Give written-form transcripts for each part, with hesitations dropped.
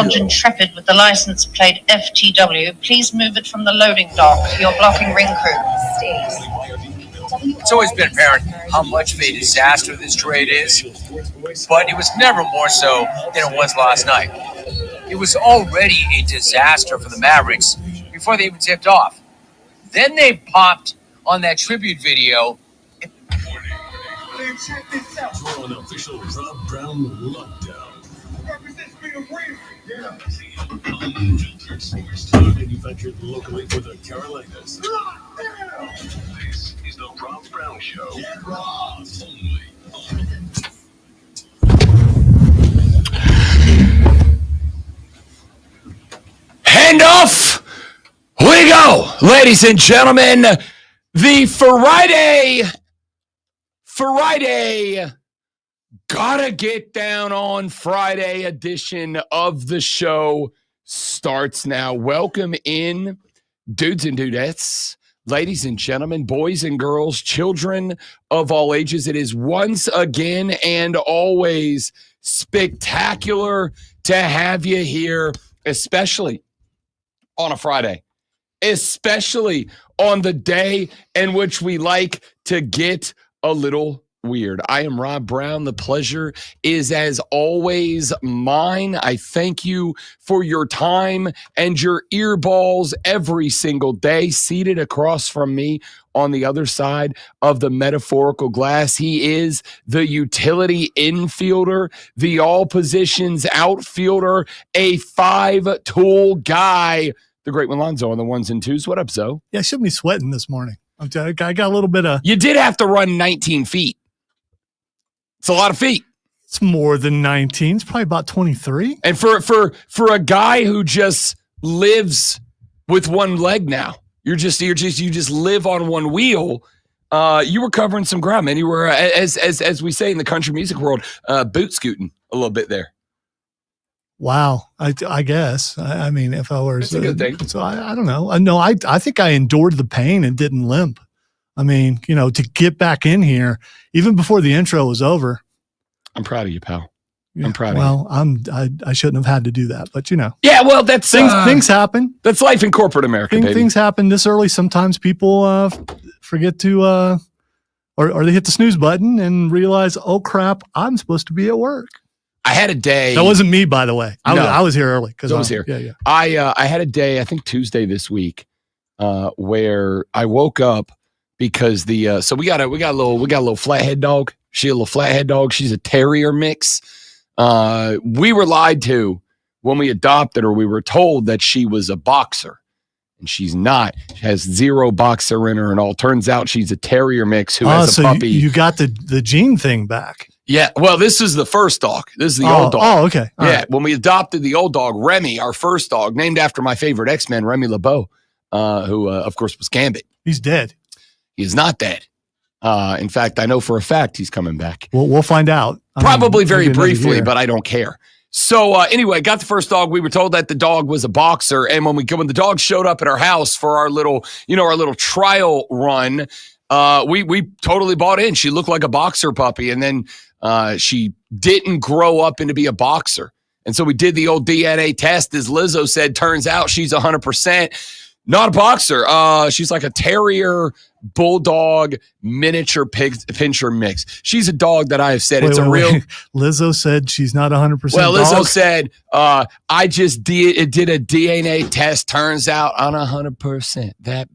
orange Intrepid with the license plate FTW. Please move it from the loading dock. You're blocking ring crew. It's always been apparent how much of a disaster this trade is, but it was never more so than it was last night. It was already a disaster for the Mavericks before they even tipped off. Then they popped on that tribute video. Check this out. You're on official Rob Brown lockdown. Represents being real. Yeah. Unfiltered sports talk manufactured locally for the Carolinas. Lockdown. This is the Rob Brown Show. Get Rob. Only on. And off we go, ladies and gentlemen. The Friday, gotta get down on Friday edition of the show starts now. Welcome in, dudes and dudettes, ladies and gentlemen, boys and girls, children of all ages. It is once again and always spectacular to have you here, especially on a Friday, especially on the day in which we like to get a little weird. I am Rob Brown. The pleasure is, as always, mine. I thank you for your time and your earballs every single day. Seated across from me on the other side of the metaphorical glass, he is the utility infielder, the all positions outfielder, a five-tool guy, the great one Lonzo on the ones and twos. What up, Zo? Yeah, I shouldn't be sweating this morning. I got a little bit of... You did have to run 19 feet. It's a lot of feet. It's more than 19. It's probably about 23. And for a guy who just lives with one leg now, you just live on one wheel. You were covering some ground, man. You were, as we say in the country music world, boot scooting a little bit there. Wow, I guess. I mean, if I were... It's a good thing. So I don't know. No, I think I endured the pain and didn't limp. I mean, to get back in here, even before the intro was over. I'm proud of you, pal. Yeah, I'm proud of you. Well, I shouldn't have had to do that, but Yeah, well, that's... Things happen. That's life in corporate America, baby. Things happen this early. Sometimes people forget to... or they hit the snooze button and realize, oh, crap, I'm supposed to be at work. I had a day. That wasn't me, by the way. I was here early because I was here. Yeah. I had a day, I think Tuesday this week, where I woke up because so we got a little flathead dog. She's a little flathead dog. She's a terrier mix. We were lied to when we adopted her. We were told that she was a boxer, and she's not. She has zero boxer in her, and all turns out she's a terrier mix who has a puppy. You got the gene thing back. Yeah, well, this is the first dog. This is the old dog. Oh, okay. All right. When we adopted the old dog, Remy, our first dog, named after my favorite X-Men, Remy LeBeau, who, of course, was Gambit. He's dead. He is not dead. In fact, I know for a fact he's coming back. We'll find out. Probably very briefly, but I don't care. So anyway, got the first dog. We were told that the dog was a boxer, and when the dog showed up at our house for our little trial run, we totally bought in. She looked like a boxer puppy, and then she didn't grow up into be a boxer. And so we did the old DNA test. As Lizzo said, turns out she's 100% not a boxer. She's like a terrier, bulldog, miniature pinscher mix. She's a dog that I have said real. Lizzo said she's not 100%. Well, Lizzo said, I just did a DNA test. Turns out I'm 100%. That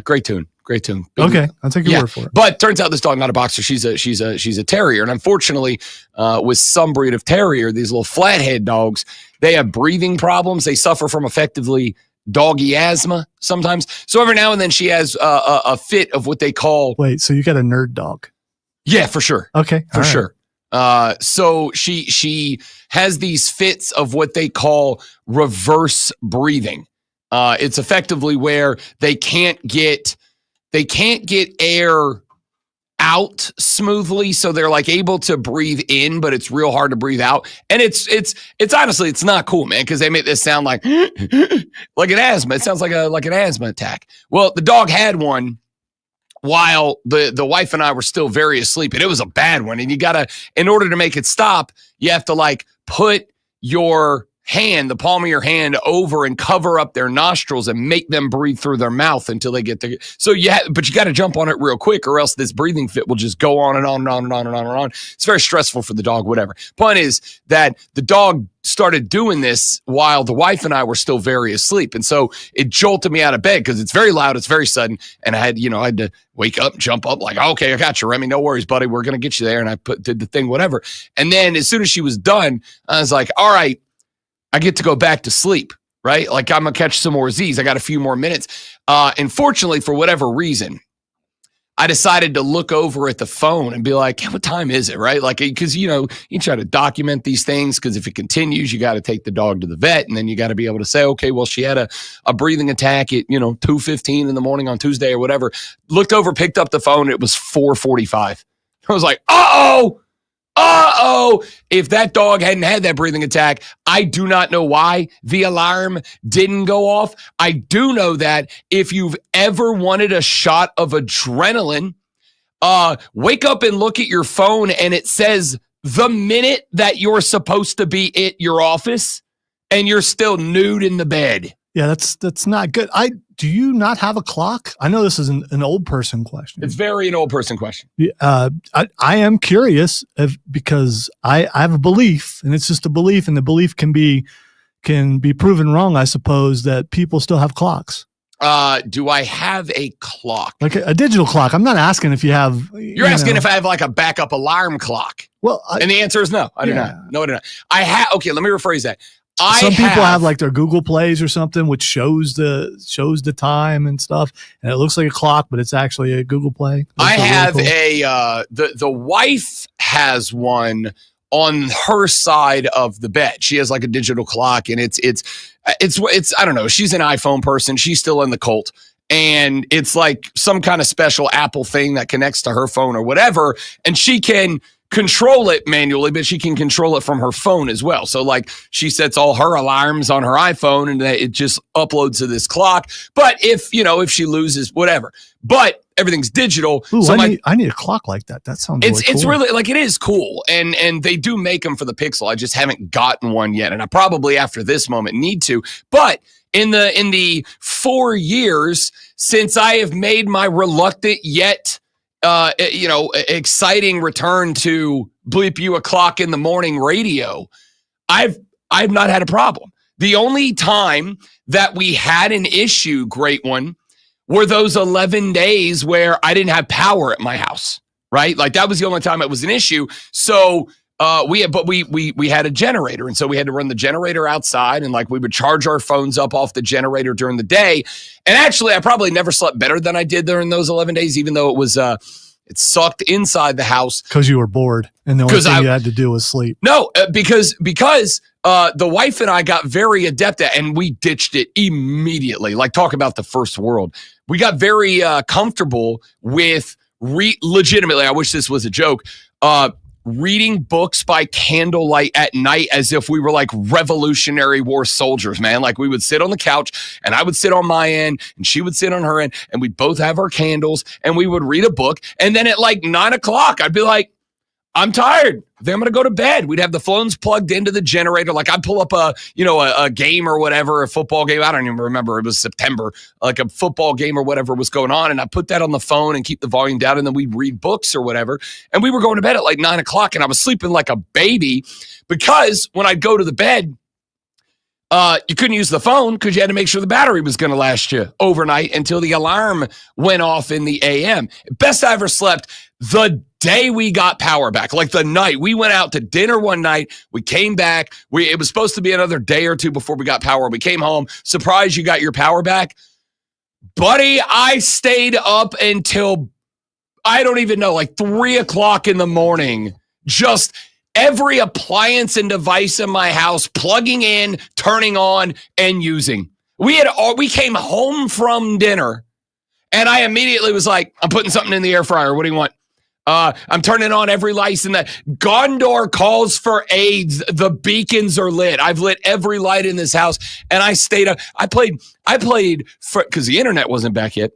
great tune. Great tune. Okay, I'll take your word for it. But turns out this dog not a boxer. She's a terrier, and unfortunately, with some breed of terrier, these little flathead dogs, they have breathing problems. They suffer from effectively doggy asthma sometimes. So every now and then, she has a fit of what they call. Wait, so you got a nerd dog? Yeah, for sure. Okay, for sure. So she has these fits of what they call reverse breathing. It's effectively where they can't get air out smoothly, so they're like able to breathe in, but it's real hard to breathe out. And it's honestly, it's not cool, man, because they make this sound like like an asthma. It sounds like an asthma attack. Well, the dog had one while the wife and I were still very asleep, and it was a bad one. And in order to make it stop, you have to like put your hand, the palm of your hand, over and cover up their nostrils and make them breathe through their mouth until they get there. So but you got to jump on it real quick, or else this breathing fit will just go on and on and on and on and on and on. It's very stressful for the dog, whatever. Point is that the dog started doing this while the wife and I were still very asleep. And so it jolted me out of bed because it's very loud. It's very sudden. And I had to wake up, jump up like, okay, I got you, Remy. No worries, buddy. We're going to get you there. And I did the thing, whatever. And then as soon as she was done, I was like, all right, I get to go back to sleep, right? Like I'm going to catch some more Z's. I got a few more minutes. And fortunately, for whatever reason, I decided to look over at the phone and be like, what time is it, right? Like, because, you try to document these things because if it continues, you got to take the dog to the vet. And then you got to be able to say, okay, well, she had a breathing attack at, 2:15 in the morning on Tuesday or whatever. Looked over, picked up the phone. It was 4:45. I was like, uh-oh. If that dog hadn't had that breathing attack, I do not know why the alarm didn't go off. I do know that if you've ever wanted a shot of adrenaline, wake up and look at your phone and it says the minute that you're supposed to be at your office and you're still nude in the bed. Yeah, that's not good. Do you not have a clock? I know this is an old person question. It's very an old person question. I am curious because I have a belief, and it's just a belief, and the belief can be proven wrong, I suppose, that people still have clocks. Do I have a clock? Like a digital clock? I'm not asking if you have. You're asking if I have like a backup alarm clock. Well, and the answer is no. I do not. No, I do not. I have. Okay, let me rephrase that. Some people have like their Google Plays or something, which shows the time and stuff, and it looks like a clock, but it's actually a Google Play. I have really cool. The wife has one on her side of the bed. She has like a digital clock, and it's I don't know. She's an iPhone person. She's still in the cult. And it's like some kind of special Apple thing that connects to her phone or whatever, and she can control it manually, but she can control it from her phone as well. So like she sets all her alarms on her iPhone and it just uploads to this clock. But if she loses, whatever, but everything's digital. Ooh, so I need a clock like that. That sounds really cool. It's really like, it is cool. And they do make them for the Pixel. I just haven't gotten one yet. And I probably after this moment need to, but in the 4 years since I have made my reluctant yet exciting return to Bleep You O'Clock in the Morning radio, I've not had a problem. The only time that we had an issue, great one, were those 11 days where I didn't have power at my house, right? Like that was the only time it was an issue. So we had a generator, and so we had to run the generator outside, and like we would charge our phones up off the generator during the day. And actually, I probably never slept better than I did during those 11 days, even though it was it sucked inside the house because you were bored, and the only thing you had to do was sleep. No, because the wife and I got very adept at, and we ditched it immediately. Like talk about the first world. We got very comfortable with legitimately. I wish this was a joke. Reading books by candlelight at night as if we were like Revolutionary War soldiers, man. Like we would sit on the couch and I would sit on my end and she would sit on her end and we'd both have our candles and we would read a book. And then at like 9 o'clock, I'd be like, I'm tired. Then I'm going to go to bed. We'd have the phones plugged into the generator. Like I'd pull up a game or whatever, a football game. I don't even remember. It was September, like a football game or whatever was going on. And I put that on the phone and keep the volume down. And then we'd read books or whatever. And we were going to bed at like 9 o'clock and I was sleeping like a baby because when I'd go to the bed, you couldn't use the phone because you had to make sure the battery was going to last you overnight until the alarm went off in the AM. Best I ever slept the day we got power back, like the night we went out to dinner one night, we came back. It was supposed to be another day or two before we got power. We came home. Surprised you got your power back, buddy. I stayed up until I don't even know, like 3 o'clock in the morning. Just every appliance and device in my house plugging in, turning on, and using. We came home from dinner, and I immediately was like, I'm putting something in the air fryer. What do you want? I'm turning on every light in that. Gondor calls for aids. The beacons are lit. I've lit every light in this house, and I stayed up. I played because the internet wasn't back yet.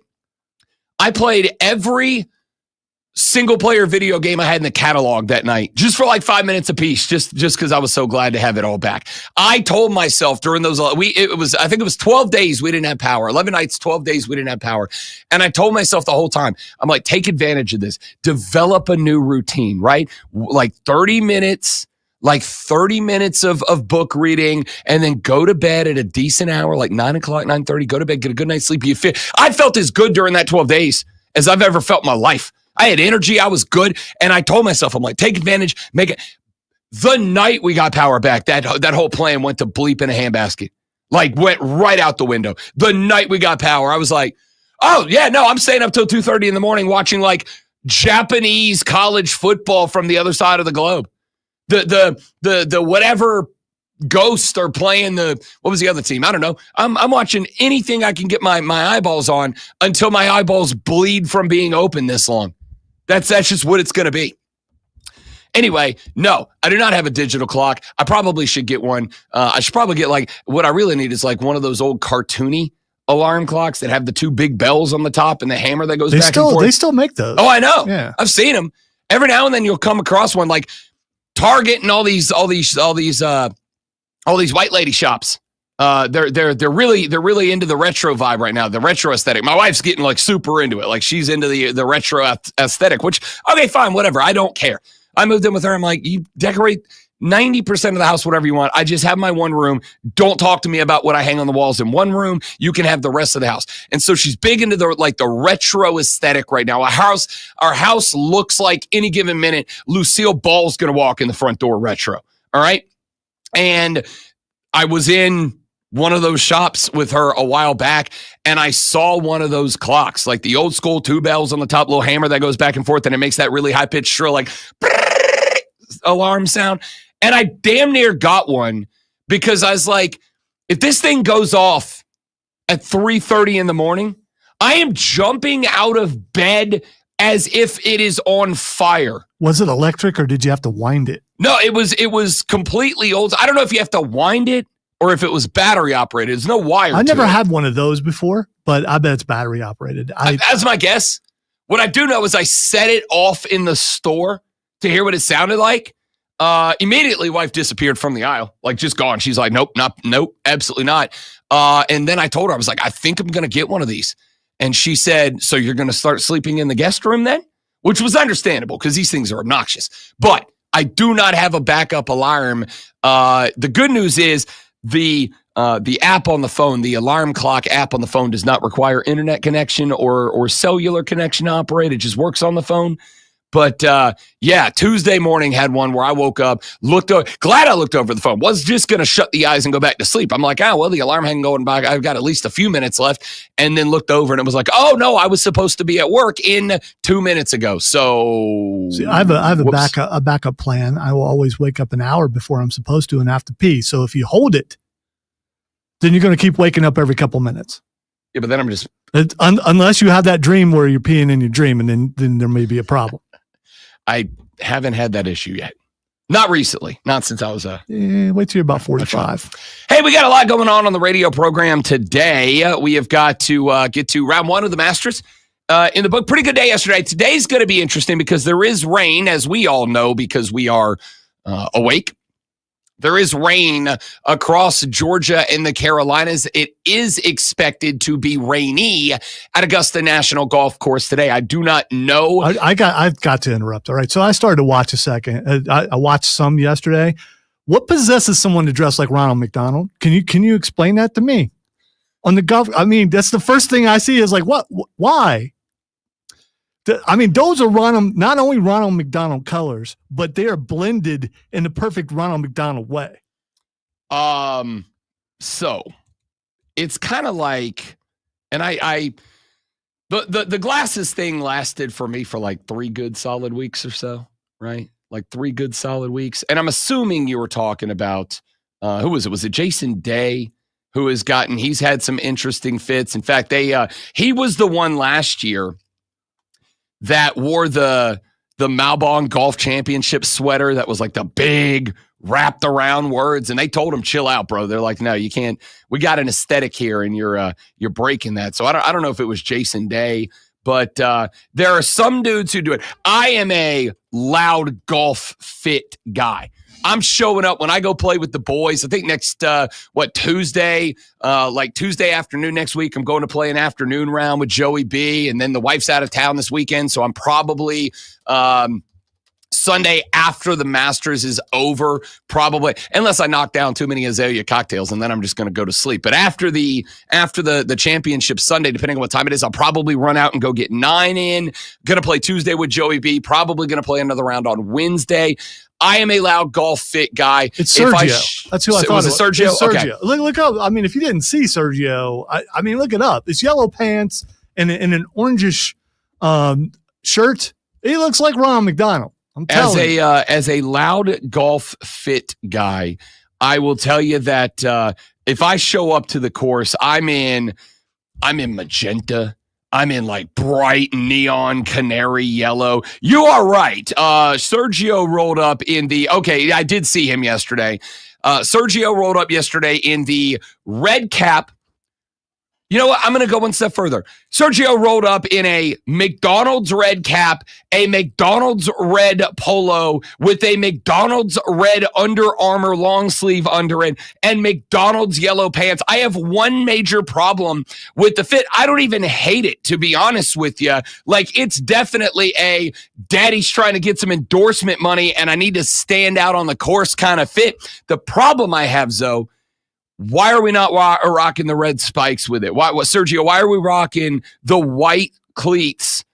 I played every single player video game I had in the catalog that night, just for like 5 minutes apiece, just because I was so glad to have it all back. I told myself during those, I think it was 12 days we didn't have power, 11 nights, 12 days we didn't have power. And I told myself the whole time, I'm like, take advantage of this, develop a new routine, right? Like 30 minutes of book reading, and then go to bed at a decent hour, like 9 o'clock, 9:30, go to bed, get a good night's sleep. I felt as good during that 12 days as I've ever felt in my life. I had energy. I was good. And I told myself, I'm like, take advantage, make it. The night we got power back, that whole plan went to bleep in a handbasket. Like, went right out the window. The night we got power, I was like, oh, yeah, no, I'm staying up till 2:30 in the morning watching, like, Japanese college football from the other side of the globe. The whatever Ghosts are playing what was the other team? I don't know. I'm watching anything I can get my eyeballs on until my eyeballs bleed from being open this long. That's just what it's going to be. Anyway, no, I do not have a digital clock. I probably should get one. I should probably get what I really need is one of those old cartoony alarm clocks that have the two big bells on the top and the hammer that goes back and forth. They still make those. Oh, I know. Yeah. I've seen them. Every now and then you'll come across one like Target and all these white lady shops. They're really into the retro vibe right now, the retro aesthetic. My wife's getting super into it. She's into the retro aesthetic, which, okay, fine, whatever. I don't care. I moved in with her. I'm like, you decorate 90% of the house, whatever you want. I just have my one room. Don't talk to me about what I hang on the walls in one room. You can have the rest of the house. And so she's big into the retro aesthetic right now. Our house looks like any given minute, Lucille Ball's going to walk in the front door retro. All right. And I was in one of those shops with her a while back, and I saw one of those clocks, like the old school two bells on the top, little hammer that goes back and forth, and it makes that really high pitched shrill, alarm sound. And I damn near got one because I was like, if this thing goes off at 3:30 in the morning, I am jumping out of bed as if it is on fire. Was it electric or did you have to wind it? No, it was completely old. I don't know if you have to wind it or if it was battery operated. There's no wire. I never had one of those before, but I bet it's battery operated. That's my guess. What I do know is I set it off in the store to hear what it sounded like. Immediately, wife disappeared from the aisle, just gone. She's like, nope, absolutely not. And then I told her, I was like, I think I'm going to get one of these. And she said, so you're going to start sleeping in the guest room then? Which was understandable because these things are obnoxious. But I do not have a backup alarm. The good news is the app on the phone, the alarm clock app on the phone, does not require internet connection or cellular connection to operate. It just works on the phone. But Tuesday morning had one where I woke up, glad I looked over the phone. Was just going to shut the eyes and go back to sleep. I'm like, the alarm hadn't going by. I've got at least a few minutes left. And then looked over and it was like, oh no, I was supposed to be at work 2 minutes ago. So see, I have a backup plan. I will always wake up an hour before I'm supposed to and have to pee. So if you hold it, then you're going to keep waking up every couple minutes. Yeah, but then I'm just unless you have that dream where you're peeing in your dream, and then there may be a problem. I haven't had that issue yet. Not recently. Not since I was wait till you're about 45. Hey, we got a lot going on the radio program today. We have got to get to round one of the Masters in the book. Pretty good day yesterday. Today's going to be interesting because there is rain, as we all know, because we are awake. There is rain across Georgia and the Carolinas. It is expected to be rainy at Augusta National Golf Course today. I do not know. I've got to interrupt. All right. So I started to watch a second. I watched some yesterday. What possesses someone to dress like Ronald McDonald? Can you explain that to me? On the golf, I mean, that's the first thing I see is what? Why? I mean, those are not only Ronald McDonald colors, but they are blended in the perfect Ronald McDonald way. So it's kind of like, and the glasses thing lasted for me for 3 good solid weeks or so, right? 3 good solid weeks. And I'm assuming you were talking about, who was it? Was it Jason Day he's had some interesting fits. In fact, he was the one last year that wore the Malbon Golf Championship sweater that was the big wrapped around words, and they told him, chill out, bro. They're like, no, you can't. We got an aesthetic here, and you're breaking that. So I don't know if it was Jason Day, But there are some dudes who do it. I am a loud golf fit guy. I'm showing up when I go play with the boys. I think next, Tuesday, like Tuesday afternoon next week, I'm going to play an afternoon round with Joey B. And then the wife's out of town this weekend. So I'm probably Sunday after the Masters is over, probably, unless I knock down too many Azalea cocktails, and then I'm just going to go to sleep. But after the championship Sunday, depending on what time it is, I'll probably run out and go get 9 in. Going to play Tuesday with Joey B. Probably going to play another round on Wednesday. I am a loud golf fit guy. It's Sergio. That's who I thought was. It Sergio? It's Sergio. Okay. Look up. I mean, if you didn't see Sergio, I mean, look it up. It's yellow pants and an orangish shirt. He looks like Ronald McDonald. I'm telling you. As a loud golf fit guy, I will tell you that if I show up to the course, I'm in magenta. I'm in like bright neon canary yellow. You are right. Sergio rolled up I did see him yesterday. Sergio rolled up yesterday in the red cap. You know what? I'm going to go one step further. Sergio rolled up in a McDonald's red cap, a McDonald's red polo with a McDonald's red Under Armour long sleeve under it and McDonald's yellow pants. I have one major problem with the fit. I don't even hate it, to be honest with you. Like, it's definitely a daddy's trying to get some endorsement money and I need to stand out on the course kind of fit. The problem I have, Zoe, why are we not rocking the red spikes with it? Sergio, why are we rocking the white cleats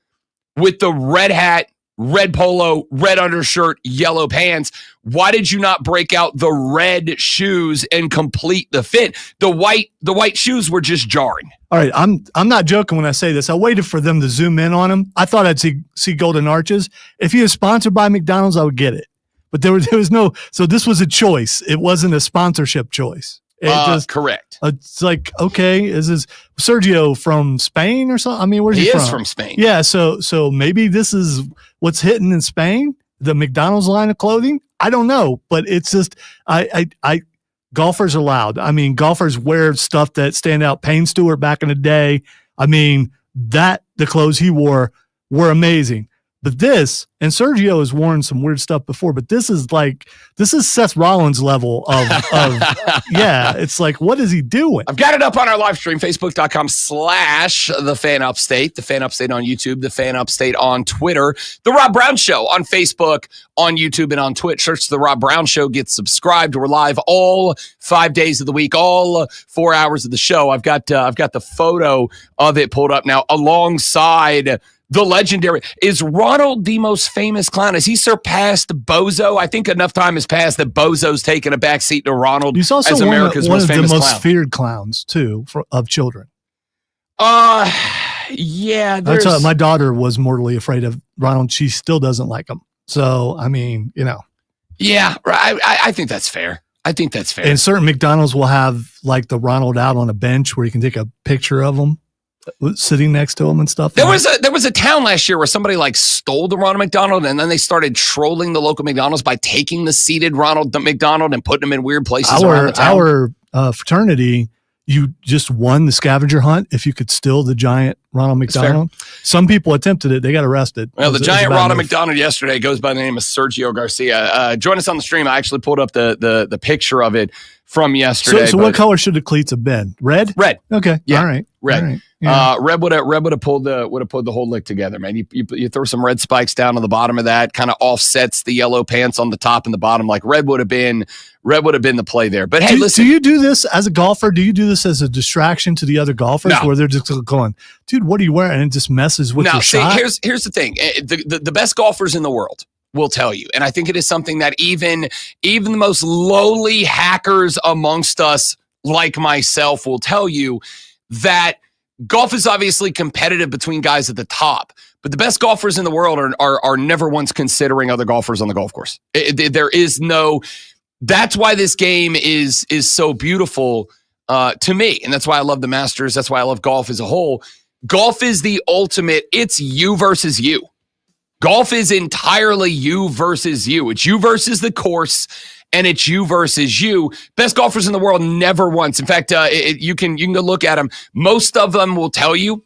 with the red hat, red polo, red undershirt, yellow pants? Why did you not break out the red shoes and complete the fit? The white shoes were just jarring. All right, I'm not joking when I say this. I waited for them to zoom in on him. I thought I'd see Golden Arches. If he was sponsored by McDonald's, I would get it. But there was no. So this was a choice. It wasn't a sponsorship choice. Correct. It's like, okay, is this Sergio from Spain or something? I mean, where's he from? He is from Spain. Yeah, so maybe this is what's hitting in Spain, the McDonald's line of clothing. I don't know, but it's just golfers are loud. I mean, golfers wear stuff that stand out. Payne Stewart back in the day. I mean, the clothes he wore were amazing. But this, and Sergio has worn some weird stuff before, but this is Seth Rollins level of yeah, it's like, what is he doing? I've got it up on our live stream, Facebook.com/The Fan Upstate, The Fan Upstate on YouTube, The Fan Upstate on Twitter, The Rob Brown Show on Facebook, on YouTube, and on Twitch. Search The Rob Brown Show, get subscribed. We're live all 5 days of the week, all 4 hours of the show. I've got the photo of it pulled up now alongside the legendary. Is Ronald the most famous clown? Has he surpassed Bozo? I think enough time has passed that Bozo's taken a backseat to Ronald. He's also as America's one most of famous the most clown. feared clowns too of children. Yeah. That's my daughter was mortally afraid of Ronald. She still doesn't like him. So I mean, you know. Yeah, I think that's fair. And certain McDonald's will have like the Ronald out on a bench where you can take a picture of him sitting next to him and stuff. There was a town last year where somebody like stole the Ronald McDonald, and then they started trolling the local McDonald's by taking the seated Ronald McDonald and putting them in weird places around the town. Our fraternity, you just won the scavenger hunt if you could steal the giant Ronald McDonald. Some people attempted it. They got arrested. Well, the giant Ronald McDonald yesterday goes by the name of Sergio Garcia. Join us on the stream. I actually pulled up the picture of it from yesterday. So what color should the cleats have been? Red? Red. Okay. Yeah. All right. Red. All right. Yeah. Red would have pulled the whole lick together, man. You throw some red spikes down on the bottom of that, kind of offsets the yellow pants on the top and the bottom. Like red would have been the play there. But hey, listen. Do you do this as a golfer? Do you do this as a distraction to the other golfers where they're just going, dude, what are you wearing? And it just messes with your shot. Here's the thing. The best golfers in the world will tell you, and I think it is something that even the most lowly hackers amongst us, like myself, will tell you, that golf is obviously competitive between guys at the top, but the best golfers in the world are never once considering other golfers on the golf course. There is no. That's why this game is so beautiful to me, and that's why I love the Masters. That's why I love golf as a whole. Golf is the ultimate. It's you versus you. Golf is entirely you versus you. It's you versus the course, and it's you versus you. Best golfers in the world never once. In fact, you can go look at them. Most of them will tell you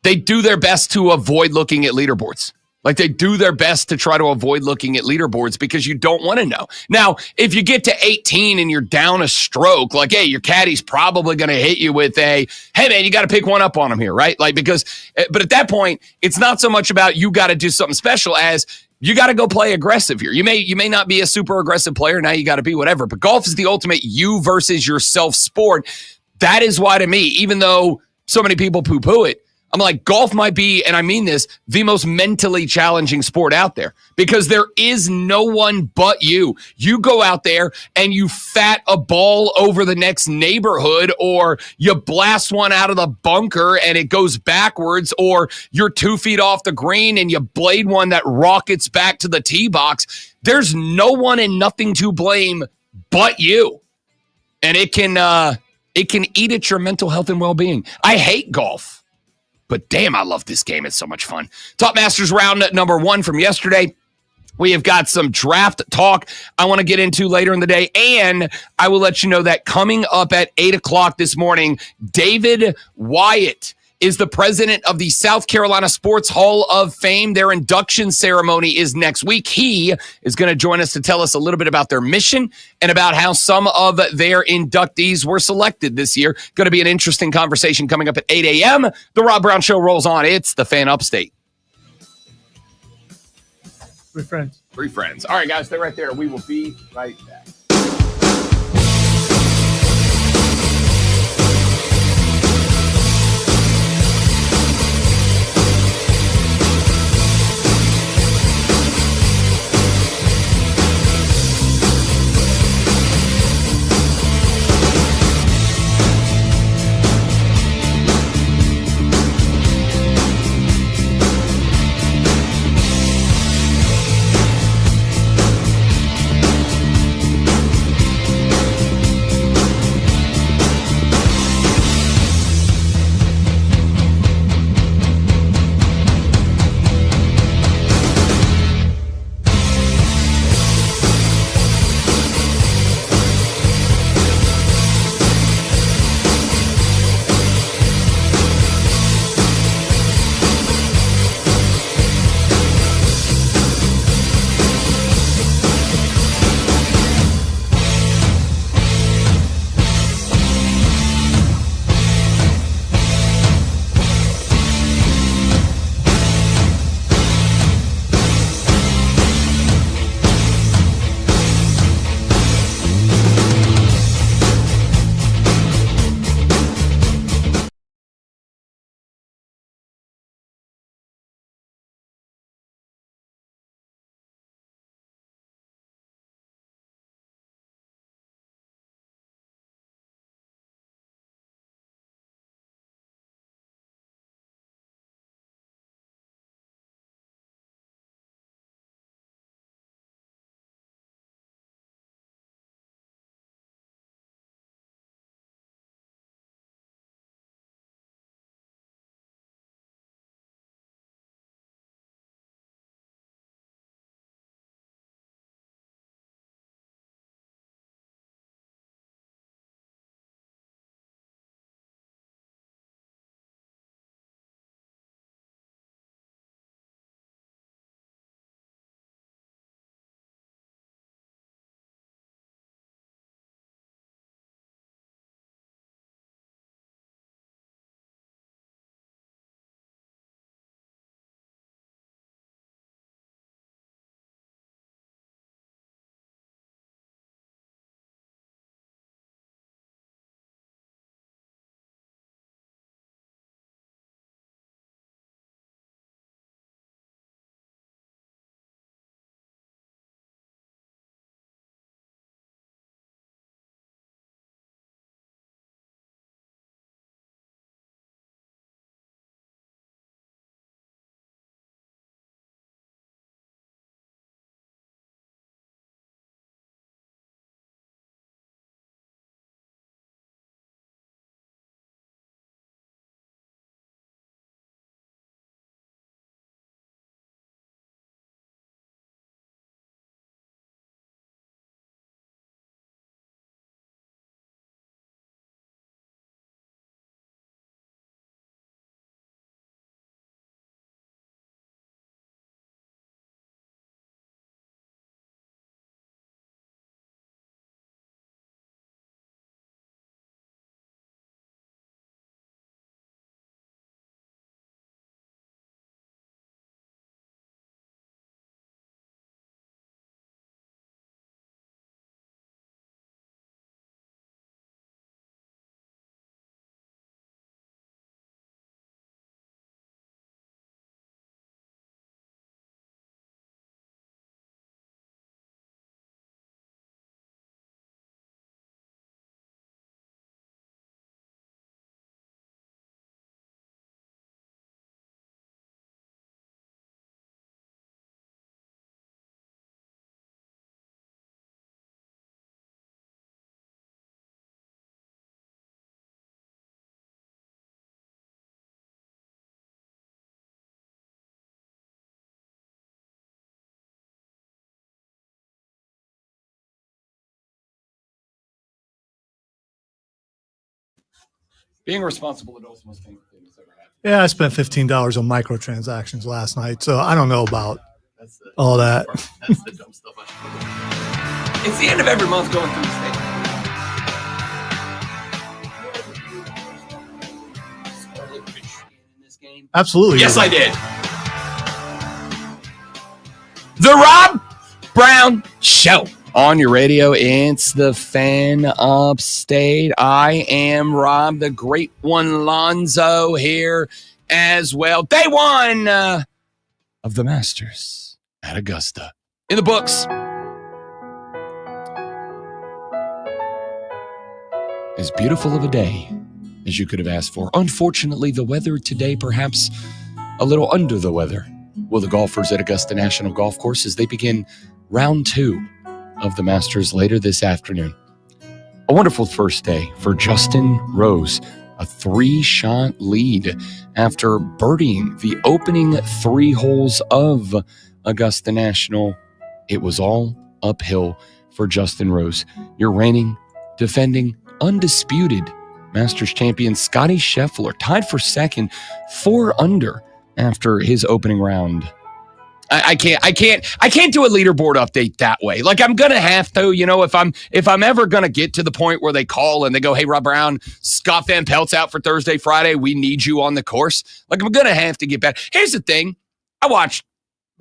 they do their best to avoid looking at leaderboards. Like they do their best to try to avoid looking at leaderboards because you don't want to know. Now, if you get to 18 and you're down a stroke, like, hey, your caddy's probably going to hit you with a, hey, man, you got to pick one up on him here, right? Like, because, but at that point, it's not so much about you got to do something special as you got to go play aggressive here. You may not be a super aggressive player. Now you got to be whatever. But golf is the ultimate you versus yourself sport. That is why, to me, even though so many people poo-poo it, I'm like, golf might be, and I mean this, the most mentally challenging sport out there because there is no one but you. You go out there and you fat a ball over the next neighborhood, or you blast one out of the bunker and it goes backwards, or you're 2 feet off the green and you blade one that rockets back to the tee box. There's no one and nothing to blame but you. And it can eat at your mental health and well-being. I hate golf. But damn, I love this game. It's so much fun. Top Masters round number 1 from yesterday. We have got some draft talk I want to get into later in the day. And I will let you know that coming up at 8 o'clock this morning, David Wyatt is the president of the South Carolina Sports Hall of Fame. Their induction ceremony is next week. He is going to join us to tell us a little bit about their mission and about how some of their inductees were selected this year. Going to be an interesting conversation coming up at 8 a.m. The Rob Brown Show rolls on. It's the Fan Upstate. Three friends. Three friends. All right, guys, stay right there. We will be right back. Being a responsible adult is the most painful thing that's ever happened. Yeah, I spent $15 on microtransactions last night, so I don't know about all that. That's the dumb stuff I should do. It's the end of every month going through the state. Absolutely. Yes, I did. The Rob Brown Show on your radio. It's the Fan Upstate. I am Rob, the great one, Lonzo, here as well. Day one of the Masters at Augusta. In the books. As beautiful of a day as you could have asked for. Unfortunately, the weather today perhaps a little under the weather. Will the golfers at Augusta National Golf Course as they begin round 2 of the Masters later this afternoon. A wonderful first day for Justin Rose, a 3-shot lead after birdieing the opening 3 holes of Augusta National. It was all uphill for Justin Rose, your reigning, defending, undisputed Masters champion Scottie Scheffler, tied for second, 4 under after his opening round. I can't do a leaderboard update that way. Like, I'm gonna have to, if I'm ever gonna get to the point where they call and they go, "Hey, Rob Brown, Scott Van Pelt's out for Thursday, Friday. We need you on the course." Like, I'm gonna have to get back. Here's the thing: I watched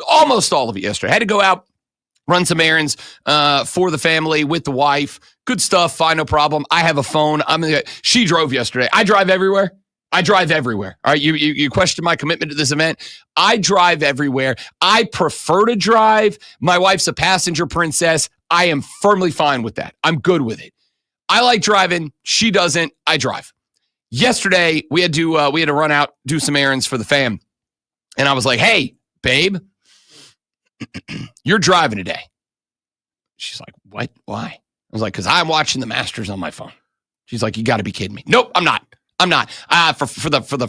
almost all of it yesterday. I had to go out, run some errands for the family with the wife. Good stuff. Fine, no problem. I have a phone. She drove yesterday. I drive everywhere. All right, you question my commitment to this event. I drive everywhere. I prefer to drive. My wife's a passenger princess. I am firmly fine with that. I'm good with it. I like driving. She doesn't. I drive. Yesterday, we had to run out, do some errands for the fam. And I was like, "Hey, babe, you're driving today." She's like, "What? Why?" I was like, "Because I'm watching the Masters on my phone." She's like, "You got to be kidding me." Nope, I'm not. For the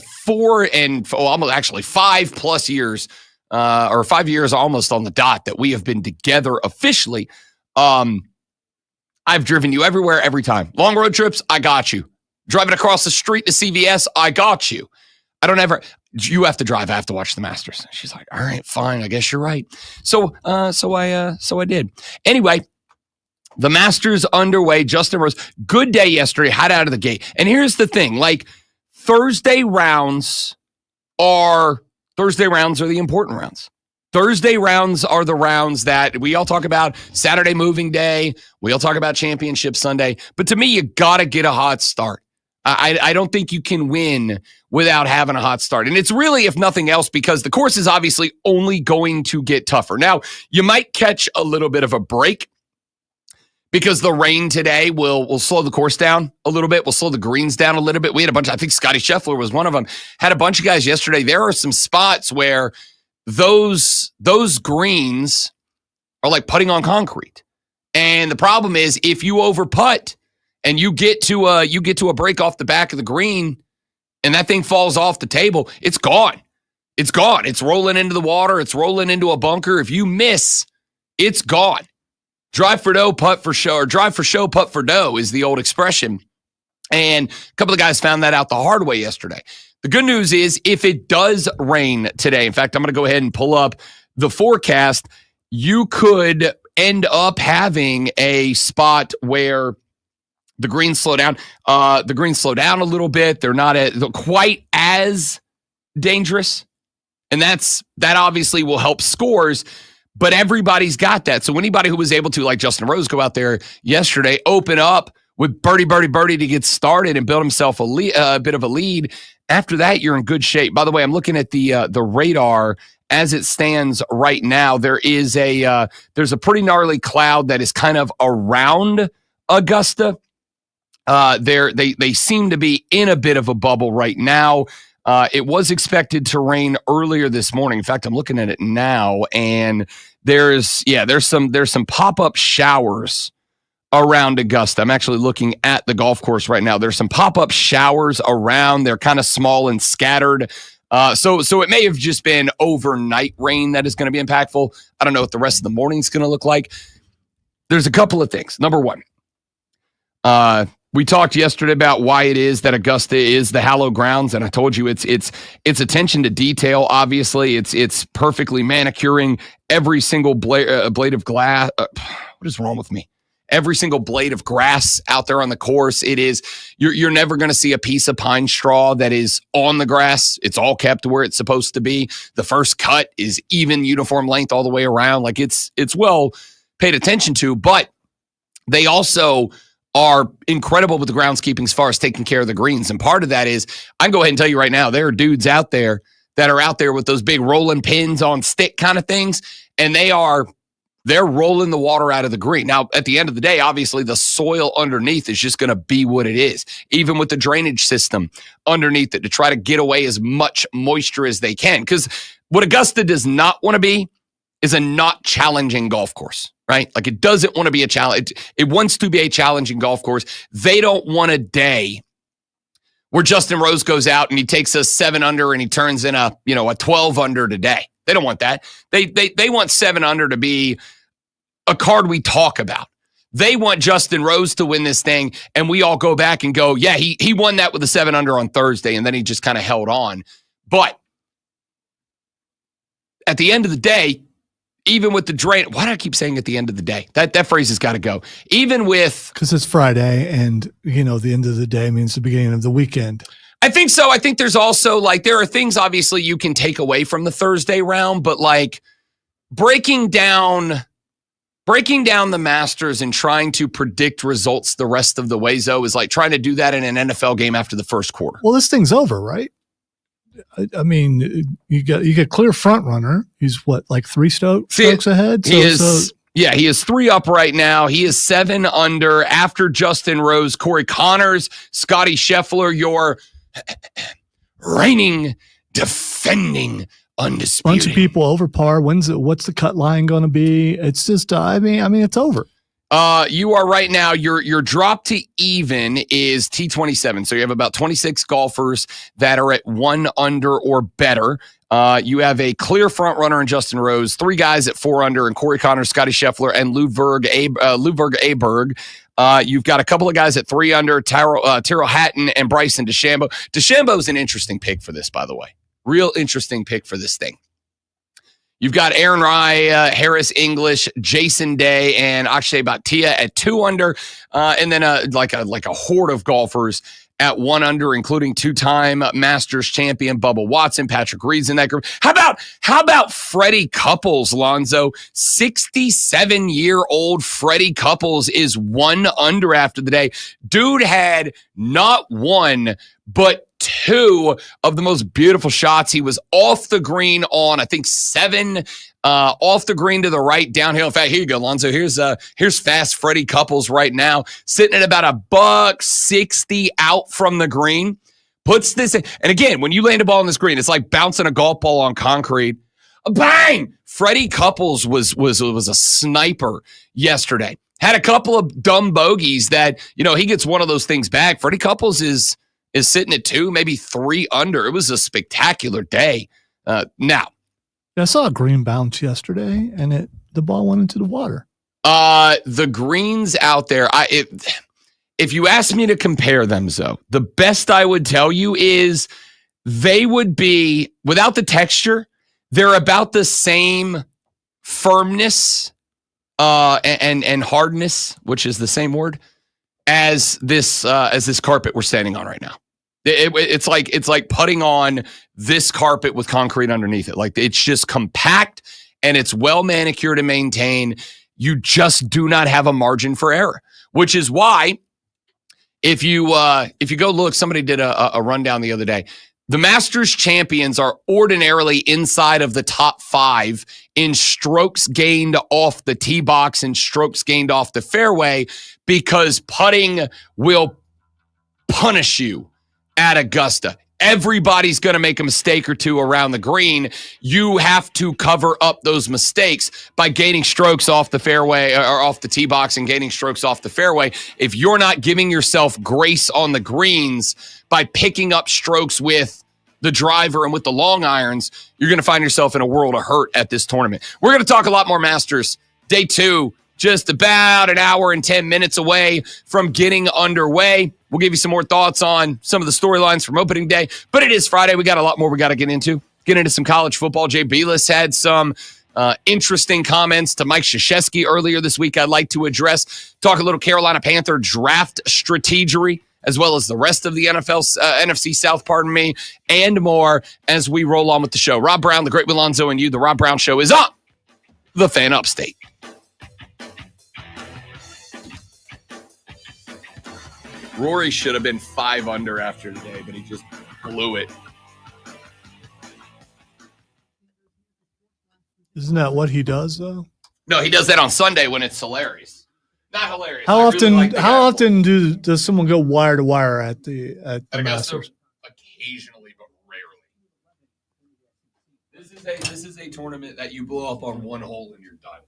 5+ years, or 5 years almost on the dot that we have been together officially. I've driven you everywhere, every time. Long road trips, I got you. Driving across the street to CVS, I got you. You have to drive. I have to watch the Masters. She's like, "All right, fine. I guess you're right." So I did. Anyway, the Masters underway. Justin Rose, good day yesterday, hot out of the gate. And here's the thing, like, Thursday rounds are the important rounds. Thursday rounds are the rounds that we all talk about. Saturday moving day. We all talk about Championship Sunday. But to me, you got to get a hot start. I don't think you can win without having a hot start. And it's really, if nothing else, because the course is obviously only going to get tougher. Now, you might catch a little bit of a break, because the rain today will slow the course down a little bit. We'll slow the greens down a little bit. We had a bunch. I think Scottie Scheffler was one of them. Had a bunch of guys yesterday. There are some spots where those greens are like putting on concrete. And the problem is, if you over putt and you get to a break off the back of the green, and that thing falls off the table, it's gone. It's gone. It's rolling into the water. It's rolling into a bunker. If you miss, it's gone. Drive for dough, putt for show, or drive for show, putt for dough is the old expression. And a couple of guys found that out the hard way yesterday. The good news is, if it does rain today, in fact, I'm going to go ahead and pull up the forecast, you could end up having a spot where the greens slow down. The greens slow down a little bit. They're not quite as dangerous. And that obviously will help scores. But everybody's got that. So anybody who was able to, like Justin Rose, go out there yesterday, open up with birdie to get started and build himself a bit of a lead. After that, you're in good shape. By the way, I'm looking at the radar as it stands right now. There's a pretty gnarly cloud that is kind of around Augusta. They seem to be in a bit of a bubble right now. It was expected to rain earlier this morning. In fact, I'm looking at it now, and there's some pop-up showers around Augusta. I'm actually looking at the golf course right now. There's some pop-up showers around. They're kind of small and scattered. So it may have just been overnight rain that is going to be impactful. I don't know what the rest of the morning is going to look like. There's a couple of things. Number one, We talked yesterday about why it is that Augusta is the hallowed grounds, and I told you it's attention to detail. Obviously, it's perfectly manicuring every single blade of glass. What is wrong with me? Every single blade of grass out there on the course. It is you're never going to see a piece of pine straw that is on the grass. It's all kept where it's supposed to be. The first cut is even uniform length all the way around. Like it's well paid attention to, but they also are incredible with the groundskeeping as far as taking care of the greens. And part of that is, I can go ahead and tell you right now, there are dudes out there that are out there with those big rolling pins on stick kind of things, and they're rolling the water out of the green. Now, at the end of the day, obviously the soil underneath is just going to be what it is, even with the drainage system underneath it to try to get away as much moisture as they can. Because what Augusta does not want to be is a not challenging golf course, right? Like it doesn't want to be a challenge. It wants to be a challenging golf course. They don't want a day where Justin Rose goes out and he takes a 7 under and he turns in a 12 under today. They don't want that. They want 7 under to be a card we talk about. They want Justin Rose to win this thing, and we all go back and go, yeah, he won that with a 7 under on Thursday, and then he just kind of held on. But at the end of the day, even with the drain, why do I keep saying at the end of the day? That phrase has got to go. Even with... Because it's Friday, and, the end of the day means the beginning of the weekend. I think so. I think there's also, there are things, obviously, you can take away from the Thursday round, but, breaking down the Masters and trying to predict results the rest of the way, Zoe, is like trying to do that in an NFL game after the first quarter. Well, this thing's over, right? I mean, you get clear front runner. He's what, 3 strokes ahead? He is 3 up right now. He is 7 under after Justin Rose, Corey Connors, Scotty Scheffler, your reigning, defending, undisputed. Bunch of people over par. What's the cut line going to be? It's just, it's over. You are right now, your drop to even is T27. So you have about 26 golfers that are at 1 under or better. You have a clear front runner in Justin Rose, 3 guys at 4 under, and Corey Connors, Scotty Scheffler, and Ludwig Aberg. You've got a couple of guys at 3 under, Tyrrell Hatton and Bryson DeChambeau. DeChambeau's an interesting pick for this, by the way. Real interesting pick for this thing. You've got Aaron Rai, Harris English, Jason Day, and Akshay Bhatia at 2 under, and then a horde of golfers at 1 under, including 2-time Masters champion Bubba Watson, Patrick Reed's in that group. How about Freddie Couples, Lonzo? 67-year-old Freddie Couples is 1 under after the day. Dude had not 1, but 2 of the most beautiful shots. He was off the green on, I think, 7, off the green to the right, downhill. In fact, here you go, Lonzo. Here's fast Freddie Couples right now, sitting at about $160 out from the green. Puts this in, and again, when you land a ball on this green, it's like bouncing a golf ball on concrete. Bang! Freddie Couples was a sniper yesterday. Had a couple of dumb bogeys that, he gets one of those things back. Freddie Couples is sitting at 2, maybe 3 under. It was a spectacular day. Now, I saw a green bounce yesterday, and the ball went into the water. The greens out there, if you ask me to compare them, Zoe, the best I would tell you is they would be, without the texture, they're about the same firmness and hardness, which is the same word, as this carpet we're standing on right now. It's like putting on this carpet with concrete underneath it. Like, it's just compact and it's well manicured and maintained. You just do not have a margin for error, which is why if you go look, somebody did a rundown the other day. The Masters champions are ordinarily inside of the top 5 in strokes gained off the tee box and strokes gained off the fairway, because putting will punish you at Augusta. Everybody's going to make a mistake or 2 around the green. You have to cover up those mistakes by gaining strokes off the fairway or off the tee box and gaining strokes off the fairway. If you're not giving yourself grace on the greens by picking up strokes with the driver and with the long irons, you're going to find yourself in a world of hurt at this tournament. We're going to talk a lot more Masters. Day 2 just about an hour and 10 minutes away from getting underway. We'll give you some more thoughts on some of the storylines from opening day, but it is Friday. We got a lot more we got to get into. Get into some college football. Jay Belis had some interesting comments to Mike Krzyzewski earlier this week I'd like to address. Talk a little Carolina Panther draft strategery, as well as the rest of the NFC South, and more as we roll on with the show. Rob Brown, the Great Wilonzo, and you. The Rob Brown Show is on the Fan Upstate. Rory should have been 5 under after today, but he just blew it. Isn't that what he does, though? No, he does that on Sunday when it's hilarious. Not hilarious. How I often? really like the How guy. often does someone go wire to wire at the Augusta, Masters? occasionally, but rarely. This is a tournament that you blow up on one hole and you're done.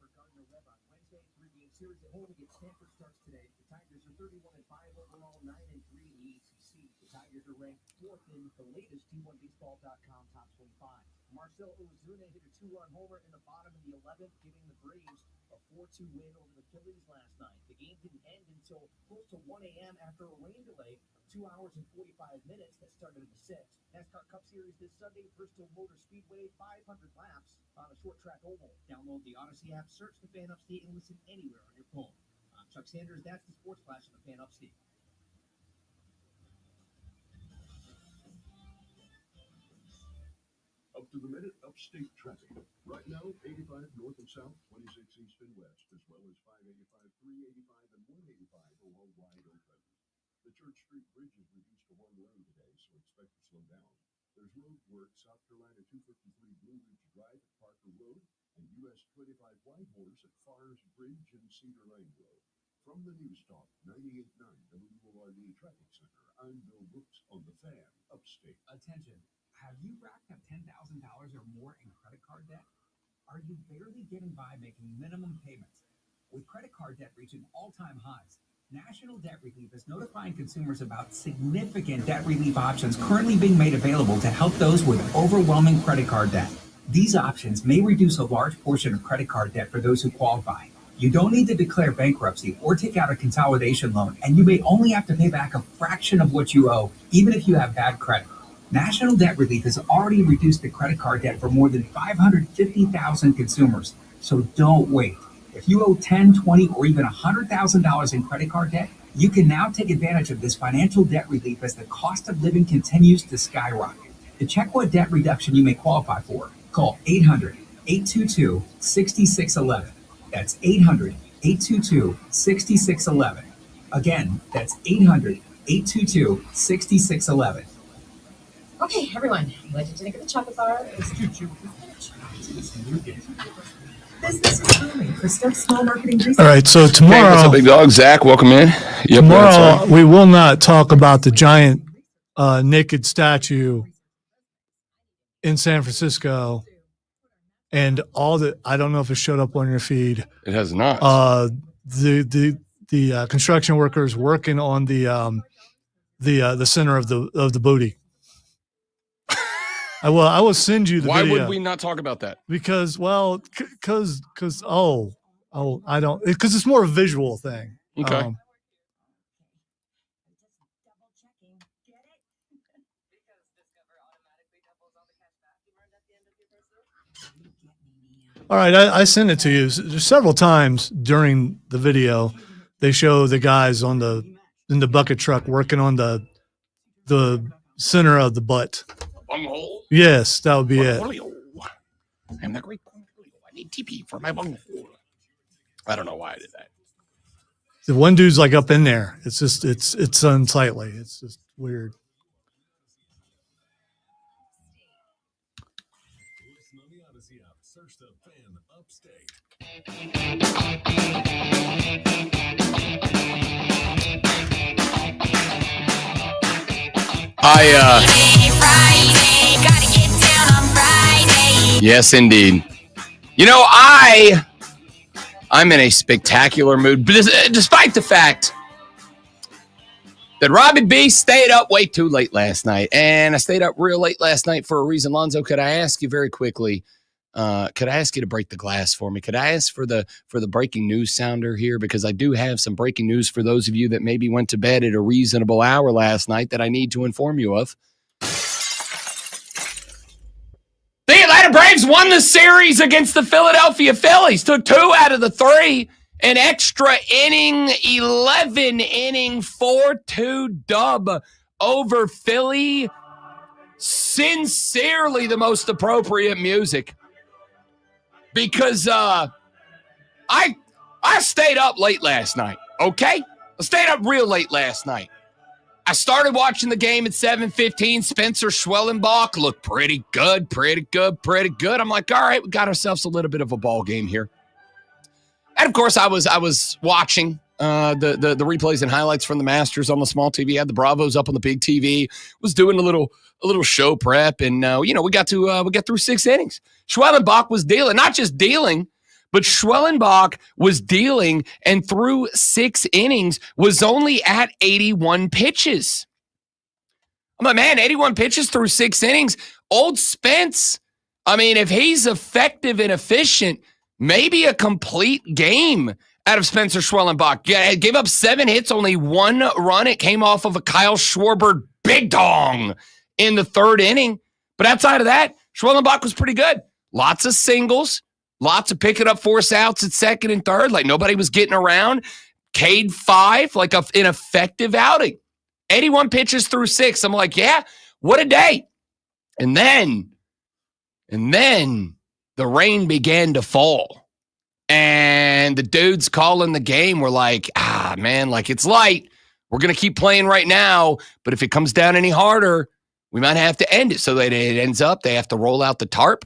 Marcell Ozuna hit a 2-run homer in the bottom of the 11th, giving the Braves a 4-2 win over the Phillies last night. The game didn't end until close to 1 a.m. after a rain delay of 2 hours and 45 minutes that started at the 6th. NASCAR Cup Series this Sunday, Bristol Motor Speedway, 500 laps on a short track oval. Download the Odyssey app, search the Fan Upstate, and listen anywhere on your phone. I'm Chuck Sanders, that's the Sports Flash of the Fan Upstate. Up to the minute upstate traffic. Right now, 85 north and south, 26 east and west, as well as 585, 385, and 185 along wide open. The Church Street Bridge is reduced to 1 lane today, so expect to slow down. There's road work South Carolina 253 Blue Ridge Drive at Parker Road and US 25 Whitehorse at Fars Bridge and Cedar Lane Road. From the News Talk 98.9 WORD Traffic Center, I'm Bill Brooks on the Fan Upstate. Attention. Have you racked up $10,000 or more in credit card debt? Are you barely getting by making minimum payments? With credit card debt reaching all-time highs, National Debt Relief is notifying consumers about significant debt relief options currently being made available to help those with overwhelming credit card debt. These options may reduce a large portion of credit card debt for those who qualify. You don't need to declare bankruptcy or take out a consolidation loan, and you may only have to pay back a fraction of what you owe, even if you have bad credit. National Debt Relief has already reduced the credit card debt for more than 550,000 consumers. So don't wait. If you owe $10,000, $20,000, or even $100,000 in credit card debt, you can now take advantage of this financial debt relief as the cost of living continues to skyrocket. To check what debt reduction you may qualify for, call 800-822-6611. That's 800-822-6611. Again, that's 800-822-6611. Okay, everyone, legend to get the chocolate bar. Business is booming for Stoke Small Marketing Research. All right, so tomorrow, Hey, what's up, big dog? Zach, welcome in. Yep, tomorrow we will not talk about the giant naked statue in San Francisco and all the. I don't know if it showed up on your feed. It has not. The construction workers working on the center of the booty. I will send you the Why video. would we not talk about that? Because I don't, because it's more a visual thing. Okay. All right, I sent it to you. There's several times during the video. They show the guys in the bucket truck working on the center of the butt. Bunghole. Yes, that would be it. I'm the great bunghole. I need TP for my bunghole. I don't know why I did that. The one dude's like up in there. It's just it's unsightly. It's just weird. Listen on the Odyssey app. Search the Fan Upstate. Friday, gotta get down on Friday. Yes, indeed. You know, I'm in a spectacular mood, but despite the fact that Robbie B stayed up way too late last night, and I stayed up real late last night for a reason. Lonzo, could I ask you very quickly, Could I ask you to break the glass for me? Could I ask for the breaking news sounder here? Because I do have some breaking news for those of you that maybe went to bed at a reasonable hour last night that I need to inform you of. The Atlanta Braves won the series against the Philadelphia Phillies. Took 2 out of the 3. An extra inning, 11 inning, 4-2 dub over Philly. Sincerely the most appropriate music. Because I stayed up late last night, okay? I stayed up real late last night. I started watching the game at 7:15. Spencer Schwellenbach looked pretty good. I'm like, all right, we got ourselves a little bit of a ball game here. And, of course, I was watching the replays and highlights from the Masters on the small TV. I had the Bravos up on the big TV. Was doing a little show prep, and we got through 6 innings. Schwellenbach was dealing, not just dealing, but Schwellenbach was dealing, and through 6 innings was only at 81 pitches. I'm like, man, 81 pitches through 6 innings. Old Spence, I mean, if he's effective and efficient, maybe a complete game out of Spencer Schwellenbach. Gave up 7 hits, only 1 run. It came off of a Kyle Schwarber big dong in the 3rd inning. But outside of that, Schwellenbach was pretty good. Lots of singles, lots of picking up force outs at 2nd and 3rd. Like nobody was getting around. K'd 5, like an effective outing. 81 pitches through 6. I'm like, yeah, what a day. And then the rain began to fall. And the dudes calling the game were like, man, like it's light. We're going to keep playing right now. But if it comes down any harder, we might have to end it. So that it ends up, they have to roll out the tarp.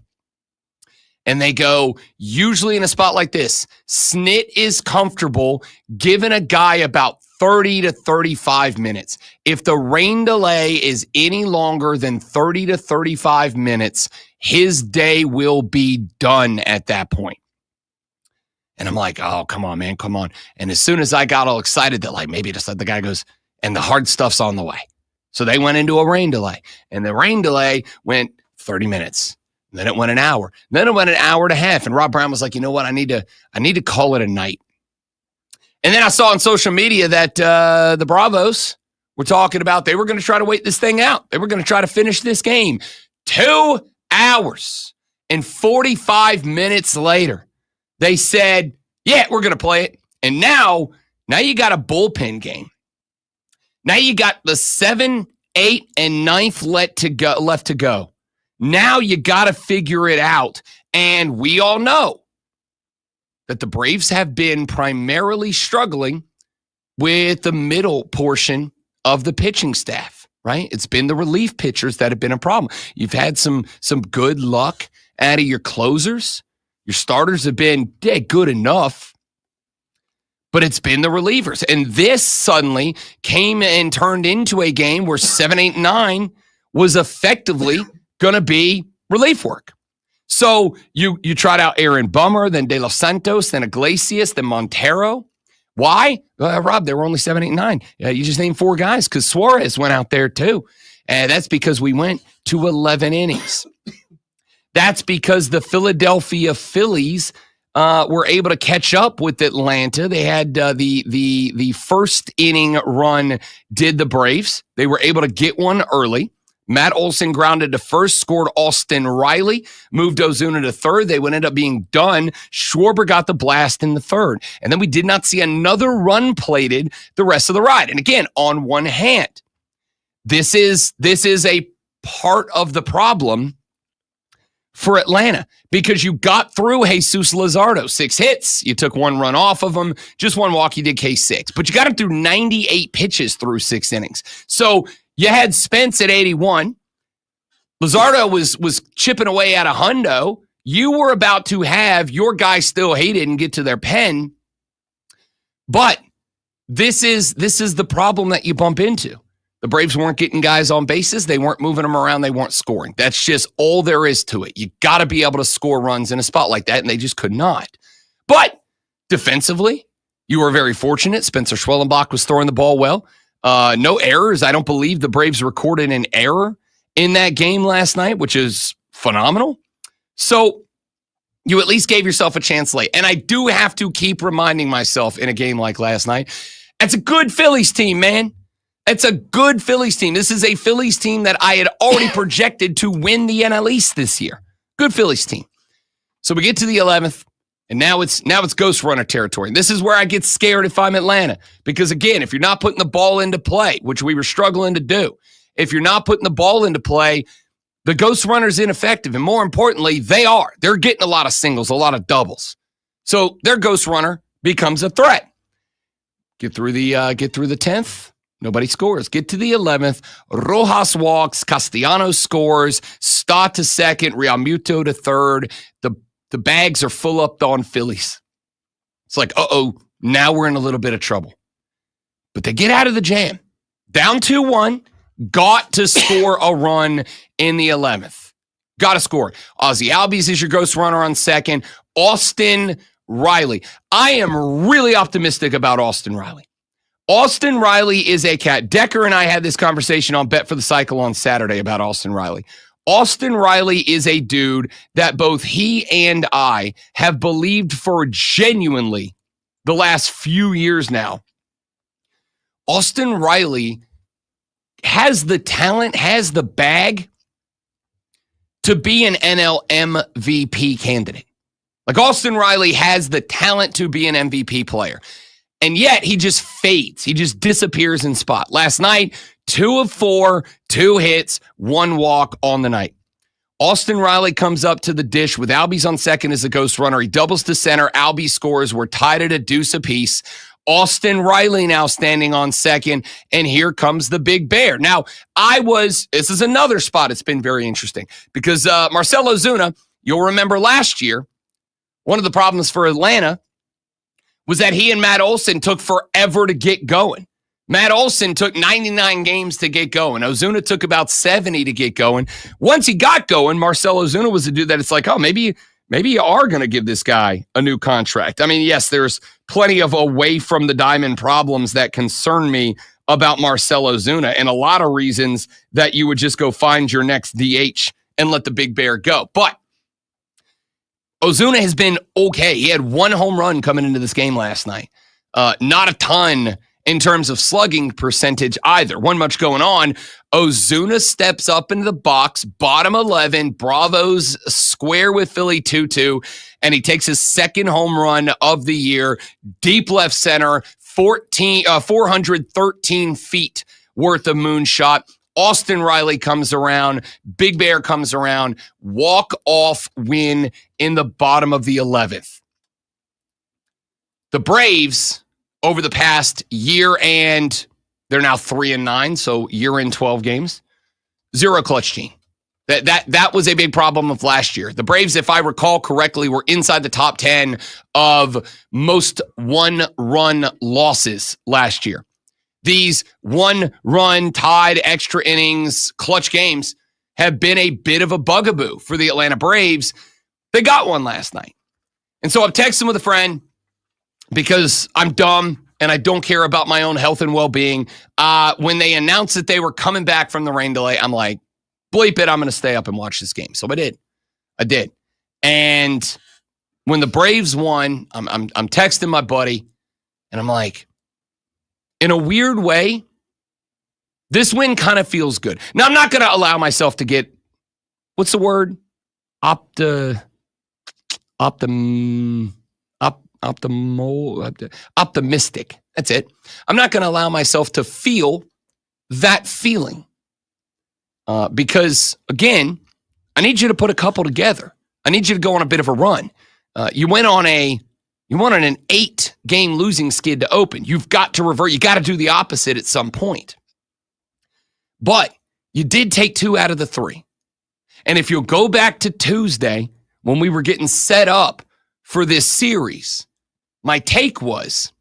And they go, usually in a spot like this, Snit is comfortable giving a guy about 30 to 35 minutes. If the rain delay is any longer than 30 to 35 minutes, his day will be done at that point. And I'm like, oh, come on, man, come on. And as soon as I got all excited that like maybe just like the guy goes, and the hard stuff's on the way. So they went into a rain delay. And the rain delay went 30 minutes. And then it went an hour. Then it went an hour and a half. And Rob Brown was like, you know what? I need to call it a night. And then I saw on social media that the Bravos were talking about they were going to try to wait this thing out. They were going to try to finish this game. 2 hours and 45 minutes later, they said, yeah, we're going to play it. And now you got a bullpen game. Now you got the 7, 8, and 9th left to go. Now you got to figure it out. And we all know that the Braves have been primarily struggling with the middle portion of the pitching staff, right? It's been the relief pitchers that have been a problem. You've had some good luck out of your closers. Your starters have been good enough, but it's been the relievers. And this suddenly came and turned into a game where 7, 8, 9 was effectively going to be relief work. So you tried out Aaron Bummer, then De Los Santos, then Iglesias, then Montero. Why? Rob, there were only 7, 8, 9. You just named 4 guys because Suarez went out there too. And that's because we went to 11 innings. That's because the Philadelphia Phillies were able to catch up with Atlanta. They had the first inning run did the Braves. They were able to get one early. Matt Olson grounded to first, scored Austin Riley, moved Ozuna to third. They would end up being done. Schwarber got the blast in the 3rd. And then we did not see another run plated the rest of the ride. And again, on one hand, this is a part of the problem for Atlanta because you got through Jesus Luzardo, 6 hits. You took 1 run off of him, just 1 walk. You did K6, but you got him through 98 pitches through 6 innings. So you had Spence at 81. Luzardo was chipping away at a hundo. You were about to have your guy still hated and get to their pen. But this is the problem that you bump into. The Braves weren't getting guys on bases. They weren't moving them around. They weren't scoring. That's just all there is to it. You got to be able to score runs in a spot like that, and they just could not. But defensively, you were very fortunate. Spencer Schwellenbach was throwing the ball well. No errors. I don't believe the Braves recorded an error in that game last night, which is phenomenal. So You at least gave yourself a chance late. And I do have to keep reminding myself in a game like last night, it's a good Phillies team, man. It's a good Phillies team. This is a Phillies team that I had already projected to win the NL East this year. Good Phillies team. So we get to the 11th, and now it's Ghost Runner territory. This is where I get scared if I'm Atlanta. Because, again, if you're not putting the ball into play, which we were struggling to do, if you're not putting the ball into play, the Ghost Runner's ineffective. And more importantly, they are. They're getting a lot of singles, a lot of doubles. So their Ghost Runner becomes a threat. Get through the 10th. Nobody scores. Get to the 11th. Rojas walks. Castellanos scores. Stott to second. Realmuto to third. The bags are full up on Phillies. It's like, now we're in a little bit of trouble. But they get out of the jam. Down 2-1. Got to score a run in the 11th. Got to score. Ozzie Albies is your Ghost Runner on second. Austin Riley. I am really optimistic about Austin Riley. Austin Riley is a cat. Decker and I had this conversation on Bet for the Cycle on Saturday about Austin Riley. Austin Riley is a dude that both he and I have believed for genuinely the last few years now. Austin Riley has the talent, has the bag to be an NL MVP candidate. Like Austin Riley has the talent to be an MVP player. And yet he just fades. He just disappears in spot. Last night, 2 of 4, 2 hits, 1 walk on the night. Austin Riley comes up to the dish with Albies on second as a Ghost Runner. He doubles to center. Albies scores. We're tied at a deuce apiece. Austin Riley now standing on second, and here comes the Big Bear. Now, this is another spot. It's been very interesting because Marcell Ozuna, you'll remember last year, one of the problems for Atlanta was that he and Matt Olson took forever to get going. Matt Olson took 99 games to get going. Ozuna took about 70 to get going. Once he got going, Marcell Ozuna was a dude that it's like, maybe you are going to give this guy a new contract. I mean, yes, there's plenty of away from the diamond problems that concern me about Marcell Ozuna and a lot of reasons that you would just go find your next DH and let the Big Bear go. But Ozuna has been okay. He had 1 home run coming into this game last night. Not a ton in terms of slugging percentage either. Wasn't much going on. Ozuna steps up into the box, bottom 11, Bravo's square with Philly 2-2, and he takes his second home run of the year, deep left center, 413 feet worth of moonshot. Austin Riley comes around, Big Bear comes around, walk-off win in the bottom of the 11th. The Braves, over the past year and they're now 3-9, so year in 12 games, 0 clutch gene. That was a big problem of last year. The Braves, if I recall correctly, were inside the top 10 of most 1-run losses last year. These 1-run tied extra innings clutch games have been a bit of a bugaboo for the Atlanta Braves. They got one last night. And so I'm texting with a friend because I'm dumb and I don't care about my own health and well-being. When they announced that they were coming back from the rain delay, I'm like, bleep it, I'm going to stay up and watch this game. So I did. And when the Braves won, I'm texting my buddy and I'm like, in a weird way, this win kind of feels good. Now, I'm not going to allow myself to get, what's the word? Optimistic. That's it. I'm not going to allow myself to feel that feeling. Because, again, I need you to put a couple together. I need you to go on a bit of a run. You went on an 8-game losing skid to open. You've got to revert. You got to do the opposite at some point. But you did take 2 out of the 3. And if you'll go back to Tuesday when we were getting set up for this series, my take was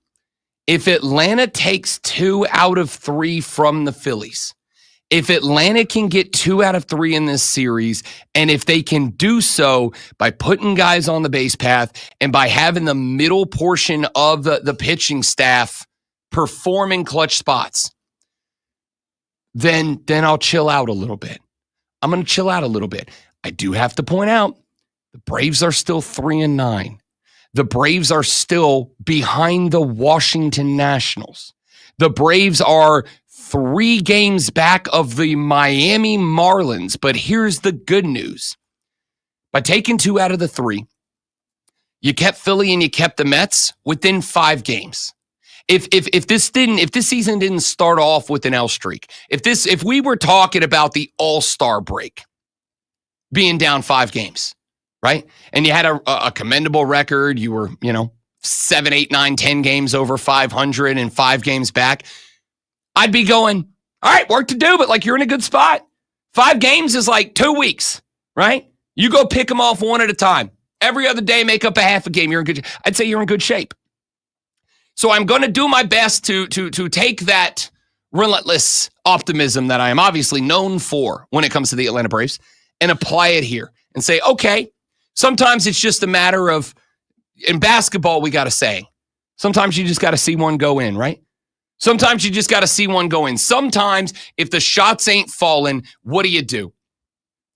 if Atlanta takes 2 out of 3 from the Phillies, if Atlanta can get 2 out of 3 in this series, and if they can do so by putting guys on the base path and by having the middle portion of the pitching staff performing clutch spots, then I'll chill out a little bit. I'm going to chill out a little bit. I do have to point out, The Braves are still 3-9. The Braves are still behind the Washington Nationals. The Braves are 3 games back of the Miami Marlins. But here's the good news. By taking 2 out of the 3, you kept Philly and you kept the Mets within 5 games. If this season didn't start off with an L streak, if we were talking about the All-Star break being down 5 games, right? And you had a commendable record, you were, 7, 8, 9, 10 games over 500 and 5 games back, I'd be going, all right, work to do, but like you're in a good spot. 5 games is like 2 weeks, right? You go pick them off one at a time. Every other day, make up a half a game. I'd say you're in good shape. So I'm going to do my best to take that relentless optimism that I am obviously known for when it comes to the Atlanta Braves and apply it here and say, okay, sometimes it's just a matter of, in basketball, we got a saying, sometimes you just got to see one go in, right? Sometimes you just got to see one go in. Sometimes if the shots ain't falling, what do?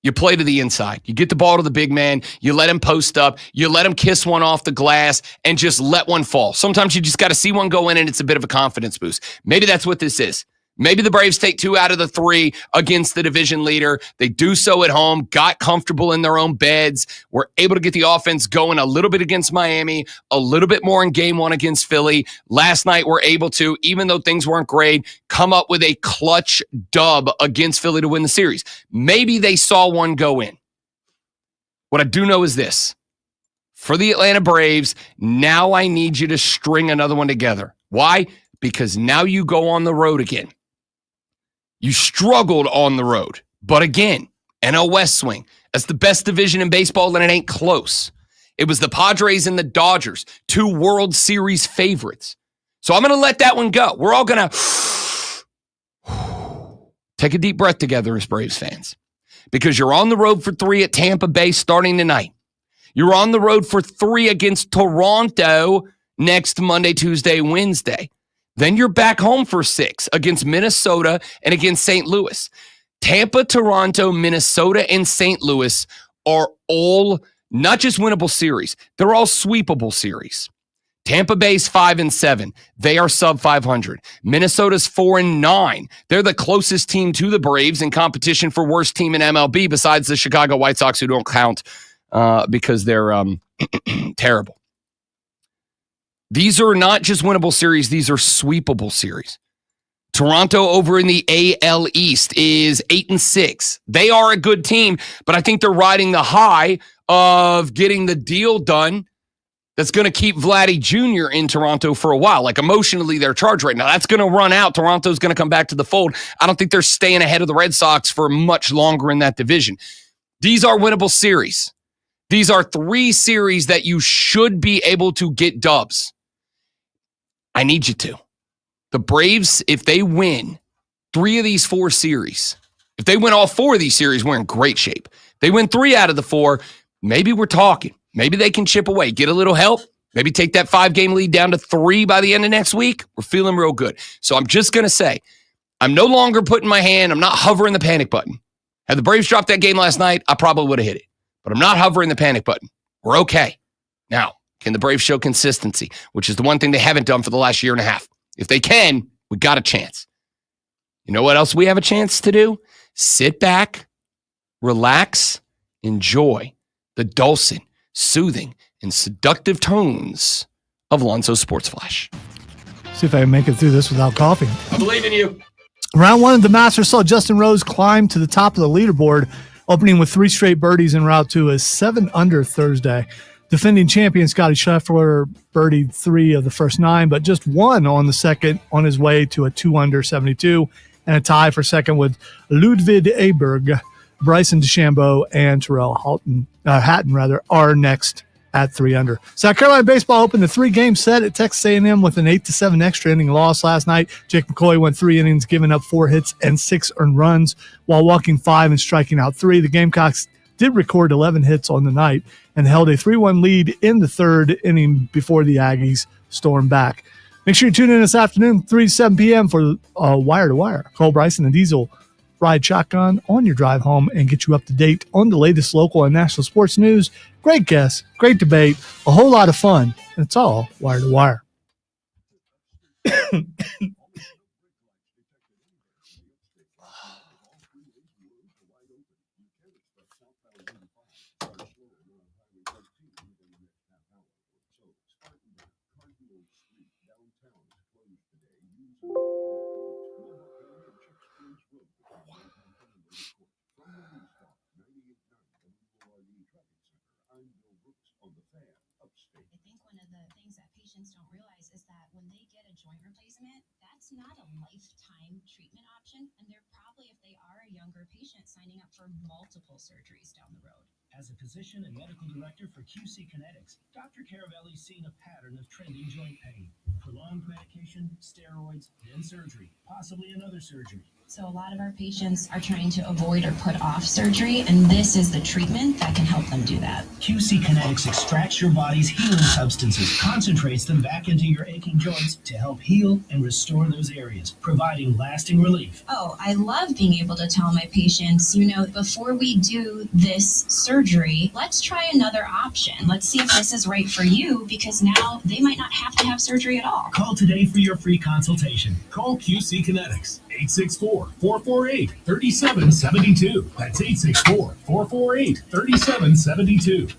You play to the inside. You get the ball to the big man. You let him post up. You let him kiss one off the glass and just let one fall. Sometimes you just got to see one go in and it's a bit of a confidence boost. Maybe that's what this is. Maybe the Braves take 2 out of the 3 against the division leader. They do so at home, got comfortable in their own beds, were able to get the offense going a little bit against Miami, a little bit more in game 1 against Philly. Last night, we're able to, even though things weren't great, come up with a clutch dub against Philly to win the series. Maybe they saw one go in. What I do know is this. For the Atlanta Braves, now I need you to string another one together. Why? Because now you go on the road again. You struggled on the road. But again, NL West swing. That's the best division in baseball, and it ain't close. It was the Padres and the Dodgers, 2 World Series favorites. So I'm going to let that one go. We're all going to take a deep breath together as Braves fans. Because you're on the road for 3 at Tampa Bay starting tonight. You're on the road for 3 against Toronto next Monday, Tuesday, Wednesday. Then you're back home for 6 against Minnesota and against St. Louis. Tampa, Toronto, Minnesota, and St. Louis are all not just winnable series. They're all sweepable series. Tampa Bay's 5-7. They are sub 500. Minnesota's 4-9. They're the closest team to the Braves in competition for worst team in MLB besides the Chicago White Sox, who don't count because they're terrible. These are not just winnable series. These are sweepable series. Toronto over in the AL East is 8-6. They are a good team, but I think they're riding the high of getting the deal done that's going to keep Vladdy Jr. in Toronto for a while. Like emotionally, they're charged right now. That's going to run out. Toronto's going to come back to the fold. I don't think they're staying ahead of the Red Sox for much longer in that division. These are winnable series. These are 3 series that you should be able to get dubs. I need you to. The Braves, if they win 3 of these 4 series, if they win all 4 of these series, we're in great shape. They win 3 out of the 4, maybe we're talking. Maybe they can chip away, get a little help, maybe take that 5-game lead down to 3 by the end of next week. We're feeling real good. So I'm just going to say, I'm no longer putting my hand, I'm not hovering the panic button. Had the Braves dropped that game last night, I probably would have hit it. But I'm not hovering the panic button. We're okay. Now, can the Braves show consistency, which is the one thing they haven't done for the last year and a half? If they can, we got a chance. You know what else we have a chance to do? Sit back, relax, enjoy the dulcet, soothing, and seductive tones of Alonzo Sports Flash. See if I can make it through this without coughing. I believe in you. Round 1 of the Masters saw Justin Rose climb to the top of the leaderboard, opening with 3 straight birdies en route to a 7-under Thursday. Defending champion Scotty Scheffler birdied 3 of the first 9, but just 1 on the second on his way to a 2-under 72 and a tie for second with Ludwig Aberg. Bryson DeChambeau and Terrell Hatton are next at 3-under. South Carolina baseball opened the 3-game set at Texas A&M with an 8-7 extra inning loss last night. Jake McCoy went 3 innings, giving up 4 hits and 6 earned runs while walking 5 and striking out 3. The Gamecocks did record 11 hits on the night and held a 3-1 lead in the 3rd inning before the Aggies stormed back. Make sure you tune in this afternoon, 3 to 7 p.m. for Wire to Wire. Cole Bryson and Diesel ride shotgun on your drive home and get you up to date on the latest local and national sports news. Great guests, great debate, a whole lot of fun. And it's all wire to wire. I think one of the things that patients don't realize is that when they get a joint replacement, that's not a lifetime treatment option. And they're probably, if they are a younger patient, signing up for multiple surgeries down the road. As a physician and medical director for QC Kinetics, Dr. Caravelli's seen a pattern of trending joint pain. Prolonged medication, steroids, then surgery, possibly another surgery. So a lot of our patients are trying to avoid or put off surgery, and this is the treatment that can help them do that. QC Kinetics extracts your body's healing substances, concentrates them back into your aching joints to help heal and restore those areas, providing lasting relief. Oh, I love being able to tell my patients, before we do this surgery, let's try another option. Let's see if this is right for you, because now they might not have to have surgery at all. Call today for your free consultation. Call QC Kinetics. 864-448-3772. That's 864-448-3772.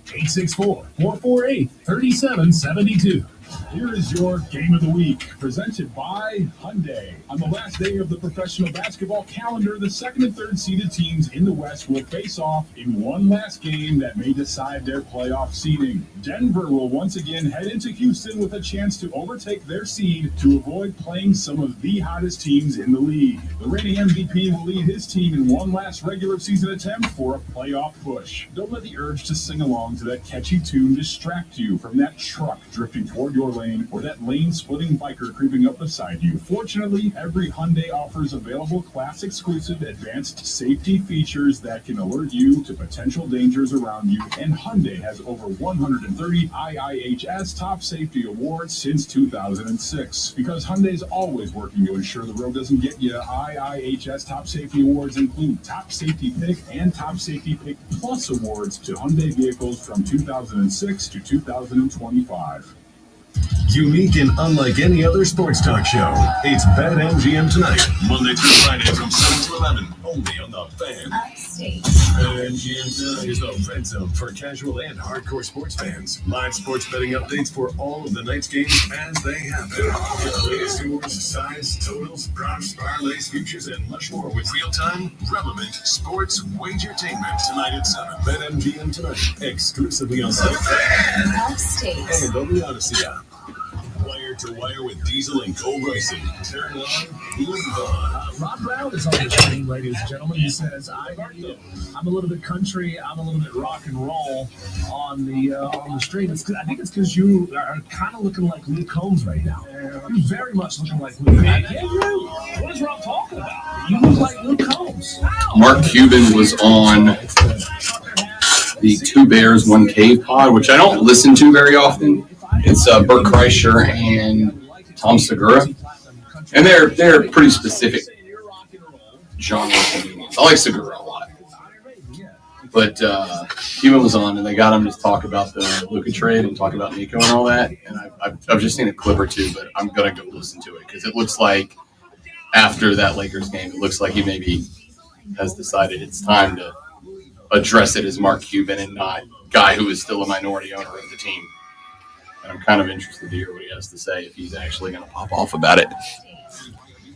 864-448-3772. Here is your game of the week, presented by Hyundai. On the last day of the professional basketball calendar, the second and third seeded teams in the West will face off in one last game that may decide their playoff seeding. Denver will once again head into Houston with a chance to overtake their seed to avoid playing some of the hottest teams in the league. The reigning MVP will lead his team in one last regular season attempt for a playoff push. Don't let the urge to sing along to that catchy tune distract you from that truck drifting toward your lane or that lane-splitting biker creeping up beside you. Fortunately, every Hyundai offers available class-exclusive advanced safety features that can alert you to potential dangers around you, and Hyundai has over 130 IIHS Top Safety Awards since 2006. Because Hyundai's always working to ensure the road doesn't get you, IIHS Top Safety Awards include Top Safety Pick and Top Safety Pick Plus awards to Hyundai vehicles from 2006 to 2025. Unique and unlike any other sports talk show, it's BetMGM Tonight, Monday through Friday from 7 to 11, only on The Fan. Upstate. BetMGM Tonight is the red zone for casual and hardcore sports fans. Live sports betting updates for all of the night's games as they happen. Get the latest scores, sides, totals, props, parlays, futures, and much more with real-time, relevant sports wagertainment tonight at 7. BetMGM Tonight, exclusively on The Fan. Upstate. And on the Odyssey app. Wire to wire with Diesel and Cole Bryson. Turn on, live on. Rob Brown is on the screen, ladies and gentlemen. He says, I'm a little bit country, I'm a little bit rock and roll on the stream. I think it's because you are kind of looking like Luke Combs right now. You're very much looking like Luke Combs. Yeah, what is Rob talking about? You look like Luke Combs. Mark Cuban was on the Two Bears, One Cave pod, which I don't listen to very often. It's Bert Kreischer and Tom Segura, and they're pretty specific genre comedians. I like Segura a lot, but Cuban was on, and they got him to talk about the Luka trade and talk about Nico and all that. And I've just seen a clip or two, but I'm gonna go listen to it because it looks like after that Lakers game, it looks like he maybe has decided it's time to address it as Mark Cuban and not guy who is still a minority owner of the team. And I'm kind of interested to hear what he has to say, if he's actually going to pop off about it.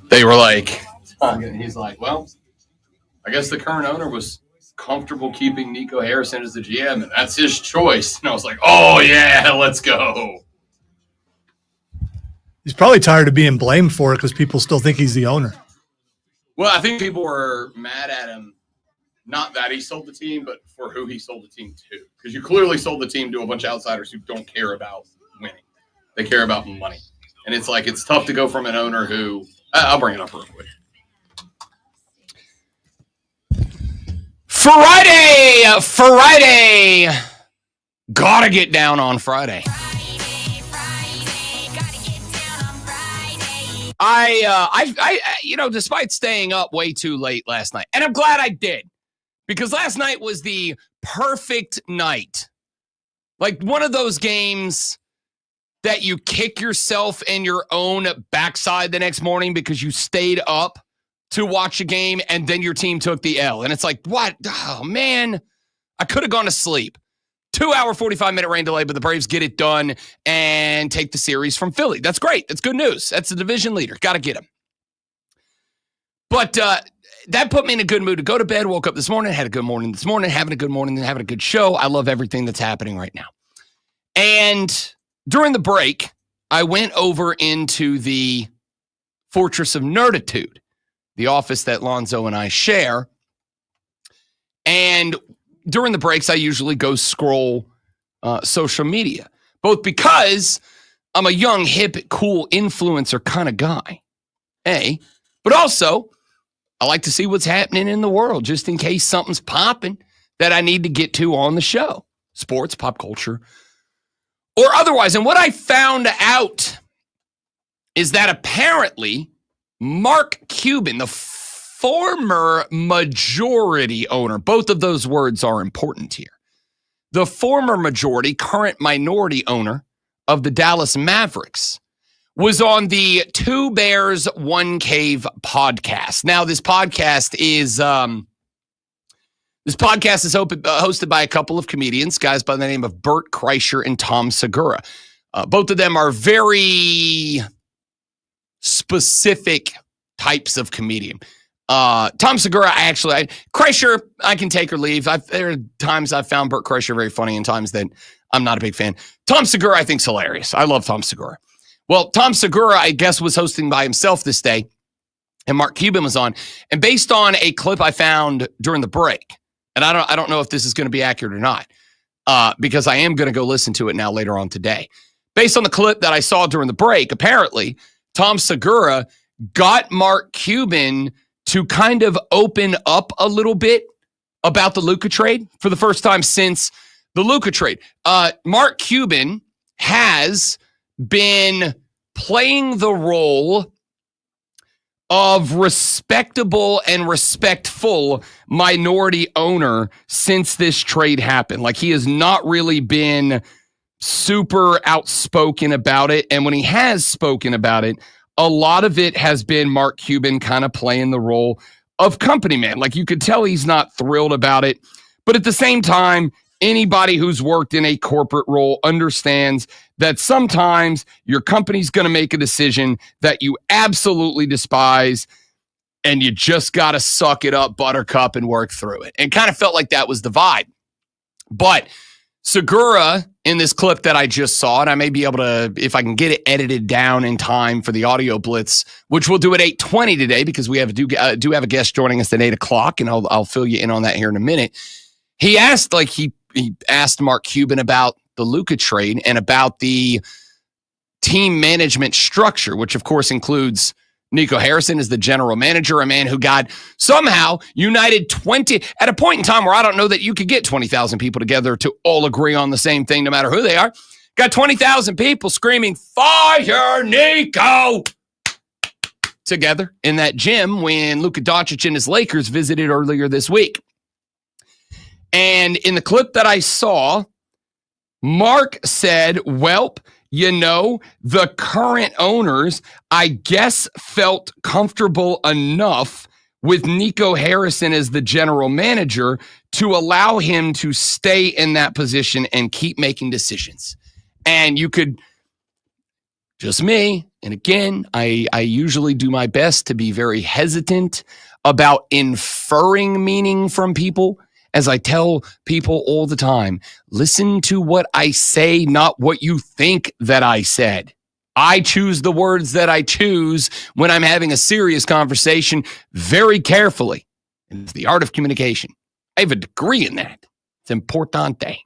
They were like, and he's like, well, I guess the current owner was comfortable keeping Nico Harrison as the GM, and that's his choice. And I was like, oh, yeah, let's go. He's probably tired of being blamed for it because people still think he's the owner. Well, I think people were mad at him, not that he sold the team, but for who he sold the team to. Because you clearly sold the team to a bunch of outsiders who don't care about winning. They care about money. And it's like, it's tough to go from an owner who, I'll bring it up real quick. Friday. Gotta get down on Friday. despite staying up way too late last night, and I'm glad I did, because last night was the perfect night. Like one of those games that you kick yourself in your own backside the next morning because you stayed up to watch a game and then your team took the L. And it's like, what? Oh, man, I could have gone to sleep. 2-hour, 45-minute rain delay, but the Braves get it done and take the series from Philly. That's great. That's good news. That's the division leader. Got to get him. But that put me in a good mood to go to bed. Woke up this morning, had a good morning this morning, having a good morning, and having a good show. I love everything that's happening right now. And during the break, I went over into the Fortress of Nerditude, the office that Lonzo and I share. And during the breaks, I usually go scroll social media, both because I'm a young, hip, cool influencer kind of guy, but also I like to see what's happening in the world just in case something's popping that I need to get to on the show. Sports, pop culture, or otherwise. And what I found out is that apparently Mark Cuban, the former majority owner, both of those words are important here. The former majority, current minority owner of the Dallas Mavericks was on the Two Bears, One Cave podcast. Now, this podcast is hosted by a couple of comedians, guys by the name of Bert Kreischer and Tom Segura. Both of them are very specific types of comedian. Tom Segura, Kreischer, I can take or leave. There are times I've found Bert Kreischer very funny and times that I'm not a big fan. Tom Segura, I think, is hilarious. I love Tom Segura. Well, Tom Segura, I guess, was hosting by himself this day, and Mark Cuban was on. And based on a clip I found during the break, and I don't know if this is going to be accurate or not, because I am going to go listen to it now later on today. Based on the clip that I saw during the break, apparently, Tom Segura got Mark Cuban to kind of open up a little bit about the Luka trade for the first time since the Luka trade. Mark Cuban has been playing the role of respectable and respectful minority owner since this trade happened. Like, he has not really been super outspoken about it. And when he has spoken about it, a lot of it has been Mark Cuban kind of playing the role of company man. Like, you could tell he's not thrilled about it. But at the same time, anybody who's worked in a corporate role understands that sometimes your company's going to make a decision that you absolutely despise, and you just got to suck it up, buttercup, and work through it. And kind of felt like that was the vibe. But Segura, in this clip that I just saw, and I may be able to, if I can get it edited down in time for the audio blitz, which we'll do at 8:20 today, because we do have a guest joining us at 8 o'clock, and I'll fill you in on that here in a minute. He asked, he asked Mark Cuban about the Luka trade and about the team management structure, which of course includes Nico Harrison as the general manager, a man who got somehow united 20 at a point in time where I don't know that you could get 20,000 people together to all agree on the same thing, no matter who they are. Got 20,000 people screaming, "Fire Nico!" together in that gym when Luka Doncic and his Lakers visited earlier this week. And in the clip that I saw, Mark said, "Welp, the current owners, I guess, felt comfortable enough with Nico Harrison as the general manager to allow him to stay in that position and keep making decisions." And you could, just me, and again, I usually do my best to be very hesitant about inferring meaning from people. As I tell people all the time, listen to what I say, not what you think that I said. I choose the words that I choose when I'm having a serious conversation very carefully. And it's the art of communication. I have a degree in that. It's importante.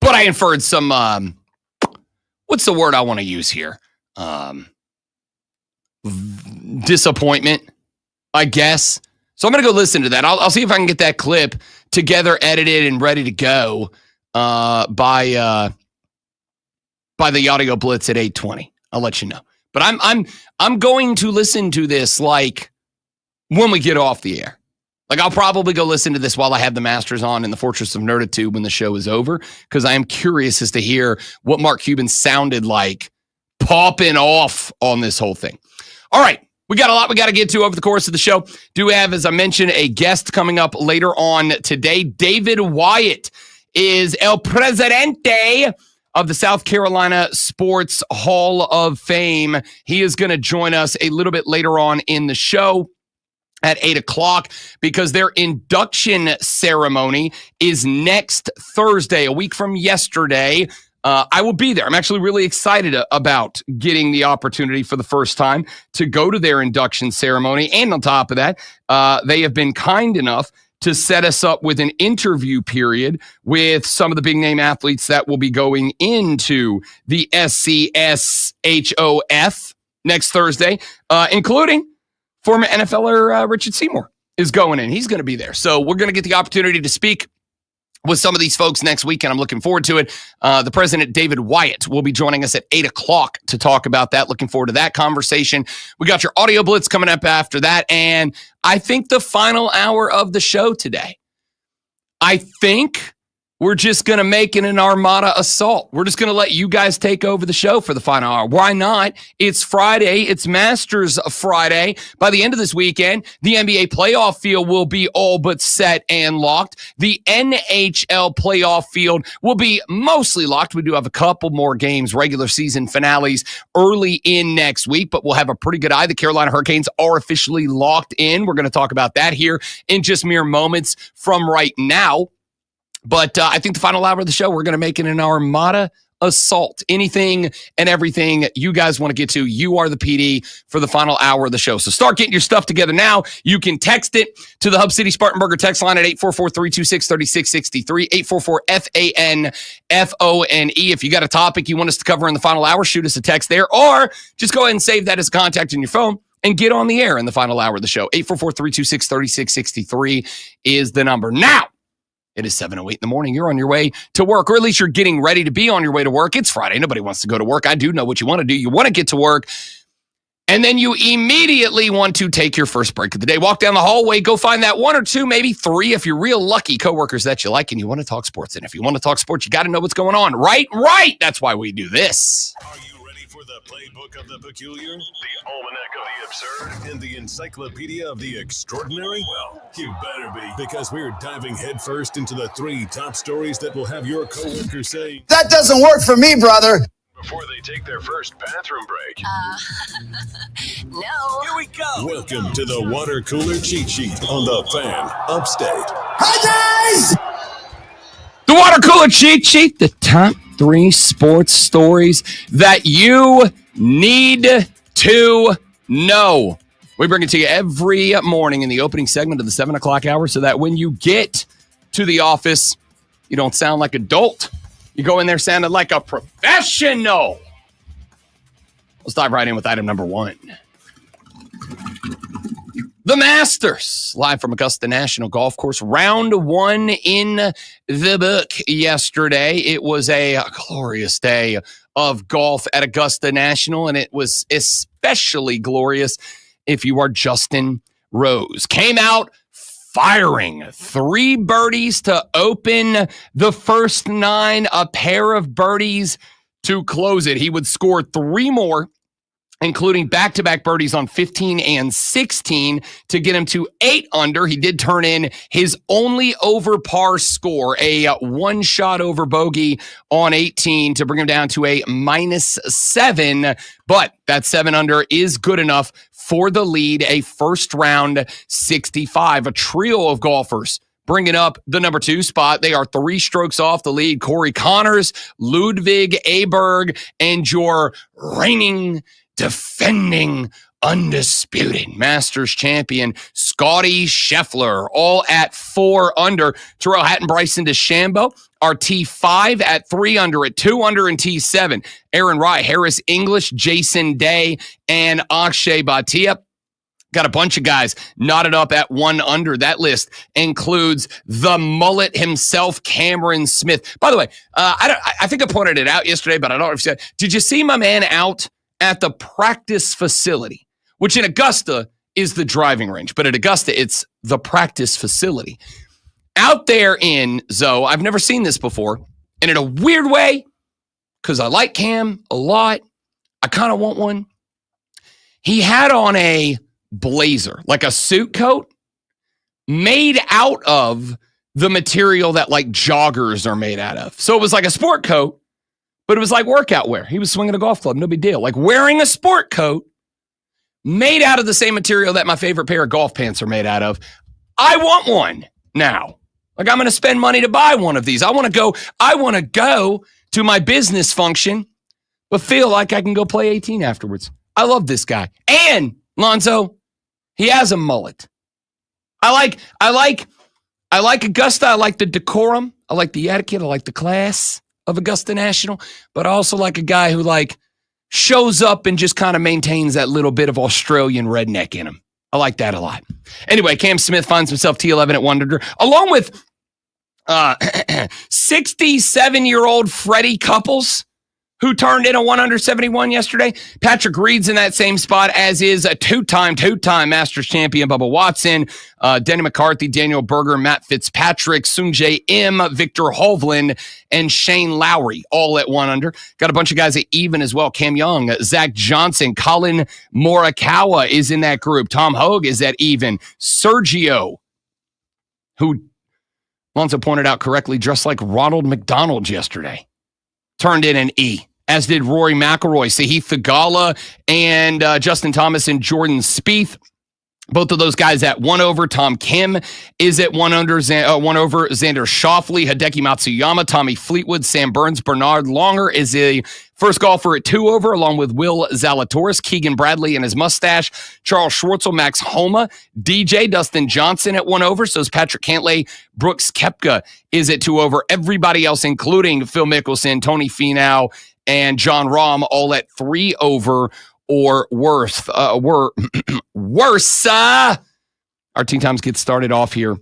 But I inferred some, what's the word I want to use here? Disappointment, I guess. So I'm going to go listen to that. I'll see if I can get that clip together, edited, and ready to go by the audio blitz at 8:20. I'll let you know. But I'm going to listen to this like when we get off the air. Like I'll probably go listen to this while I have the Masters on in the Fortress of Nerditude when the show is over, because I am curious as to hear what Mark Cuban sounded like popping off on this whole thing. All right. We got a lot we got to get to over the course of the show. Do have, as I mentioned, a guest coming up later on today. David Wyatt is El Presidente of the South Carolina Sports Hall of Fame. He is going to join us a little bit later on in the show at 8 o'clock because their induction ceremony is next Thursday, a week from yesterday. I will be there. I'm actually really excited about getting the opportunity for the first time to go to their induction ceremony. And on top of that, they have been kind enough to set us up with an interview period with some of the big name athletes that will be going into the SCSHOF next Thursday, including former NFLer Richard Seymour is going in. He's going to be there. So we're going to get the opportunity to speak with some of these folks next week, and I'm looking forward to it. The president, David Wyatt, will be joining us at 8 o'clock to talk about that. Looking forward to that conversation. We got your audio blitz coming up after that, and I think the final hour of the show today, I think we're just going to make it an Armada assault. We're just going to let you guys take over the show for the final hour. Why not? It's Friday. It's Masters Friday. By the end of this weekend, the NBA playoff field will be all but set and locked. The NHL playoff field will be mostly locked. We do have a couple more games, regular season finales early in next week, but we'll have a pretty good eye. The Carolina Hurricanes are officially locked in. We're going to talk about that here in just mere moments from right now. But I think the final hour of the show, we're going to make it an Armada assault. Anything and everything you guys want to get to, you are the PD for the final hour of the show. So start getting your stuff together now. You can text it to the Hub City Spartanburger text line at 844-326-3663, 844-FANFONE. If you got a topic you want us to cover in the final hour, shoot us a text there, or just go ahead and save that as a contact in your phone and get on the air in the final hour of the show. 844-326-3663 is the number. Now, it is 7:08 in the morning. You're on your way to work, or at least you're getting ready to be on your way to work. It's Friday. Nobody wants to go to work. I do know what you want to do. You want to get to work, and then you immediately want to take your first break of the day. Walk down the hallway, go find that one or two, maybe three, if you're real lucky, coworkers that you like, and you want to talk sports. And if you want to talk sports, you got to know what's going on. Right. That's why we do this. Are you ready for the playbook of the peculiar, the almanac of the absurd, and the encyclopedia of the extraordinary? Well, you better be, because we're diving headfirst into the 3 top stories that will have your coworkers saying, "That doesn't work for me, brother," before they take their first bathroom break. No. Here we go. Welcome to the water cooler cheat sheet on the Fan Upstate. Hi, guys! The water cooler cheat sheet, the top 3 sports stories that you need to know. We bring it to you every morning in the opening segment of the 7 o'clock hour so that when you get to the office, you don't sound like a dolt. You go in there sounding like a professional. Let's dive right in with item number 1. The Masters, live from Augusta National Golf Course. Round 1 in the book yesterday. It was a glorious day of golf at Augusta National, and it was especially glorious if you are Justin Rose. Came out firing 3 birdies to open the first 9, a pair of birdies to close it. He would score 3 more, including back-to-back birdies on 15 and 16 to get him to 8 under. He did turn in his only over par score, a 1-shot over bogey on 18 to bring him down to a -7. But that 7 under is good enough for the lead, a first-round 65. A trio of golfers bringing up the number 2 spot. They are 3 strokes off the lead. Corey Connors, Ludwig Aberg, and your reigning, defending, undisputed Masters champion, Scotty Scheffler, all at 4 under. Terrell Hatton, Bryson DeChambeau are T5 at 3 under, at 2 under in T7. Aaron Rai, Harris English, Jason Day, and Akshay Bhatia. Got a bunch of guys knotted up at 1 under. That list includes the mullet himself, Cameron Smith. By the way, I think I pointed it out yesterday, but I don't know if you said, did you see my man out at the practice facility, which in Augusta is the driving range, but at Augusta, it's the practice facility. Out there in Zoe, I've never seen this before, and in a weird way, because I like Cam a lot, I kind of want one. He had on a blazer, like a suit coat, made out of the material that like joggers are made out of. So it was like a sport coat, but it was like workout wear. He was swinging a golf club, no big deal. Like wearing a sport coat made out of the same material that my favorite pair of golf pants are made out of. I want one now. Like I'm going to spend money to buy one of these. I want to go to my business function, but feel like I can go play 18 afterwards. I love this guy. And Lonzo, he has a mullet. I like Augusta. I like the decorum. I like the etiquette. I like the class of Augusta National, but I also like a guy who like shows up and just kind of maintains that little bit of Australian redneck in him. I like that a lot. Anyway, Cam Smith finds himself T11 at 1 under, along with 67-year-old Freddie Couples, who turned in a 1 under 71 yesterday. Patrick Reed's in that same spot, as is a two-time Masters champion Bubba Watson, Denny McCarthy, Daniel Berger, Matt Fitzpatrick, Sungjae Im, Victor Hovland, and Shane Lowry, all at 1 under. Got a bunch of guys at even as well. Cam Young, Zach Johnson, Colin Morikawa is in that group. Tom Hogue is at even. Sergio, who Lonzo pointed out correctly, dressed like Ronald McDonald yesterday, turned in an E, as did Rory McIlroy, Sahith Theegala, and Justin Thomas and Jordan Spieth. Both of those guys at 1 over. Tom Kim is at 1 under, 1 over. Xander Schauffele, Hideki Matsuyama, Tommy Fleetwood, Sam Burns, Bernard Longer is a first golfer at 2 over, along with Will Zalatoris, Keegan Bradley and his mustache, Charles Schwartzel, Max Homa, DJ Dustin Johnson at 1 over. So is Patrick Cantlay. Brooks Koepka is at 2 over. Everybody else, including Phil Mickelson, Tony Finau, and John Rahm, all at 3 over or worse. Worse. Our Teen Times gets started off here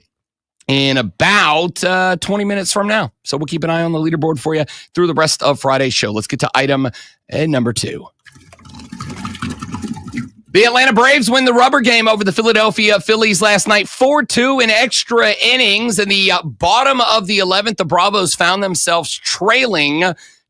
in about 20 minutes from now. So we'll keep an eye on the leaderboard for you through the rest of Friday's show. Let's get to item number 2. The Atlanta Braves win the rubber game over the Philadelphia Phillies last night, 4-2 in extra innings. In the bottom of the 11th, the Bravos found themselves trailing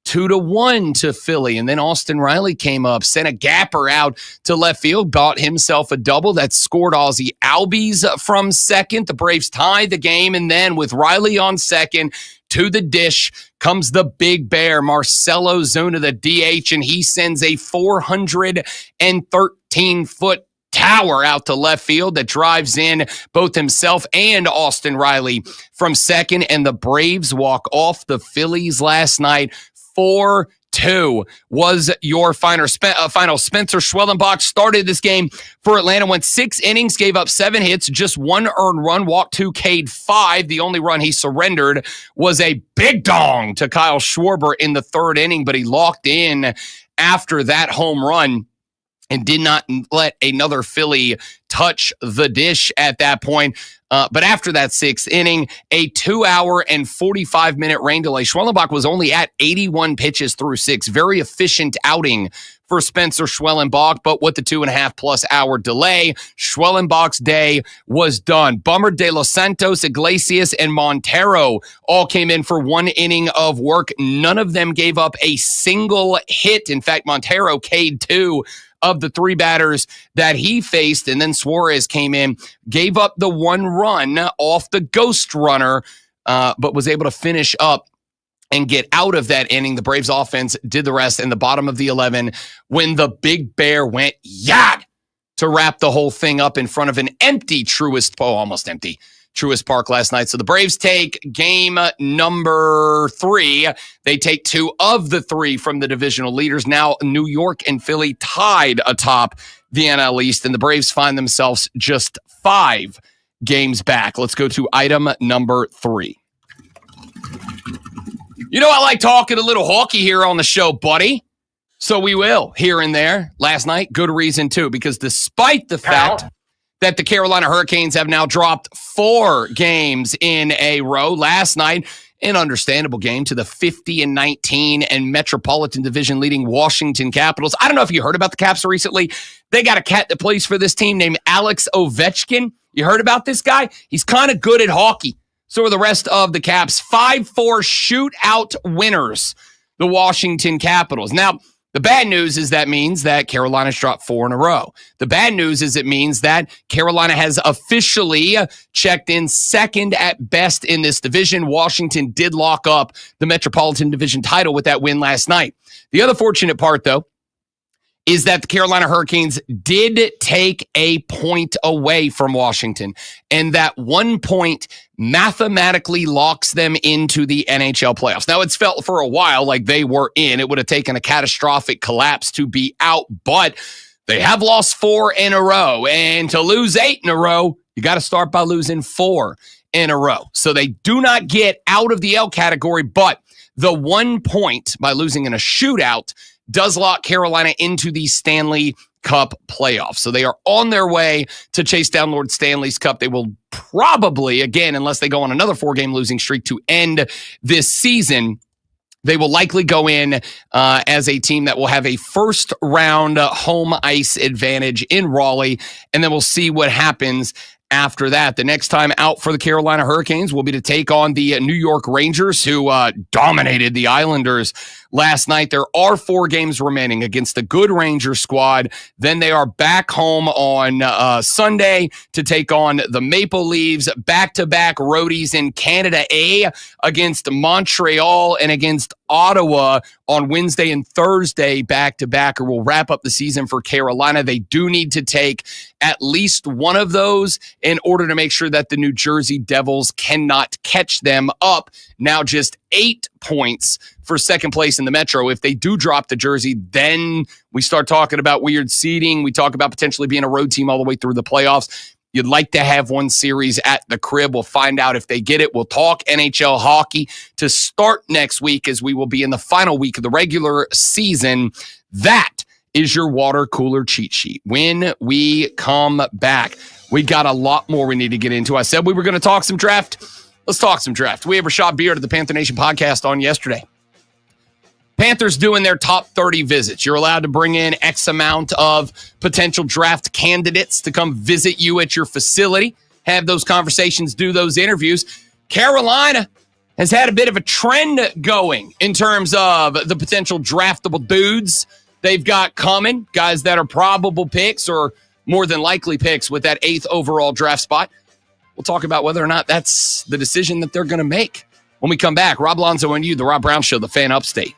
2-1 to Philly. And then Austin Riley came up, sent a gapper out to left field, got himself a double that scored Ozzie Albies from second. The Braves tied the game, and then with Riley on second, to the dish comes the big bear, Marcelo Zuna, the DH, and he sends a 413-foot tower out to left field that drives in both himself and Austin Riley from second, and the Braves walk off the Phillies last night 4-2 was your final. Spencer Schwellenbach started this game for Atlanta, went 6 innings, gave up 7 hits, just 1 earned run, walked 2, K'd 5. The only run he surrendered was a big dong to Kyle Schwarber in the 3rd inning, but he locked in after that home run and did not let another Philly touch the dish at that point. But after that 6th inning, a 2-hour and 45-minute rain delay. Schwellenbach was only at 81 pitches through 6. Very efficient outing for Spencer Schwellenbach, but with the 2.5+ hour delay, Schwellenbach's day was done. Bummer, De Los Santos, Iglesias, and Montero all came in for 1 inning of work. None of them gave up a single hit. In fact, Montero K'd 2 of the 3 batters that he faced, and then Suarez came in, gave up the 1 run off the ghost runner, but was able to finish up and get out of that inning. The Braves offense did the rest in the bottom of the 11 when the big bear went yad to wrap the whole thing up in front of an empty almost empty Truist Park last night. So the Braves take game number 3. They take 2 of the 3 from the divisional leaders. Now New York and Philly tied atop the NL East, and the Braves find themselves just 5 games back. Let's go to item number 3. You know, I like talking a little hockey here on the show, buddy. So we will, here and there. Last night, good reason too, because despite the fact that the Carolina Hurricanes have now dropped 4 games in a row, last night an understandable game to the 50-19 and Metropolitan Division leading Washington Capitals. I don't know if you heard about the Caps recently. They got a cat that plays for this team named Alex Ovechkin. You heard about this guy? He's kind of good at hockey. So are the rest of the Caps. 5-4 shootout winners, the Washington Capitals. Now, the bad news is that means that Carolina's dropped 4 in a row. The bad news is it means that Carolina has officially checked in second at best in this division. Washington did lock up the Metropolitan Division title with that win last night. The other fortunate part, though, is that the Carolina Hurricanes did take a point away from Washington, and that 1 point mathematically locks them into the NHL playoffs. Now, it's felt for a while like they were in. It would have taken a catastrophic collapse to be out, but they have lost 4 in a row, and to lose 8 in a row, you got to start by losing 4 in a row. So they do not get out of the L category, but the 1 point by losing in a shootout does lock Carolina into the Stanley Cup playoffs. So they are on their way to chase down Lord Stanley's Cup. They will probably, again, unless they go on another 4-game losing streak to end this season, they will likely go in as a team that will have a first-round home ice advantage in Raleigh, and then we'll see what happens after that. The next time out for the Carolina Hurricanes will be to take on the New York Rangers, who dominated the Islanders last night. There are 4 games remaining against the good Rangers squad. Then they are back home on Sunday to take on the Maple Leafs. Back-to-back roadies in Canada A against Montreal and against Ottawa on Wednesday and Thursday back-to-back, or will wrap up the season for Carolina. They do need to take at least one of those in order to make sure that the New Jersey Devils cannot catch them up. Now just 8 points for second place in the Metro. If they do drop the Jersey, then we start talking about weird seeding. We talk about potentially being a road team all the way through the playoffs. You'd like to have one series at the crib. We'll find out if they get it. We'll talk NHL hockey to start next week, as we will be in the final week of the regular season. That is your water cooler cheat sheet. When we come back, we got a lot more we need to get into. I said we were going to talk some draft. Let's talk some draft. We had Rashad Beard of the Panther Nation podcast on yesterday. Panthers doing their top 30 visits. You're allowed to bring in X amount of potential draft candidates to come visit you at your facility, have those conversations, do those interviews. Carolina has had a bit of a trend going in terms of the potential draftable dudes they've got coming, guys that are probable picks or more than likely picks with that 8th overall draft spot. We'll talk about whether or not that's the decision that they're going to make when we come back. Rob Lonzo and you, The Rob Brown Show, the Fan Upstate.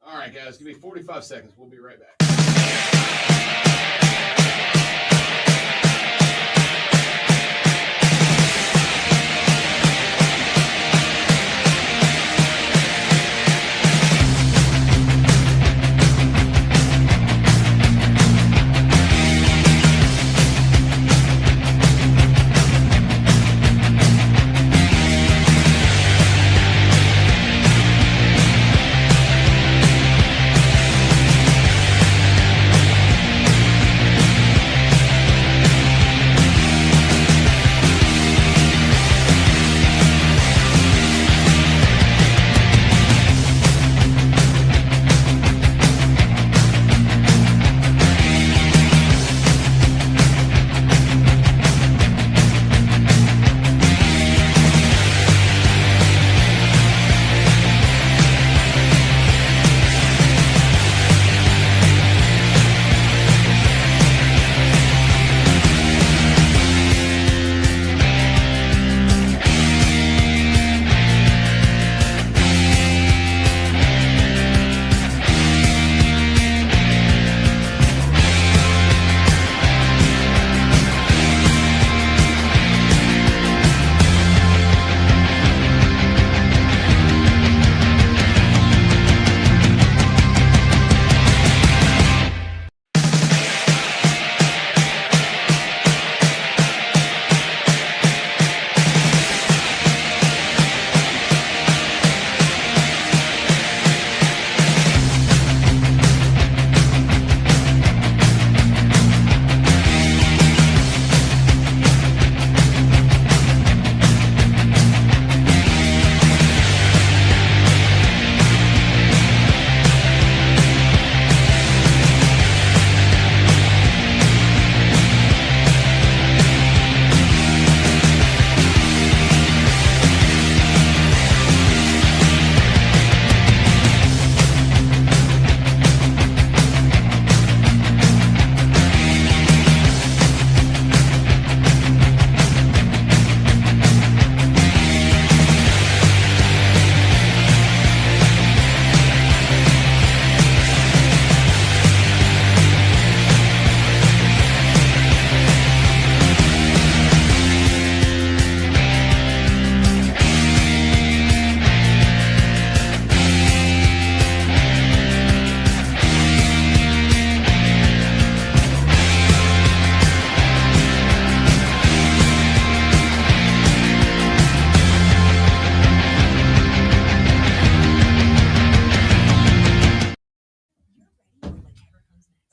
All right, guys, give me 45 seconds. We'll be right back.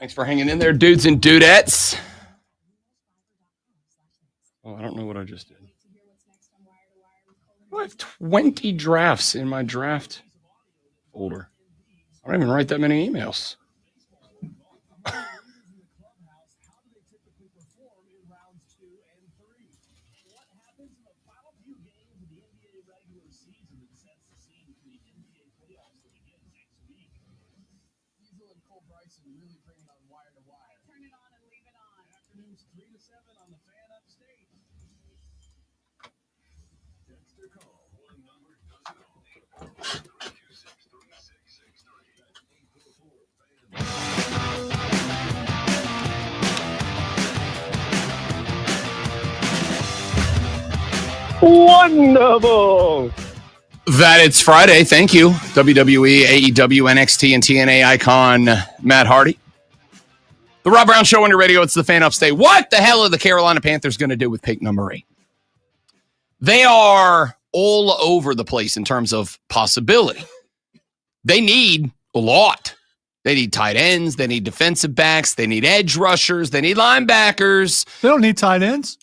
Thanks for hanging in there, dudes and dudettes. Oh, I don't know what I just did. I have 20 drafts in my draft folder. I don't even write that many emails. Wonderful. That it's Friday. Thank you. WWE, AEW, NXT, and TNA icon Matt Hardy. The Rob Brown Show on your radio. It's the Fan Upstate. What the hell are the Carolina Panthers going to do with pick number 8? They are all over the place in terms of possibility. They need a lot. They need tight ends. They need defensive backs. They need edge rushers. They need linebackers. They don't need tight ends.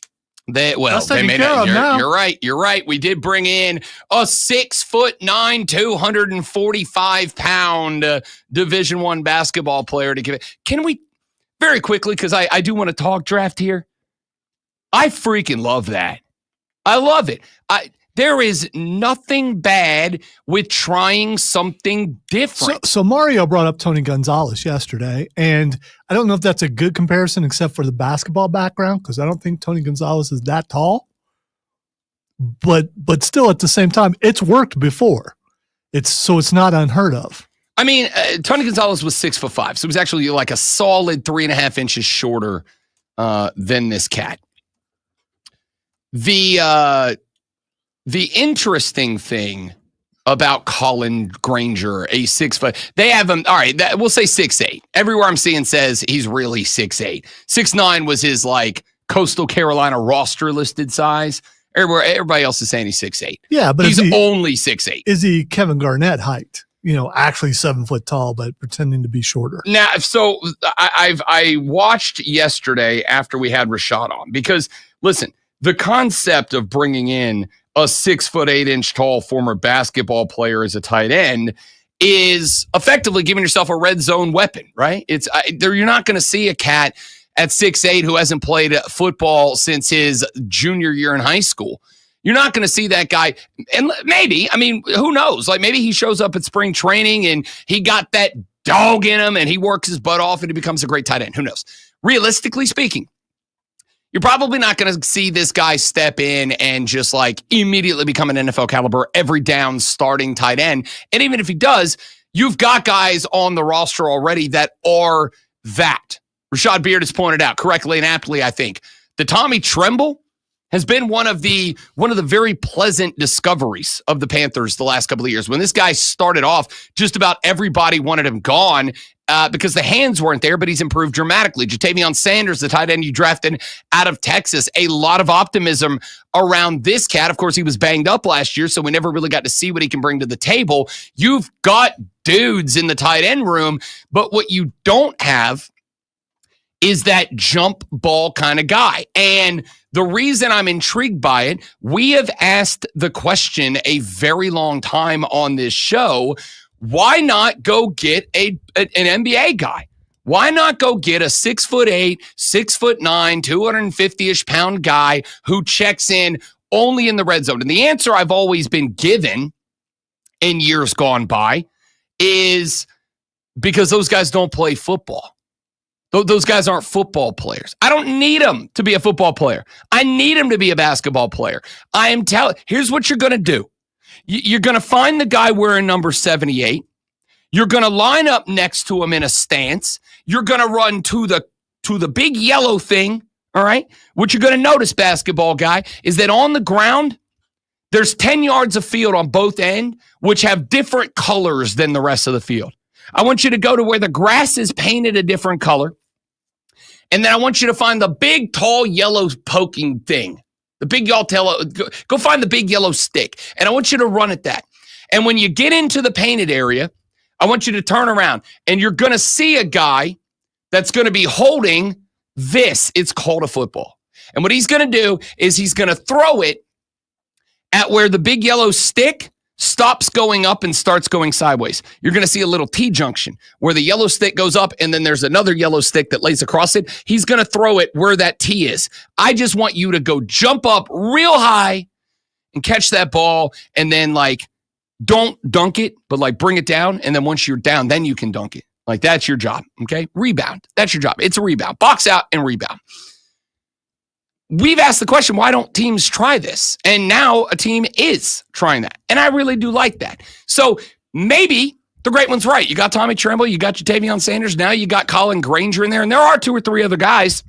They may not. You're right. You're right. We did bring in a 6'9", 245-pound Division I basketball player to give it. Can we very quickly, because I do want to talk draft here. I freaking love that. I love it. There is nothing bad with trying something different. So Mario brought up Tony Gonzalez yesterday, and I don't know if that's a good comparison except for the basketball background, because I don't think Tony Gonzalez is that tall. But still, at the same time, it's worked before. It's not unheard of. I mean, Tony Gonzalez was 6'5", so he was actually like a solid 3.5 inches shorter than this cat. The interesting thing about Colin Granger, a 6 foot, they have him. All right, we'll say 6'8". Everywhere I'm seeing says he's really 6'8". 6'9" was his like Coastal Carolina roster listed size. Everybody else is saying he's 6'8". Yeah, but he's only 6'8". Is he Kevin Garnett height? Actually 7 foot tall, but pretending to be shorter. Now, so I watched yesterday after we had Rashad on, because listen, the concept of bringing in a 6'8" tall former basketball player as a tight end is effectively giving yourself a red zone weapon, right? You're not going to see a cat at 6'8" who hasn't played football since his junior year in high school. You're not going to see that guy. And maybe, who knows? Like maybe he shows up at spring training and he got that dog in him and he works his butt off and he becomes a great tight end. Who knows? Realistically speaking, you're probably not going to see this guy step in and just like immediately become an NFL caliber every down starting tight end. And even if he does, you've got guys on the roster already that are that. Rashad Beard has pointed out correctly and aptly, I think, that Tommy Tremble has been one of the very pleasant discoveries of the Panthers the last couple of years. When this guy started off, just about everybody wanted him gone because the hands weren't there, but he's improved dramatically. Jatavion Sanders, the tight end you drafted out of Texas, a lot of optimism around this cat. Of course, he was banged up last year, so we never really got to see what he can bring to the table. You've got dudes in the tight end room, but what you don't have is that jump ball kind of guy. And the reason I'm intrigued by it, we have asked the question a very long time on this show, why not go get an NBA guy? Why not go get a 6'8", 6'9", 250-ish pound guy who checks in only in the red zone? And the answer I've always been given in years gone by is because those guys don't play football. Those guys aren't football players. I don't need them to be a football player. I need them to be a basketball player. Here's what you're going to do. You're going to find the guy wearing number 78. You're going to line up next to him in a stance. You're going to run to the big yellow thing, all right? What you're going to notice, basketball guy, is that on the ground, there's 10 yards of field on both ends, which have different colors than the rest of the field. I want you to go to where the grass is painted a different color. And then I want you to find the big, tall, yellow poking thing. The big yellow, go find the big yellow stick. And I want you to run at that. And when you get into the painted area, I want you to turn around. And you're going to see a guy that's going to be holding this. It's called a football. And what he's going to do is he's going to throw it at where the big yellow stick stops going up and starts going sideways. You're going to see a little T-junction where the yellow stick goes up and then there's another yellow stick that lays across it. He's going to throw it where that T is. I just want you to go jump up real high and catch that ball and then don't dunk it, but bring it down. And then once you're down, then you can dunk it. That's your job, okay? Rebound. That's your job. It's a rebound. Box out and rebound. We've asked the question, why don't teams try this? And now a team is trying that. And I really do like that. So maybe the great one's right. You got Tommy Tremble, you got Jatavion Sanders, now you got Colin Granger in there, and there are 2 or 3 other guys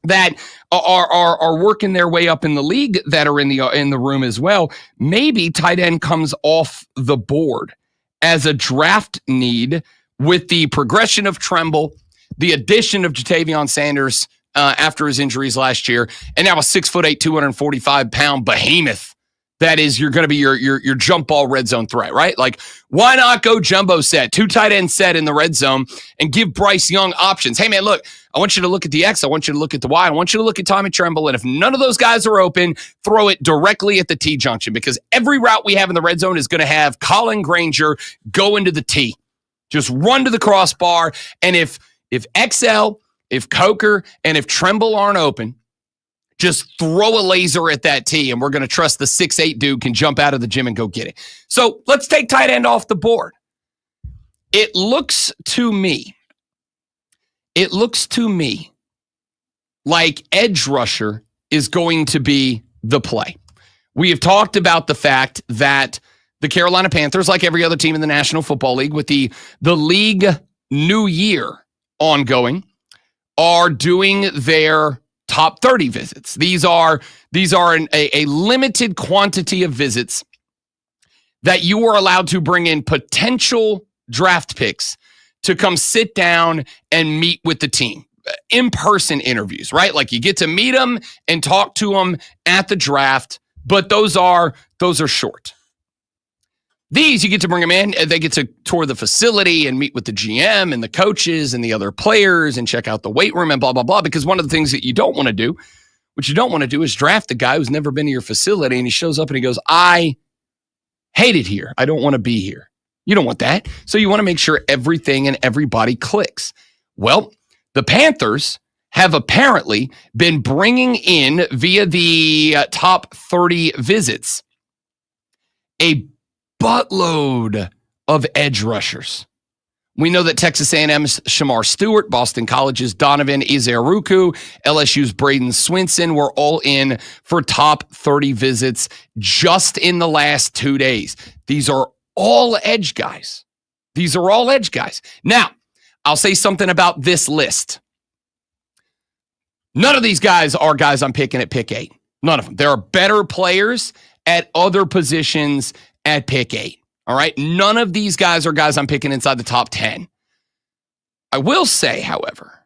that are working their way up in the league that are in the room as well. Maybe tight end comes off the board as a draft need with the progression of Tremble, the addition of Jatavion Sanders after his injuries last year, and now a 6'8", 245-pound behemoth that is you're going to be your jump ball red zone threat, right? Why not go jumbo set, 2 tight end set in the red zone and give Bryce Young options? Hey, man, look, I want you to look at the X. I want you to look at the Y. I want you to look at Tommy Tremble. And if none of those guys are open, throw it directly at the T junction because every route we have in the red zone is going to have Colin Granger go into the T. Just run to the crossbar. And if XL, if Coker, and if Tremble aren't open, just throw a laser at that T, and we're going to trust the 6'8" dude can jump out of the gym and go get it. So let's take tight end off the board. It looks to me like edge rusher is going to be the play. We have talked about the fact that the Carolina Panthers, like every other team in the National Football League, with the league new year ongoing, are doing their top 30 visits. These are a limited quantity of visits that you are allowed to bring in potential draft picks to come sit down and meet with the team. In-person interviews, right? You get to meet them and talk to them at the draft, but those are short. These, you get to bring them in, and they get to tour the facility and meet with the GM and the coaches and the other players and check out the weight room and blah, blah, blah. Because one of the things that you don't want to do, is draft the guy who's never been to your facility and he shows up and he goes, I hate it here. I don't want to be here. You don't want that. So you want to make sure everything and everybody clicks. Well, the Panthers have apparently been bringing in, via the top 30 visits, a buttload of edge rushers. We know that Texas A&M's Shamar Stewart, Boston College's Donovan Izeiruku, LSU's Braden Swinson were all in for top 30 visits just in the last 2 days. These are all edge guys. Now, I'll say something about this list. None of these guys are guys I'm picking at pick 8. None of them. There are better players at other positions at pick 8. All right. None of these guys are guys I'm picking inside the top 10. I will say, however,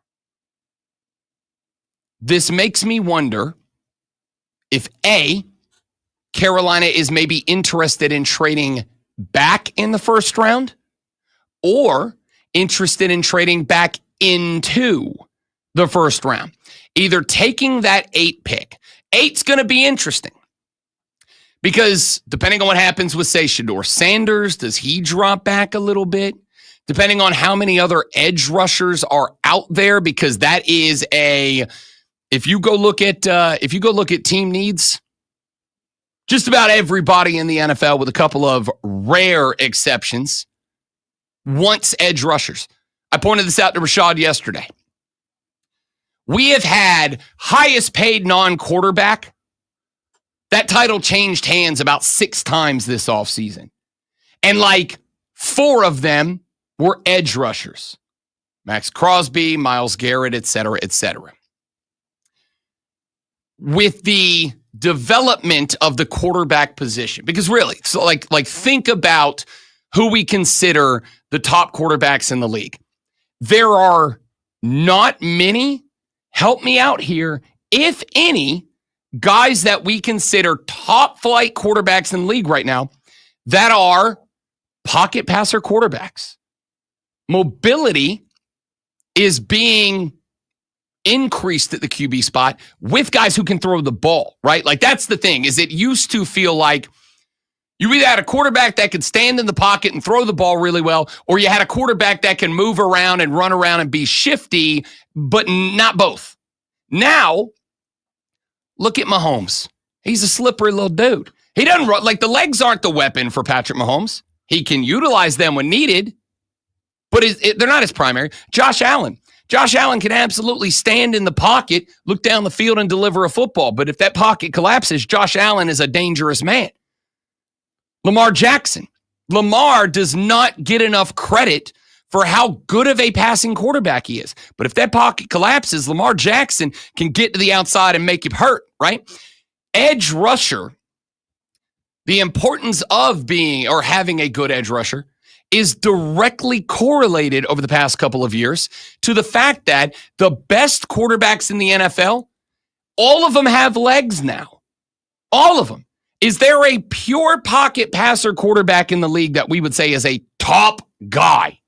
this makes me wonder if A, Carolina is maybe interested in trading back in the first round or interested in trading back into the first round. Either taking that 8 pick. 8's going to be interesting. Because depending on what happens with, say, Shedeur Sanders, does he drop back a little bit? Depending on how many other edge rushers are out there, because that is if you go look at team needs, just about everybody in the NFL, with a couple of rare exceptions, wants edge rushers. I pointed this out to Rashad yesterday. We have had highest paid non-quarterback. That title changed hands about 6 times this offseason. And 4 of them were edge rushers. Max Crosby, Myles Garrett, et cetera, et cetera. With the development of the quarterback position, because really, so think about who we consider the top quarterbacks in the league. There are not many, help me out here, if any, guys that we consider top flight quarterbacks in the league right now that are pocket passer quarterbacks. Mobility is being increased at the QB spot with guys who can throw the ball, right? Like that's the thing, is it used to feel like you either had a quarterback that could stand in the pocket and throw the ball really well, or you had a quarterback that can move around and run around and be shifty, but not both. Now, look at Mahomes. He's a slippery little dude. He doesn't run, like the legs aren't the weapon for Patrick Mahomes. He can utilize them when needed, but they're not his primary. Josh Allen can absolutely stand in the pocket, look down the field, and deliver a football. But if that pocket collapses, Josh Allen is a dangerous man. Lamar Jackson. Lamar does not get enough credit for how good of a passing quarterback he is. But if that pocket collapses, Lamar Jackson can get to the outside and make it hurt, right? Edge rusher, the importance of being or having a good edge rusher is directly correlated over the past couple of years to the fact that the best quarterbacks in the NFL, all of them have legs now. All of them. Is there a pure pocket passer quarterback in the league that we would say is a top guy?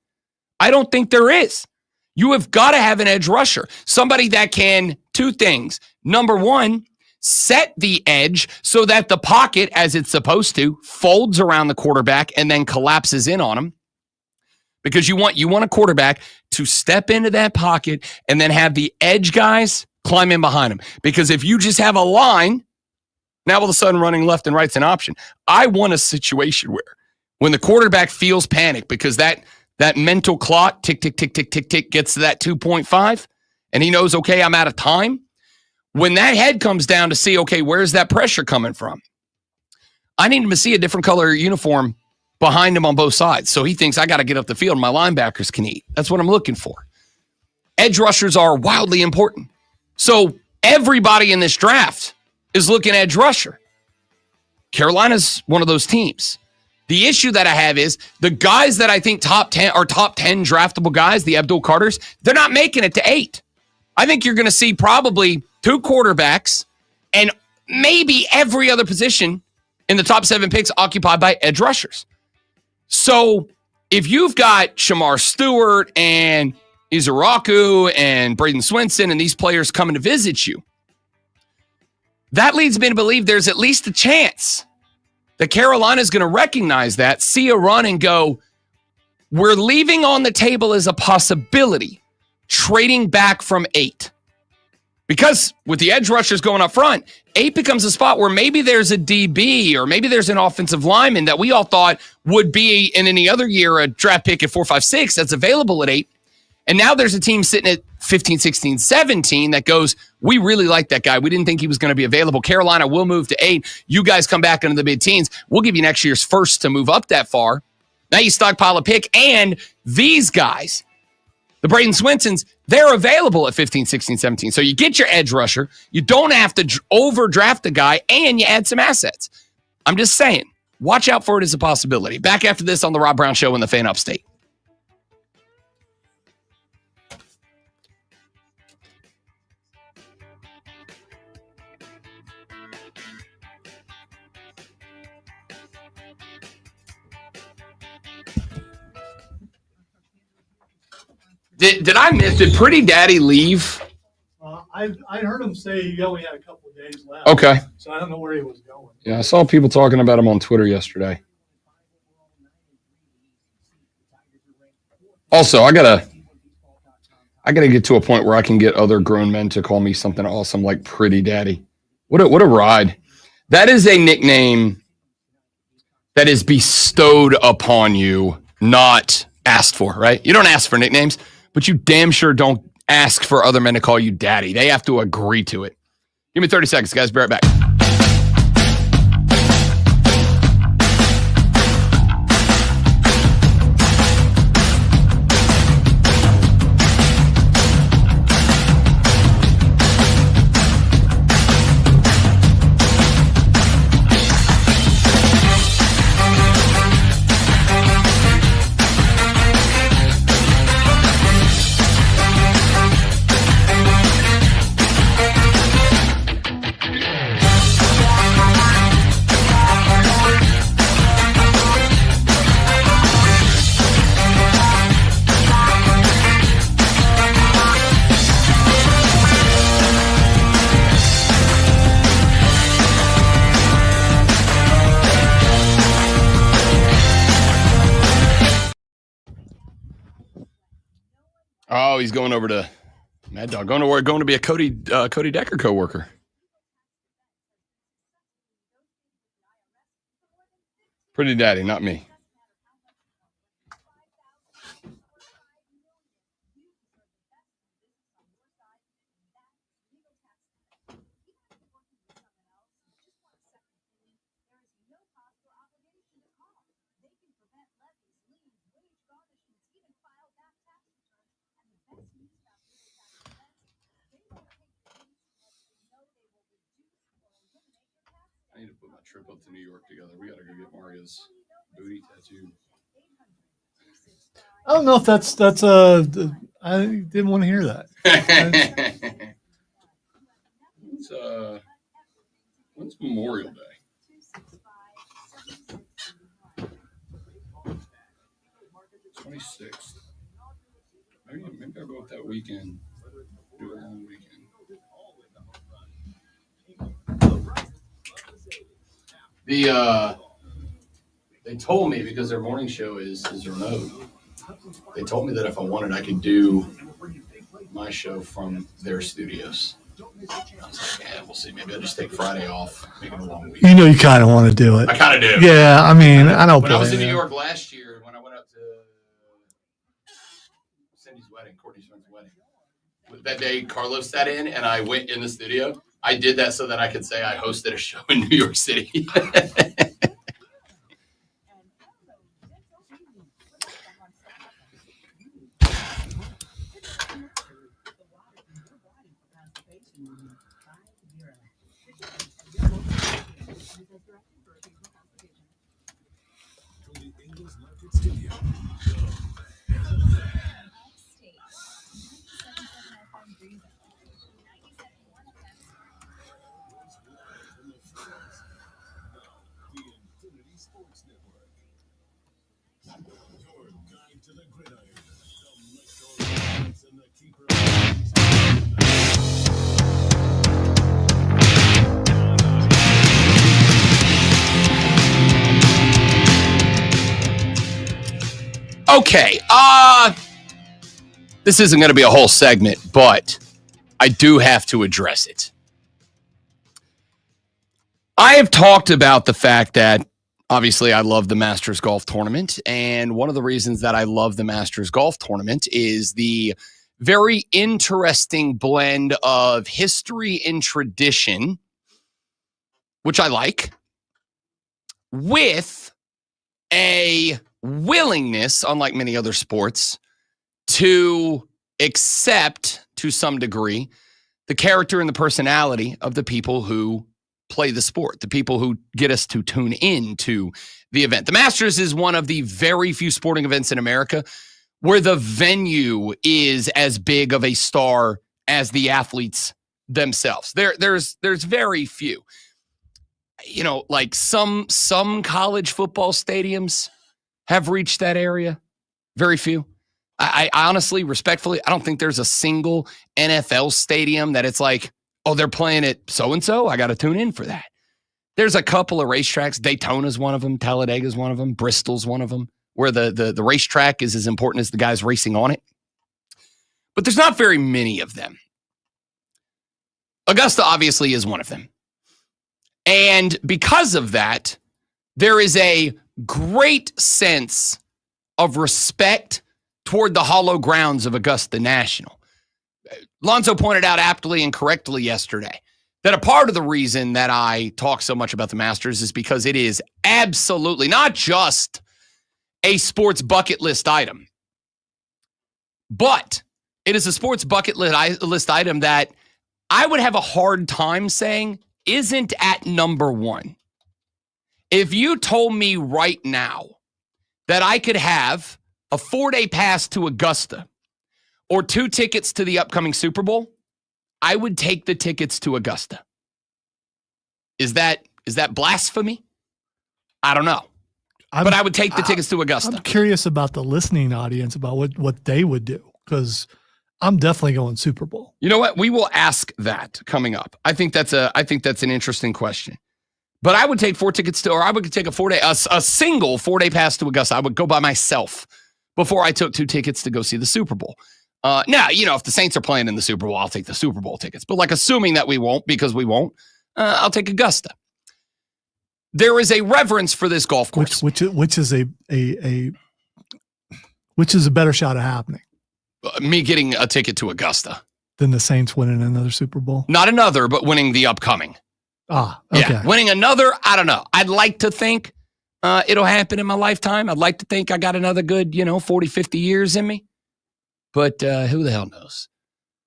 I don't think there is. You have got to have an edge rusher. Somebody that can, two things. Number one, set the edge so that the pocket, as it's supposed to, folds around the quarterback and then collapses in on him. Because you want a quarterback to step into that pocket and then have the edge guys climb in behind him. Because if you just have a line, now all of a sudden running left and right's an option. I want a situation where when the quarterback feels panic because that mental clock, tick, tick, tick, tick, tick, tick, gets to that 2.5, and he knows, okay, I'm out of time. When that head comes down to see, okay, where's that pressure coming from? I need him to see a different color uniform behind him on both sides. So he thinks I got to get up the field. My linebackers can eat. That's what I'm looking for. Edge rushers are wildly important. So everybody in this draft is looking at edge rusher. Carolina's one of those teams. The issue that I have is the guys that I think top 10 draftable guys, the Abdul Carters, they're not making it to 8. I think you're going to see probably 2 quarterbacks and maybe every other position in the top 7 picks occupied by edge rushers. So if you've got Shamar Stewart and Izaraku and Braden Swinson and these players coming to visit you, that leads me to believe there's at least a chance that Carolina is going to recognize that, see a run and go, we're leaving on the table as a possibility, trading back from 8. Because with the edge rushers going up front, 8 becomes a spot where maybe there's a DB or maybe there's an offensive lineman that we all thought would be in any other year a draft pick at 4, 5, 6 that's available at 8. And now there's a team sitting at 15, 16, 17 that goes, we really like that guy. We didn't think he was going to be available. Carolina will move to 8. You guys come back into the mid-teens. We'll give you next year's first to move up that far. Now you stockpile a pick, and these guys, the Braden Swinsons, they're available at 15, 16, 17. So you get your edge rusher. You don't have to overdraft the guy, and you add some assets. I'm just saying, watch out for it as a possibility. Back after this on the Rob Brown Show in the Fan Upstate. Did I miss? Did Pretty Daddy leave? I heard him say he only had a couple of days left. Okay. So I don't know where he was going. Yeah, I saw people talking about him on Twitter yesterday. Also, I gotta get to a point where I can get other grown men to call me something awesome like Pretty Daddy. What a ride. That is a nickname that is bestowed upon you, not asked for, right? You don't ask for nicknames, but you damn sure don't ask for other men to call you daddy. They have to agree to it. Give me 30 seconds, guys. Be right back. Oh, he's going over to Mad Dog. Going to be a Cody Decker coworker. Pretty Daddy, not me. I need to put my trip up to New York together. We got to go get Mario's booty tattooed. I don't know if that's I didn't want to hear that. When's Memorial Day? '26th. Maybe I'll go up that weekend. Do a long weekend. They told me, because their morning show is remote, they told me that if I wanted, I could do my show from their studios. I was like, yeah, we'll see. Maybe I'll just take Friday off, make it a long week. You know, you kind of want to do it. I kind of do. Yeah, I mean, I don't. When I was in New York last year, when I went up to Cindy's wedding, Courtney's friend's wedding, that day Carlos sat in, and I went in the studio. I did that so that I could say I hosted a show in New York City. Okay, this isn't going to be a whole segment, but I do have to address it. I have talked about the fact that, obviously, I love the Masters Golf Tournament, and one of the reasons that I love the Masters Golf Tournament is the very interesting blend of history and tradition, which I like, with a willingness, unlike many other sports, to accept, to some degree, the character and the personality of the people who play the sport, the people who get us to tune in to the event. The Masters is one of the very few sporting events in America where the venue is as big of a star as the athletes themselves. There's very few. You know, like some college football stadiums have reached that area. Very few. I honestly, respectfully, I don't think there's a single NFL stadium that it's like, oh, they're playing at so-and-so. I got to tune in for that. There's a couple of racetracks. Daytona's one of them. Talladega's one of them. Bristol's one of them, where the racetrack is as important as the guys racing on it. But there's not very many of them. Augusta obviously is one of them. And because of that, there is a great sense of respect toward the hollow grounds of Augusta National. Lonzo pointed out aptly and correctly yesterday that a part of the reason that I talk so much about the Masters is because it is absolutely not just a sports bucket list item, but it is a sports bucket list item that I would have a hard time saying isn't at number one. If you told me right now that I could have a 4-day pass to Augusta or 2 tickets to the upcoming Super Bowl, I would take the tickets to Augusta. Is that blasphemy? I don't know. But I would take the tickets to Augusta. I'm curious about the listening audience about what they would do, because I'm definitely going Super Bowl. You know what? We will ask that coming up. I think that's an interesting question. But I would take 4 tickets to, or I would take a single 4-day pass to Augusta. I would go by myself before I took 2 tickets to go see the Super Bowl. Now, if the Saints are playing in the Super Bowl, I'll take the Super Bowl tickets. But like assuming that we won't, because we won't, I'll take Augusta. There is a reverence for this golf course. Which is a better shot of happening? Me getting a ticket to Augusta. Than the Saints winning another Super Bowl? Not another, but winning the upcoming. Ah, okay. Yeah, winning another, I don't know. I'd like to think it'll happen in my lifetime. I'd like to think I got another good, 40, 50 years in me. But who the hell knows?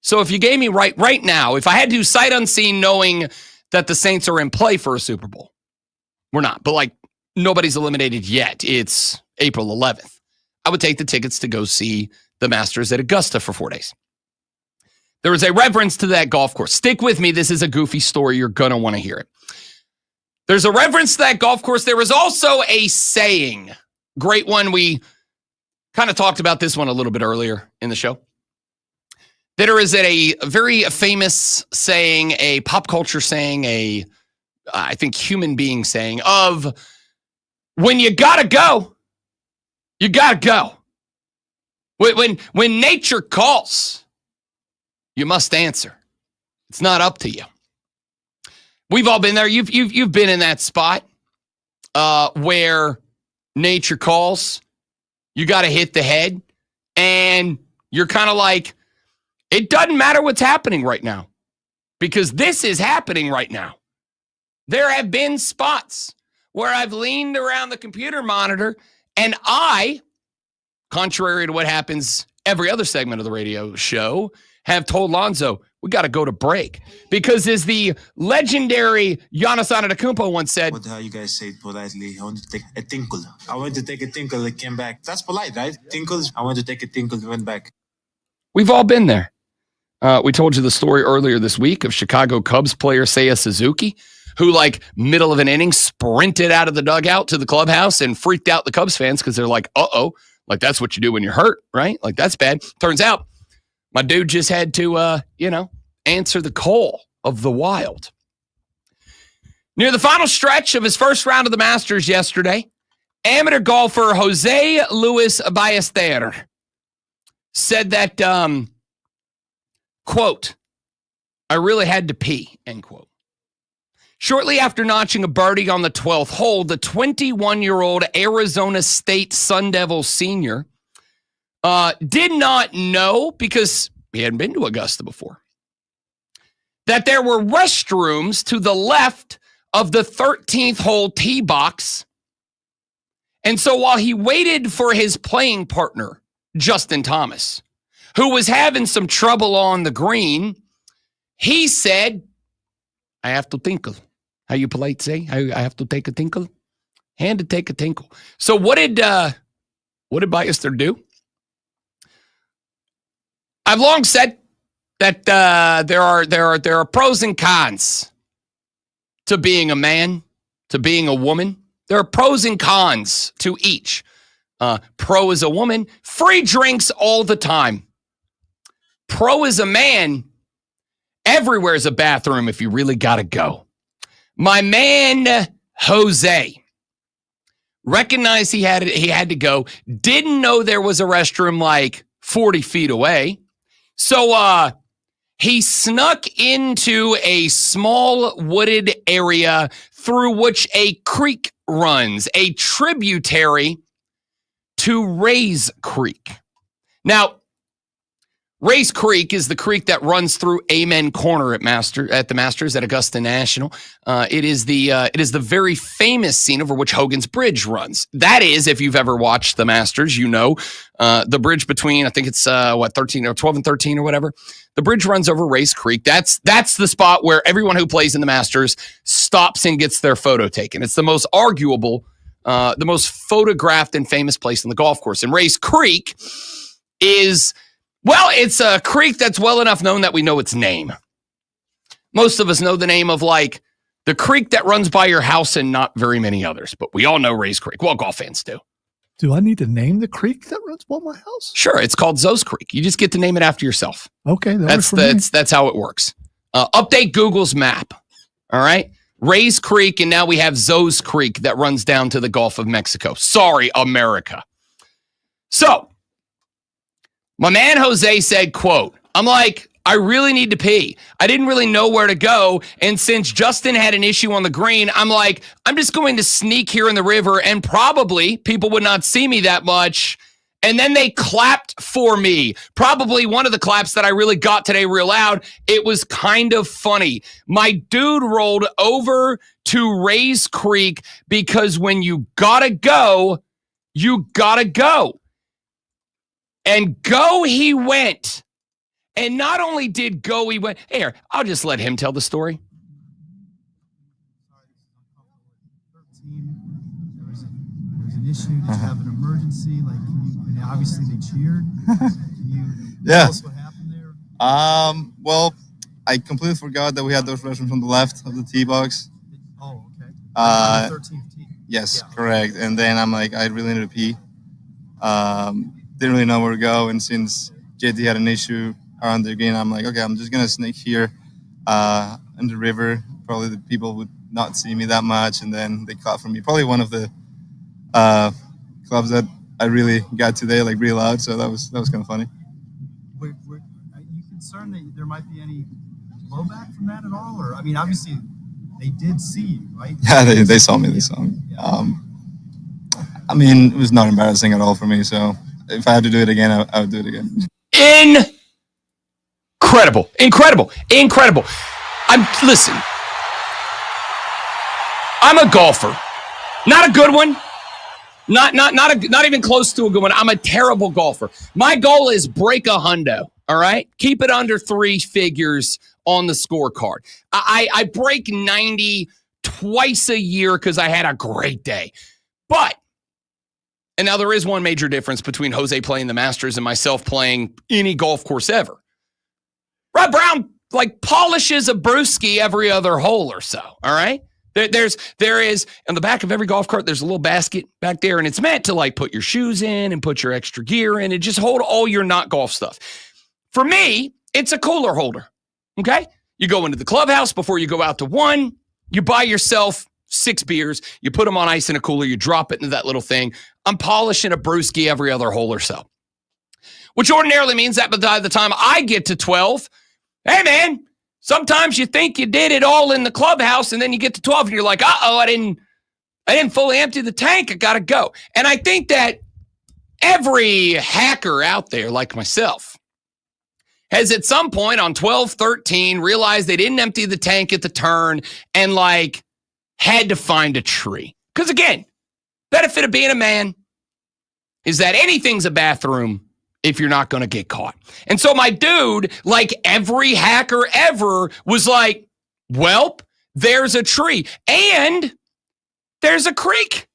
So if you gave me right now, if I had to sight unseen knowing that the Saints are in play for a Super Bowl, we're not. But nobody's eliminated yet. It's April 11th. I would take the tickets to go see the Masters at Augusta for 4 days. There is a reverence to that golf course. Stick with me. This is a goofy story. You're going to want to hear it. There's a reverence to that golf course. There is also a saying. Great one. We kind of talked about this one a little bit earlier in the show. There is a very famous saying, a pop culture saying, I think human being saying of when you got to go, you got to go. When nature calls, you must answer. It's not up to you. We've all been there. You've been in that spot where nature calls. You got to hit the head, and you're kind of like, it doesn't matter what's happening right now, because this is happening right now. There have been spots where I've leaned around the computer monitor, and I, contrary to what happens every other segment of the radio show, have told Lonzo, we got to go to break. Because as the legendary Giannis Antetokounmpo once said, what you guys say it politely, I want to take a tinkle. I went to take a tinkle, it came back. That's polite, right? Tinkles, I went to take a tinkle, it went back. We've all been there. We told you the story earlier this week of Chicago Cubs player Seiya Suzuki, who middle of an inning sprinted out of the dugout to the clubhouse and freaked out the Cubs fans because they're like, uh-oh, that's what you do when you're hurt, right? That's bad. Turns out my dude just had to, answer the call of the Wild. Near the final stretch of his first round of the Masters yesterday, amateur golfer Jose Luis Ballester said that, quote, I really had to pee, end quote. Shortly after notching a birdie on the 12th hole, the 21-year-old Arizona State Sun Devils senior did not know, because he hadn't been to Augusta before, that there were restrooms to the left of the 13th hole tee box. And so while he waited for his playing partner, Justin Thomas, who was having some trouble on the green, he said, I have to tinkle. How you polite say? I have to take a tinkle. Hand to take a tinkle. So what did Ballester do? I've long said that there are pros and cons to being a man, to being a woman. There are pros and cons to each. Pro is a woman, free drinks all the time. Pro is a man, everywhere is a bathroom if you really got to go. My man, Jose, recognized he had to go, didn't know there was a restroom 40 feet away. So he snuck into a small wooded area through which a creek runs, a tributary to Rays Creek. Now, Rays Creek is the creek that runs through Amen Corner at the Masters at Augusta National. It is the very famous scene over which Hogan's Bridge runs. That is, if you've ever watched the Masters, the bridge between, I think it's 13 or 12 and 13 or whatever. The bridge runs over Rays Creek. That's the spot where everyone who plays in the Masters stops and gets their photo taken. It's the most arguable, the most photographed and famous place on the golf course. And Rays Creek is, well, it's a creek that's well enough known that we know its name. Most of us know the name of the creek that runs by your house and not very many others, but we all know Rays Creek. Well, golf fans do. Do I need to name the creek that runs by my house? Sure, it's called Zoe's Creek. You just get to name it after yourself. Okay, that's how it works. Update Google's map. All right, Rays Creek, and now we have Zoe's Creek that runs down to the Gulf of Mexico. Sorry, America. So My man Jose said, quote, I'm like, I really need to pee. I didn't really know where to go. And since Justin had an issue on the green, I'm like, I'm just going to sneak here in the river and probably people would not see me that much. And then they clapped for me. Probably one of the claps that I really got today real loud. It was kind of funny. My dude rolled over to Rays Creek because when you gotta go, you gotta go. And go he went. And not only did go he went. Here, I'll just let him tell the story. There's an issue. Did you have an emergency? Like, and obviously they cheered. Can you tell us what happened there? Well, I completely forgot that we had those restrooms on the left of the tee box. Oh, okay. 13th tee. Yes, correct. And then I'm like, I really need to pee. Didn't really know where to go. And since JT had an issue around the green, I'm like, okay, I'm just going to sneak here in the river. Probably the people would not see me that much. And then they clapped for me. Probably one of the clubs that I really got today, like real loud. So that was kind of funny. Are you concerned that there might be any blowback from that at all? Or, I mean, obviously they did see you, right? Yeah, they saw me. They saw me. I mean, it was not embarrassing at all for me. So if I had to do it again, I would do it again. Incredible. Listen, I'm a golfer. Not a good one. Not even close to a good one. I'm a terrible golfer. My goal is break a hundo, all right? Keep it under 3 figures on the scorecard. I break 90 twice a year because I had a great day. But, and now there is one major difference between Jose playing the Masters and myself playing any golf course ever. Rob Brown, like, polishes a brewski every other hole or so, all right? There is, on the back of every golf cart, there's a little basket back there, and it's meant to, like, put your shoes in and put your extra gear in and just hold all your not golf stuff. For me, it's a cooler holder, okay? You go into the clubhouse before you go out to one, you buy yourself 6 beers, you put them on ice in a cooler, you drop it into that little thing. I'm polishing a brewski every other hole or so, which ordinarily means that by the time I get to 12, hey, man, sometimes you think you did it all in the clubhouse, and then you get to 12 and you're like, I didn't fully empty the tank. I got to go. And I think that every hacker out there like myself has at some point on 12, 13 realized they didn't empty the tank at the turn and, like, had to find a tree. Because, again, benefit of being a man is that anything's a bathroom if you're not going to get caught. And so my dude, like every hacker ever, was like, welp, there's a tree and there's a creek,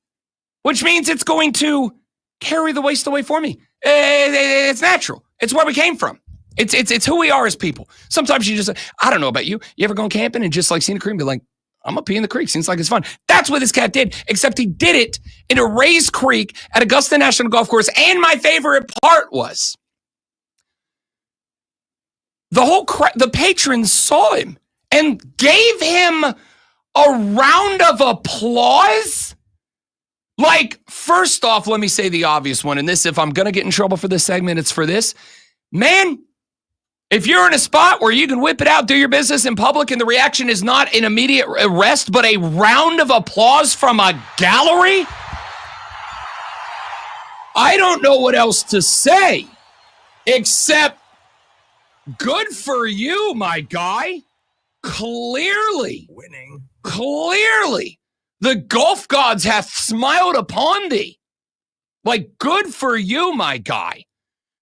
which means it's going to carry the waste away for me. It's natural. It's where we came from. It's who we are as people. Sometimes you just, I don't know about you. You ever gone camping and just like seen a creek and be like, I'm going to pee in the creek. Seems like it's fun. That's what this cat did, except he did it in a Rays Creek at Augusta National Golf Course. And my favorite part was the patrons saw him and gave him a round of applause. Like, first off, let me say the obvious one. And this, if I'm going to get in trouble for this segment, it's for this. Man, if you're in a spot where you can whip it out, do your business in public, and the reaction is not an immediate arrest, but a round of applause from a gallery, I don't know what else to say except good for you, my guy. Clearly, the golf gods hath smiled upon thee. Like, good for you, my guy.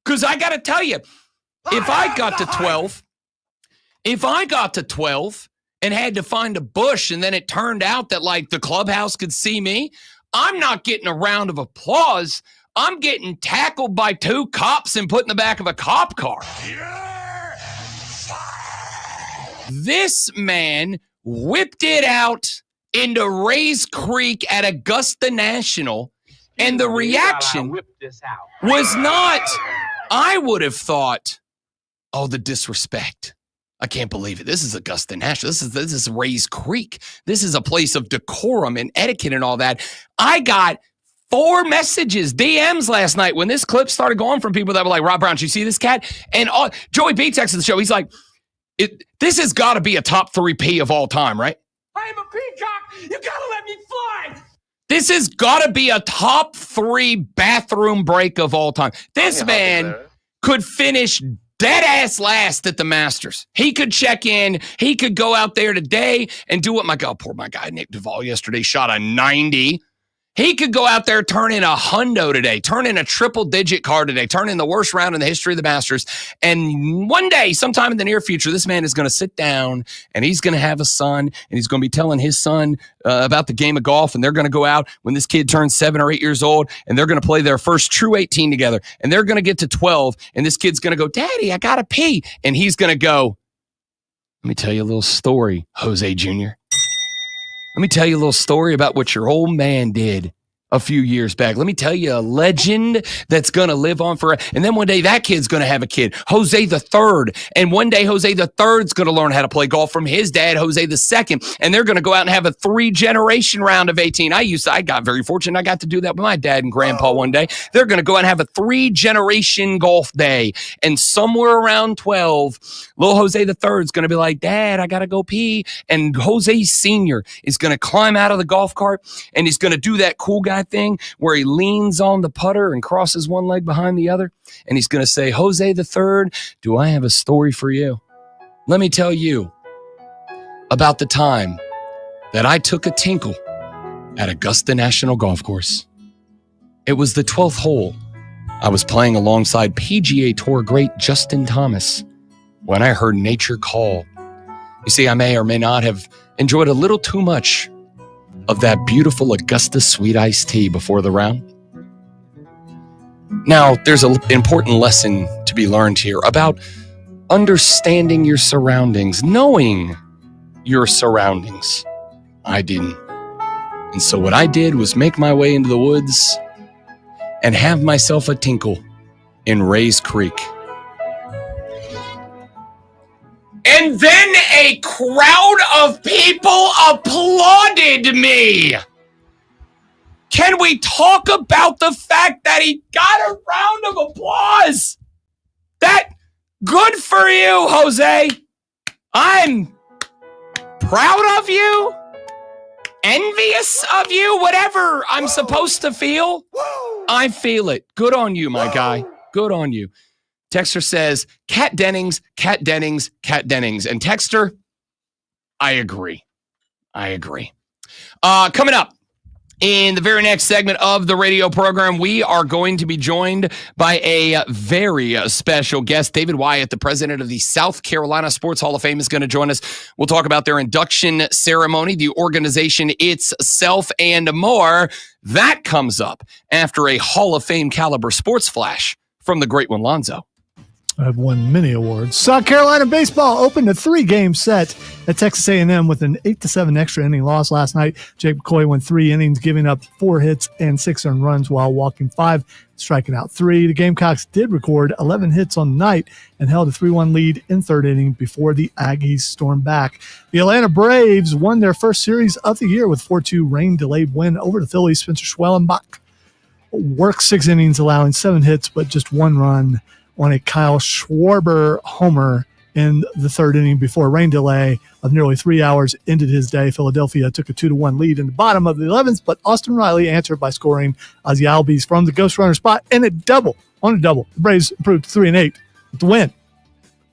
Because I got to tell you, if I got to 12 and had to find a bush and then it turned out that, like, the clubhouse could see me, I'm not getting a round of applause. I'm getting tackled by 2 cops and put in the back of a cop car. This man whipped it out into Rays Creek at Augusta National, and the reaction was not, I would have thought, oh, the disrespect. I can't believe it. This is Augusta National. This is Rays Creek. This is a place of decorum and etiquette and all that. I got 4 messages, DMs last night when this clip started going from people that were like, Rob Brown, did you see this cat? And Joey B texted the show. He's like, this has got to be a top 3 P of all time, right? I am a peacock. You gotta let me fly. This has got to be a top 3 bathroom break of all time. This man could finish dead ass last at the Masters. He could check in. He could go out there today and do what poor guy Nick Duvall yesterday shot a 90. He could go out there, turn in a hundo today, turn in a triple-digit car today, turn in the worst round in the history of the Masters. And one day, sometime in the near future, this man is going to sit down and he's going to have a son, and he's going to be telling his son about the game of golf, and they're going to go out when this kid turns 7 or 8 years old, and they're going to play their first true 18 together, and they're going to get to 12, and this kid's going to go, Daddy, I got to pee. And he's going to go, let me tell you a little story, Jose Jr. Let me tell you a little story about what your old man did a few years back. Let me tell you a legend that's going to live on forever. And then one day that kid's going to have a kid, Jose the Third. And one day Jose the Third's going to learn how to play golf from his dad, Jose the Second. And they're going to go out and have a 3-generation round of 18. I got very fortunate. I got to do that with my dad and grandpa one day. They're going to go out and have a 3-generation golf day. And somewhere around 12, little Jose the Third's going to be like, Dad, I got to go pee. And Jose Sr. is going to climb out of the golf cart, and he's going to do that cool guy thing where he leans on the putter and crosses one leg behind the other, and he's going to say, Jose the Third, do I have a story for you? Let me tell you about the time that I took a tinkle at Augusta National Golf Course. It was the 12th hole. I was playing alongside PGA Tour great Justin Thomas when I heard nature call. You see, I may or may not have enjoyed a little too much of that beautiful Augusta sweet iced tea before the round. Now, there's an important lesson to be learned here about understanding your surroundings, knowing your surroundings. I didn't. And so what I did was make my way into the woods and have myself a tinkle in Rays Creek. And then a crowd of people applauded me. Can we talk about the fact that he got a round of applause? That good for you, Jose. I'm proud of you, envious of you, whatever I'm supposed to feel. I feel it. Good on you, my guy. Good on you. Texter says, Kat Dennings, Kat Dennings, Kat Dennings. And Texter, I agree. Coming up in the very next segment of the radio program, we are going to be joined by a very special guest. David Wyatt, the president of the South Carolina Sports Hall of Fame, is going to join us. We'll talk about their induction ceremony, the organization itself, and more. That comes up after a Hall of Fame caliber sports flash from the great one, Lonzo. I've won many awards. South Carolina baseball opened a 3-game set at Texas A&M with an 8-7 extra inning loss last night. Jake McCoy went 3 innings, giving up 4 hits and 6 earned runs while walking 5, striking out 3. The Gamecocks did record 11 hits on the night and held a 3-1 lead in 3rd inning before the Aggies stormed back. The Atlanta Braves won their first series of the year with 4-2 rain-delayed win over the Phillies. Spencer Schwellenbach worked 6 innings, allowing 7 hits but just 1 run on a Kyle Schwarber homer in the 3rd inning before a rain delay of nearly 3 hours ended his day. Philadelphia took a 2-1 lead in the bottom of the 11th, but Austin Riley answered by scoring Ozzie Albies from the ghost runner spot and a double. The Braves improved to 3-8 with the win.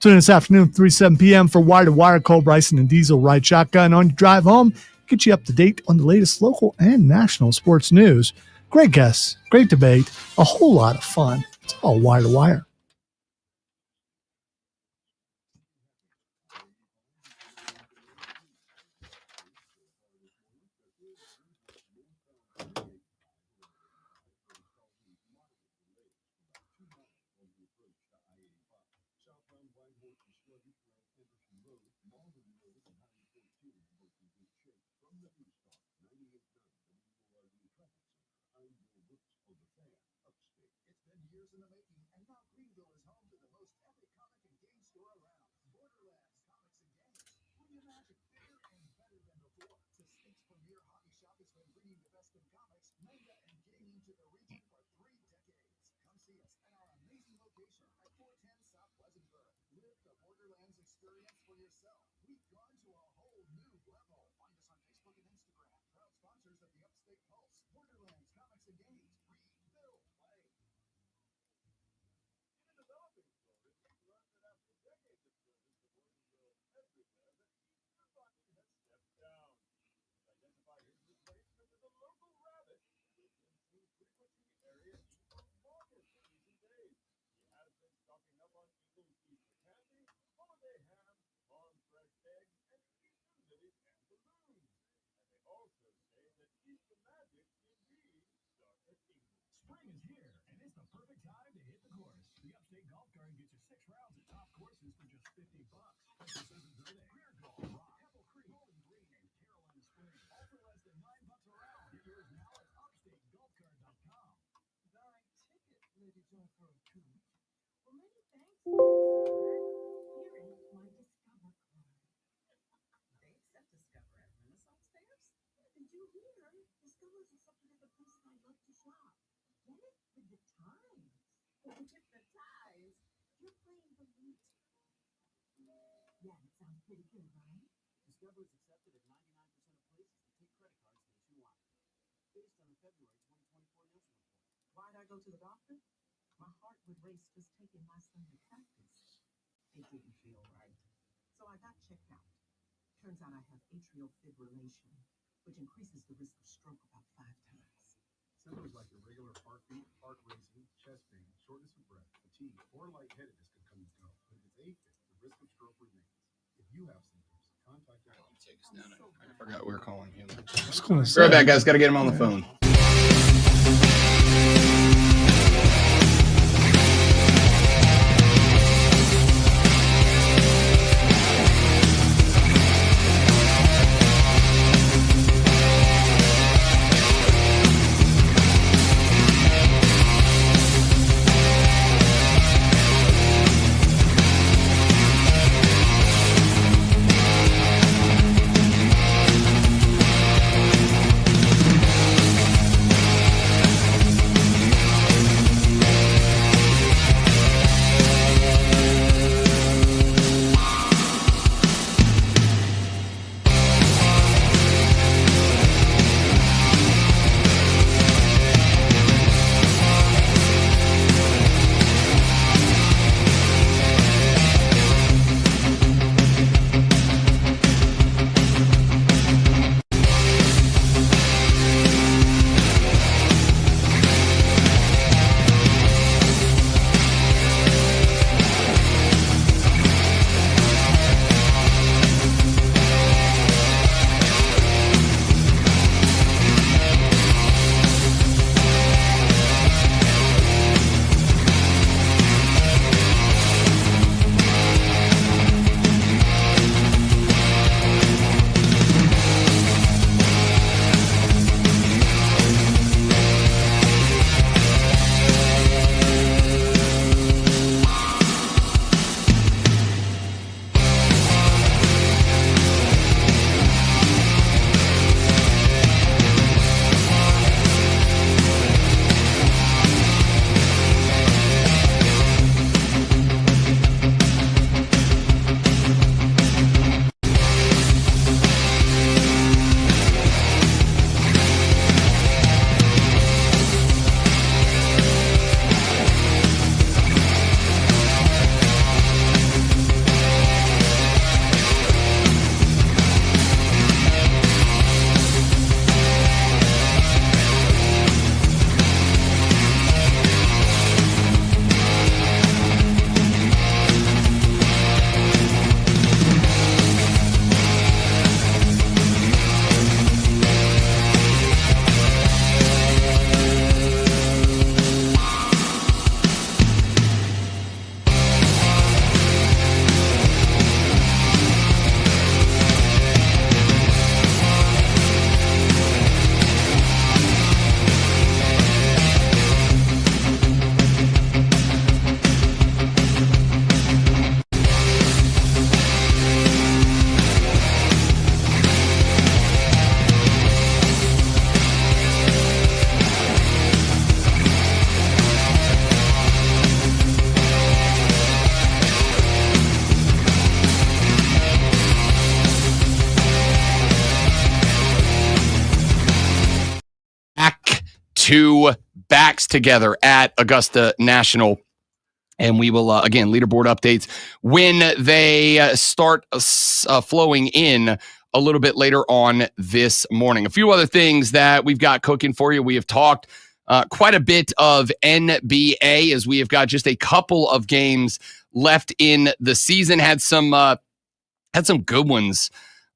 Tune in this afternoon, 3-7 p.m. for Wire to Wire. Cole Bryson and Diesel ride shotgun on your drive home. Get you up to date on the latest local and national sports news. Great guests, great debate, a whole lot of fun. It's all Wire to Wire. wanted the region for 3 decades. Come see us at our amazing location at 410 South Pleasantville. Live the Borderlands experience for yourself. We've gone to a whole new level. Find us on Facebook and Instagram. Proud sponsors of the Upstate Pulse, Borderlands Comics and Games. Read, build, play. In the developing Florida, we've learned that after decades of service, the boys and girls everywhere, that Easter Bunny has stepped down. Identify his replacement as a local rabbit, which has been frequenting the area even longer than recent days. He has been stocking up on Eagle's Easter candy, holiday ham, farm-fresh eggs, and Easter lilies and balloons. And they also say that Easter magic indeed starts at Eagle. Spring is here, and it's the perfect time to hit the course. The Upstate Golf Card gets you 6 rounds at top courses for just $50. Precision Verde, Rear Golf, Rock, Apple Creek, Bowling Green, and Carolina Springs. All for less than $9 a round. Get yours now at upstategolfcard.com. Darn ticket, Lady Joy, for a treat. Well, many thanks, sir. Here is my Discover card. They accept Discover at Renaissance fairs? Did you hear? Discover is accepted at the places I love to shop. Get it? With the times. With the ties. You're playing the lute. Yeah, that sounds pretty good, right? Discover is accepted at 99% of places that take credit cards nationwide. Based on the February 2024 Nielsen report. Why'd I go to the doctor? My heart would race just taking my son to practice. It didn't feel right. So I got checked out. Turns out I have atrial fibrillation, which increases the risk of stroke about 5 times. Symptoms like irregular heartbeat, heart racing, chest pain, shortness of breath, fatigue, or lightheadedness can come and go. But if it's AFib, the risk of stroke remains. If you have symptoms, contact your health. I forgot we were calling him. Say. Right back, guys. Got to get him on the phone. two backs together at Augusta National. And we will, again, leaderboard updates when they start flowing in a little bit later on this morning. A few other things that we've got cooking for you. We have talked quite a bit of NBA as we have got just a couple of games left in the season. Had some good ones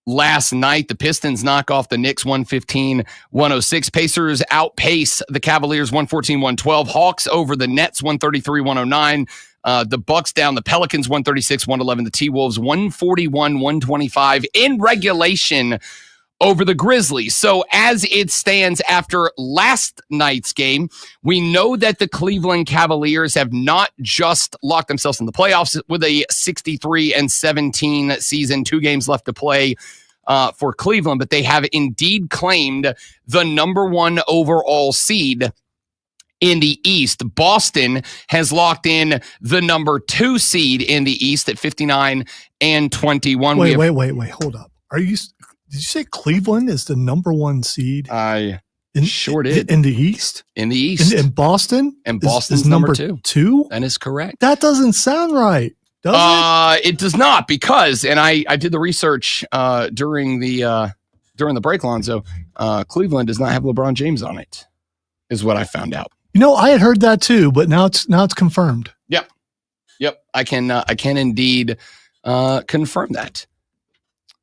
last night. The Pistons knock off the Knicks 115-106. Pacers outpace the Cavaliers 114-112. Hawks over the Nets 133-109. The Bucks down the Pelicans 136-111. The T-Wolves 141-125 in regulation over the Grizzlies. So as it stands after last night's game, we know that the Cleveland Cavaliers have not just locked themselves in the playoffs with a 63-17 season, 2 games left to play for Cleveland, but they have indeed claimed the number 1 overall seed in the East. Boston has locked in the number 2 seed in the East at 59-21. Wait, hold up. Did you say Cleveland is the number 1 seed? I sure did. In the East? In the East. In Boston? And Boston's is number 2? 2? That is correct. That doesn't sound right, does it? It does not, because, and I did the research during the break, Lonzo, Cleveland does not have LeBron James on it, is what I found out. I had heard that too, but now it's confirmed. Yep. I can indeed confirm that.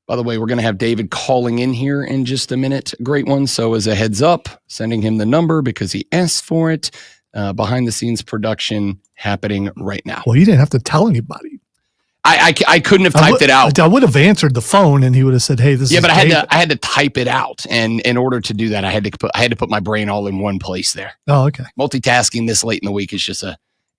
By the way, we're going to have David calling in here in just a minute. Great one. So as a heads up, sending him the number because he asked for it. Behind the scenes production happening right now. Well, you didn't have to tell anybody. I couldn't have typed it out. I would have answered the phone and he would have said, "Hey, this is." Yeah, but David. I had to type it out, and in order to do that, I had to put my brain all in one place there. Oh, okay. Multitasking this late in the week is just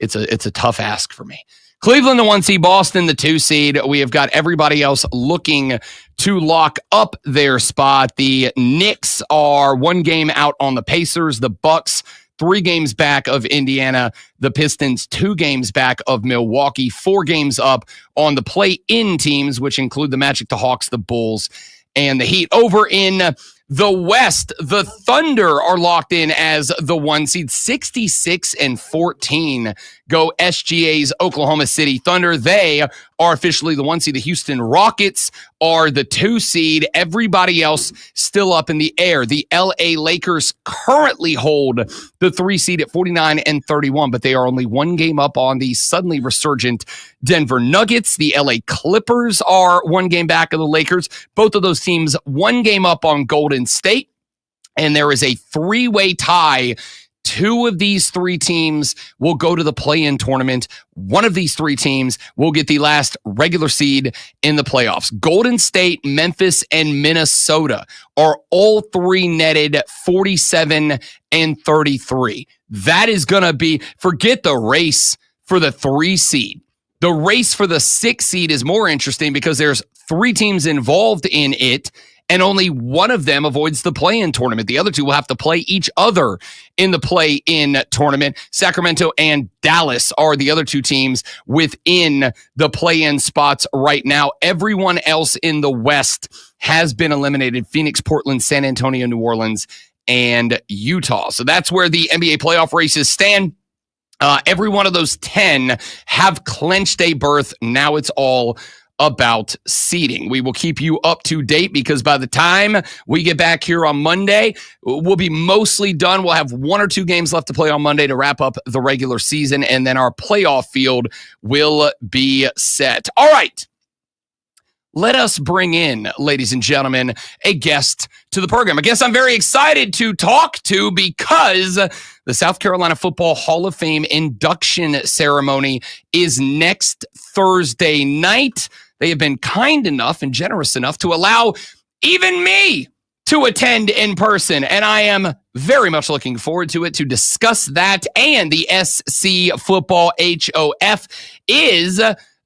it's a tough ask for me. Cleveland, the 1 seed, Boston, the 2 seed. We have got everybody else looking to lock up their spot. The Knicks are 1 game out on the Pacers. The Bucks 3 games back of Indiana. The Pistons 2 games back of Milwaukee. 4 games up on the play-in teams, which include the Magic, the Hawks, the Bulls, and the Heat. Over in the West, the Thunder are locked in as the 1 seed. 66-14 go SGA's Oklahoma City Thunder. They are officially the 1 seed. The Houston Rockets are the 2 seed. Everybody else still up in the air. The LA Lakers currently hold the 3 seed at 49-31, but they are only 1 game up on the suddenly resurgent Denver Nuggets. The LA Clippers are 1 game back of the Lakers. Both of those teams 1 game up on Golden State. And there is a 3-way tie. 2 of these 3 teams will go to the play-in tournament. 1 of these 3 teams will get the last regular seed in the playoffs. Golden State, Memphis, and Minnesota are all 3 netted 47-33. That is going to be, forget the race for the 3 seed. The race for the 6 seed is more interesting because there's 3 teams involved in it, and only one of them avoids the play-in tournament. The other 2 will have to play each other in the play-in tournament. Sacramento and Dallas are the other 2 teams within the play-in spots right now. Everyone else in the West has been eliminated. Phoenix, Portland, San Antonio, New Orleans, and Utah. So that's where the NBA playoff races stand. Every one of those 10 have clinched a berth. Now it's all about seeding. We will keep you up to date because by the time we get back here on Monday, we'll be mostly done. We'll have 1 or 2 games left to play on Monday to wrap up the regular season, and then our playoff field will be set. All right. Let us bring in, ladies and gentlemen, a guest to the program. A guest I'm very excited to talk to because the South Carolina Football Hall of Fame induction ceremony is next Thursday night. They have been kind enough and generous enough to allow even me to attend in person, and I am very much looking forward to it. To discuss that and the SC Football HOF is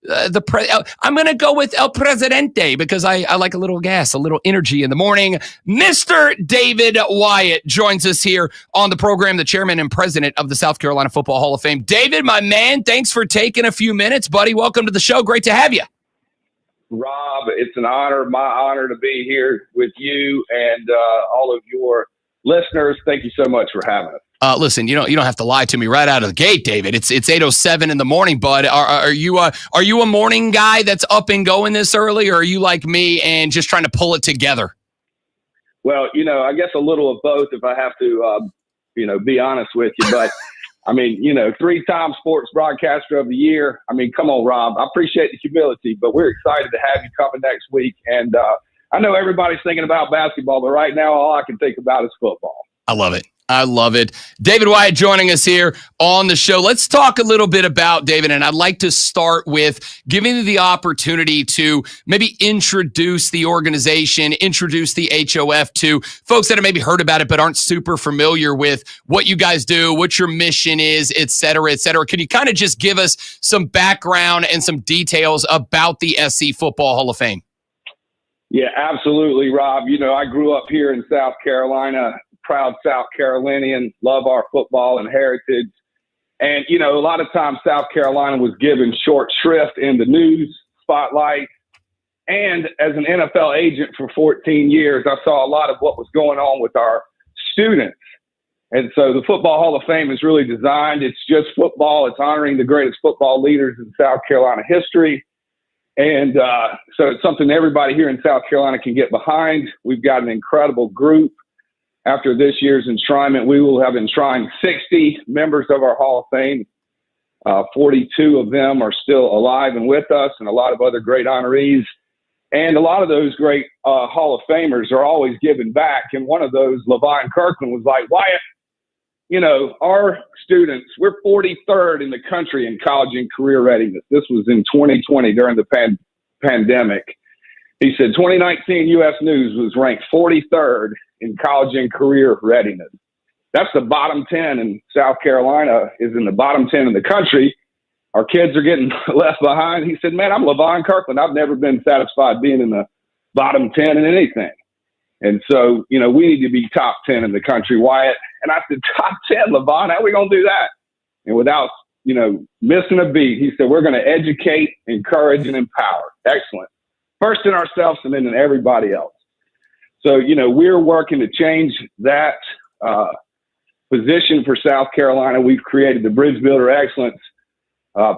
I'm going to go with El Presidente because I like a little gas, a little energy in the morning. Mr. David Wyatt joins us here on the program, the chairman and president of the South Carolina Football Hall of Fame. David, my man, thanks for taking a few minutes, buddy. Welcome to the show. Great to have you. Rob, it's an honor, my honor to be here with you and all of your listeners. Thank you so much for having us. Listen, you don't have to lie to me right out of the gate, David. It's 8:07 in the morning, bud. Are you a morning guy that's up and going this early, or are you like me and just trying to pull it together? Well, I guess a little of both if I have to, be honest with you. But, I mean, 3-time sports broadcaster of the year. I mean, come on, Rob. I appreciate the humility, but we're excited to have you coming next week. And I know everybody's thinking about basketball, but right now all I can think about is football. I love it. I love it. David Wyatt joining us here on the show. Let's talk a little bit about David, and I'd like to start with giving you the opportunity to maybe introduce the organization, introduce the HOF to folks that have maybe heard about it but aren't super familiar with what you guys do, what your mission is, et cetera, et cetera. Can you kind of just give us some background and some details about the SC Football Hall of Fame? Yeah, absolutely, Rob. I grew up here in South Carolina, proud South Carolinian, love our football and heritage. And, a lot of times South Carolina was given short shrift in the news spotlight. And as an NFL agent for 14 years, I saw a lot of what was going on with our students. And so the Football Hall of Fame is really designed. It's just football. It's honoring the greatest football leaders in South Carolina history. And so it's something everybody here in South Carolina can get behind. We've got an incredible group. After this year's enshrinement, we will have enshrined 60 members of our Hall of Fame. 42 of them are still alive and with us, and a lot of other great honorees. And a lot of those great Hall of Famers are always giving back. And one of those, Levon Kirkland, was like, Wyatt, our students, we're 43rd in the country in college and career readiness. This was in 2020 during the pandemic. He said 2019 U.S. News was ranked 43rd in college and career readiness. That's the bottom 10, and South Carolina is in the bottom 10 in the country. Our kids are getting left behind. He said, man, I'm Levon Kirkland. I've never been satisfied being in the bottom 10 in anything. And so, we need to be top 10 in the country, Wyatt. And I said, top 10, Levon, how are we going to do that? And without, missing a beat, he said, we're going to educate, encourage, and empower. Excellent. First in ourselves and then in everybody else. So, we're working to change that position for South Carolina. We've created the Bridge Builder Excellence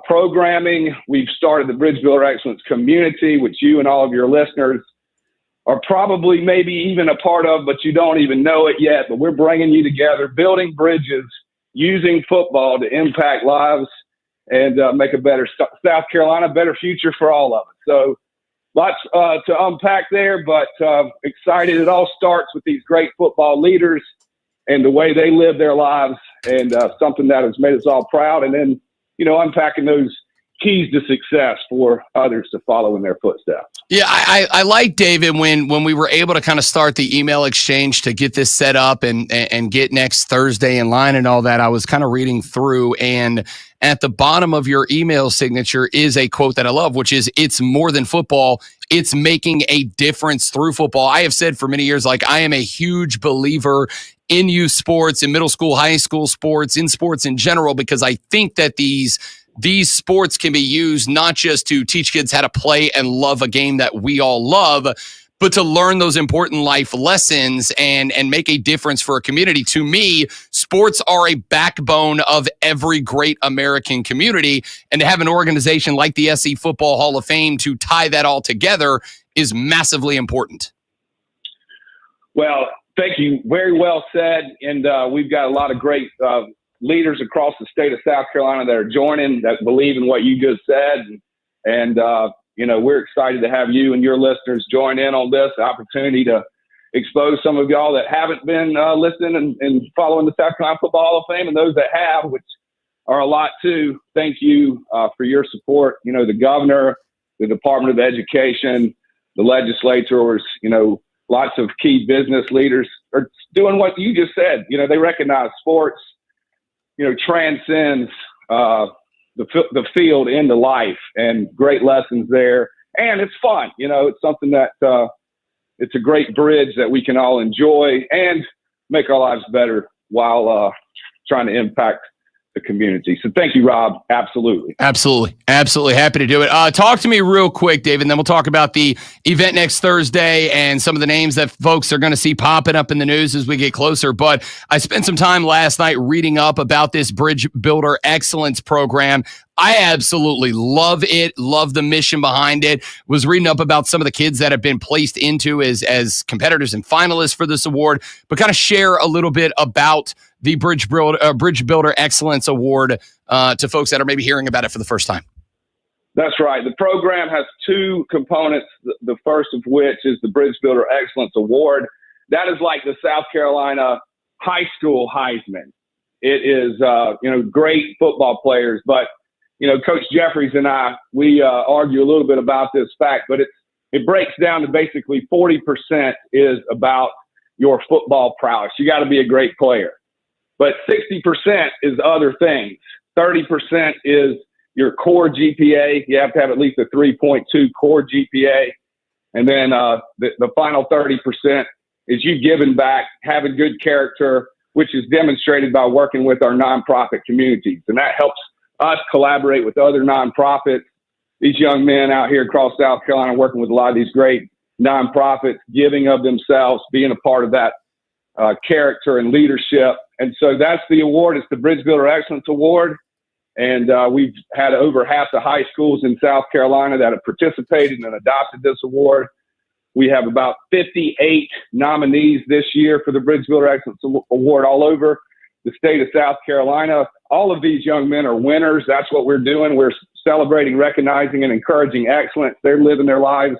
programming. We've started the Bridge Builder Excellence community, which you and all of your listeners are probably maybe even a part of, but you don't even know it yet. But we're bringing you together, building bridges, using football to impact lives and make a better South Carolina, better future for all of us. So lots to unpack there, but excited. It all starts with these great football leaders and the way they live their lives, and something that has made us all proud. And then, unpacking those keys to success for others to follow in their footsteps. Yeah, I like, David, when we were able to kind of start the email exchange to get this set up and get next Thursday in line and all that, I was kind of reading through, and at the bottom of your email signature is a quote that I love, which is, it's more than football. It's making a difference through football. I have said for many years, I am a huge believer in youth sports, in middle school, high school sports, in sports in general, because I think that these sports can be used not just to teach kids how to play and love a game that we all love, but to learn those important life lessons and make a difference for a community. To me, sports are a backbone of every great American community, and to have an organization like the SC Football Hall of Fame to tie that all together is massively important. Well, thank you. Very well said. And we've got a lot of great leaders across the state of South Carolina that are joining, that believe in what you just said. And we're excited to have you and your listeners join in on this opportunity to expose some of y'all that haven't been listening and following the South Carolina Football Hall of Fame, and those that have, which are a lot too. Thank you for your support. The governor, the Department of Education, the legislators, lots of key business leaders are doing what you just said. They recognize sports, transcends the field into life, and great lessons there. And it's fun. It's something that it's a great bridge that we can all enjoy and make our lives better while trying to impact the community. So thank you, Rob. Absolutely. Absolutely happy to do it. Talk to me real quick, David, and then we'll talk about the event next Thursday and some of the names that folks are going to see popping up in the news as we get closer. But I spent some time last night reading up about this Bridge Builder Excellence program. I absolutely love it. Love the mission behind it. Was reading up about some of the kids that have been placed into as competitors and finalists for this award, but kind of share a little bit about the Bridge Builder Excellence Award to folks that are maybe hearing about it for the first time. That's right. The program has two components, the first of which is the Bridge Builder Excellence Award. That is like the South Carolina high school Heisman. It is, great football players, but Coach Jeffries and I, we argue a little bit about this fact, but it breaks down to basically 40% is about your football prowess. You got to be a great player. But 60% is other things. 30% is your core GPA. You have to have at least a 3.2 core GPA. And then the final 30% is you giving back, having good character, which is demonstrated by working with our nonprofit communities. And that helps us collaborate with other nonprofits. These young men out here across South Carolina working with a lot of these great nonprofits, giving of themselves, being a part of that character and leadership. And so that's the award. It's the Bridge Builder Excellence Award. And we've had over half the high schools in South Carolina that have participated and adopted this award. We have about 58 nominees this year for the Bridge Builder Excellence Award all over the state of South Carolina. All of these young men are winners. That's what we're doing. We're celebrating, recognizing, and encouraging excellence. They're living their lives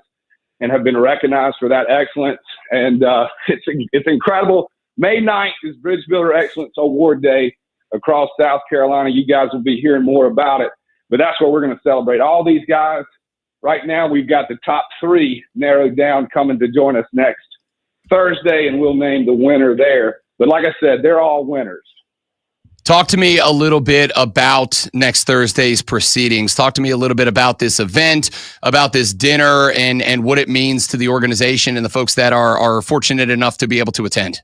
and have been recognized for that excellence. And it's incredible. May 9th is Bridge Builder Excellence Award Day across South Carolina. You guys will be hearing more about it, but that's what we're going to celebrate. All these guys, right now we've got the top 3 narrowed down coming to join us next Thursday, and we'll name the winner there. But like I said, they're all winners. Talk to me a little bit about next Thursday's proceedings. Talk to me a little bit about this event, about this dinner, and what it means to the organization and the folks that are fortunate enough to be able to attend.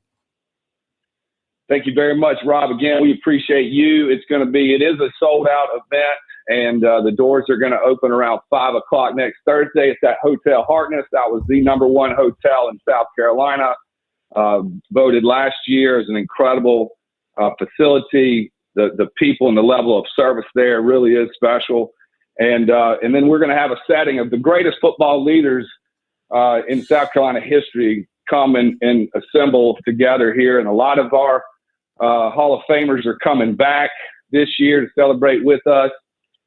Thank you very much, Rob. Again, we appreciate you. It is a sold out event, and the doors are going to open around 5 o'clock next Thursday. It's at Hotel Harkness. That was the #1 hotel in South Carolina, voted last year as an incredible facility. The people and the level of service there really is special. And then we're going to have a setting of the greatest football leaders in South Carolina history come and assemble together here. And a lot of our Hall of Famers are coming back this year to celebrate with us.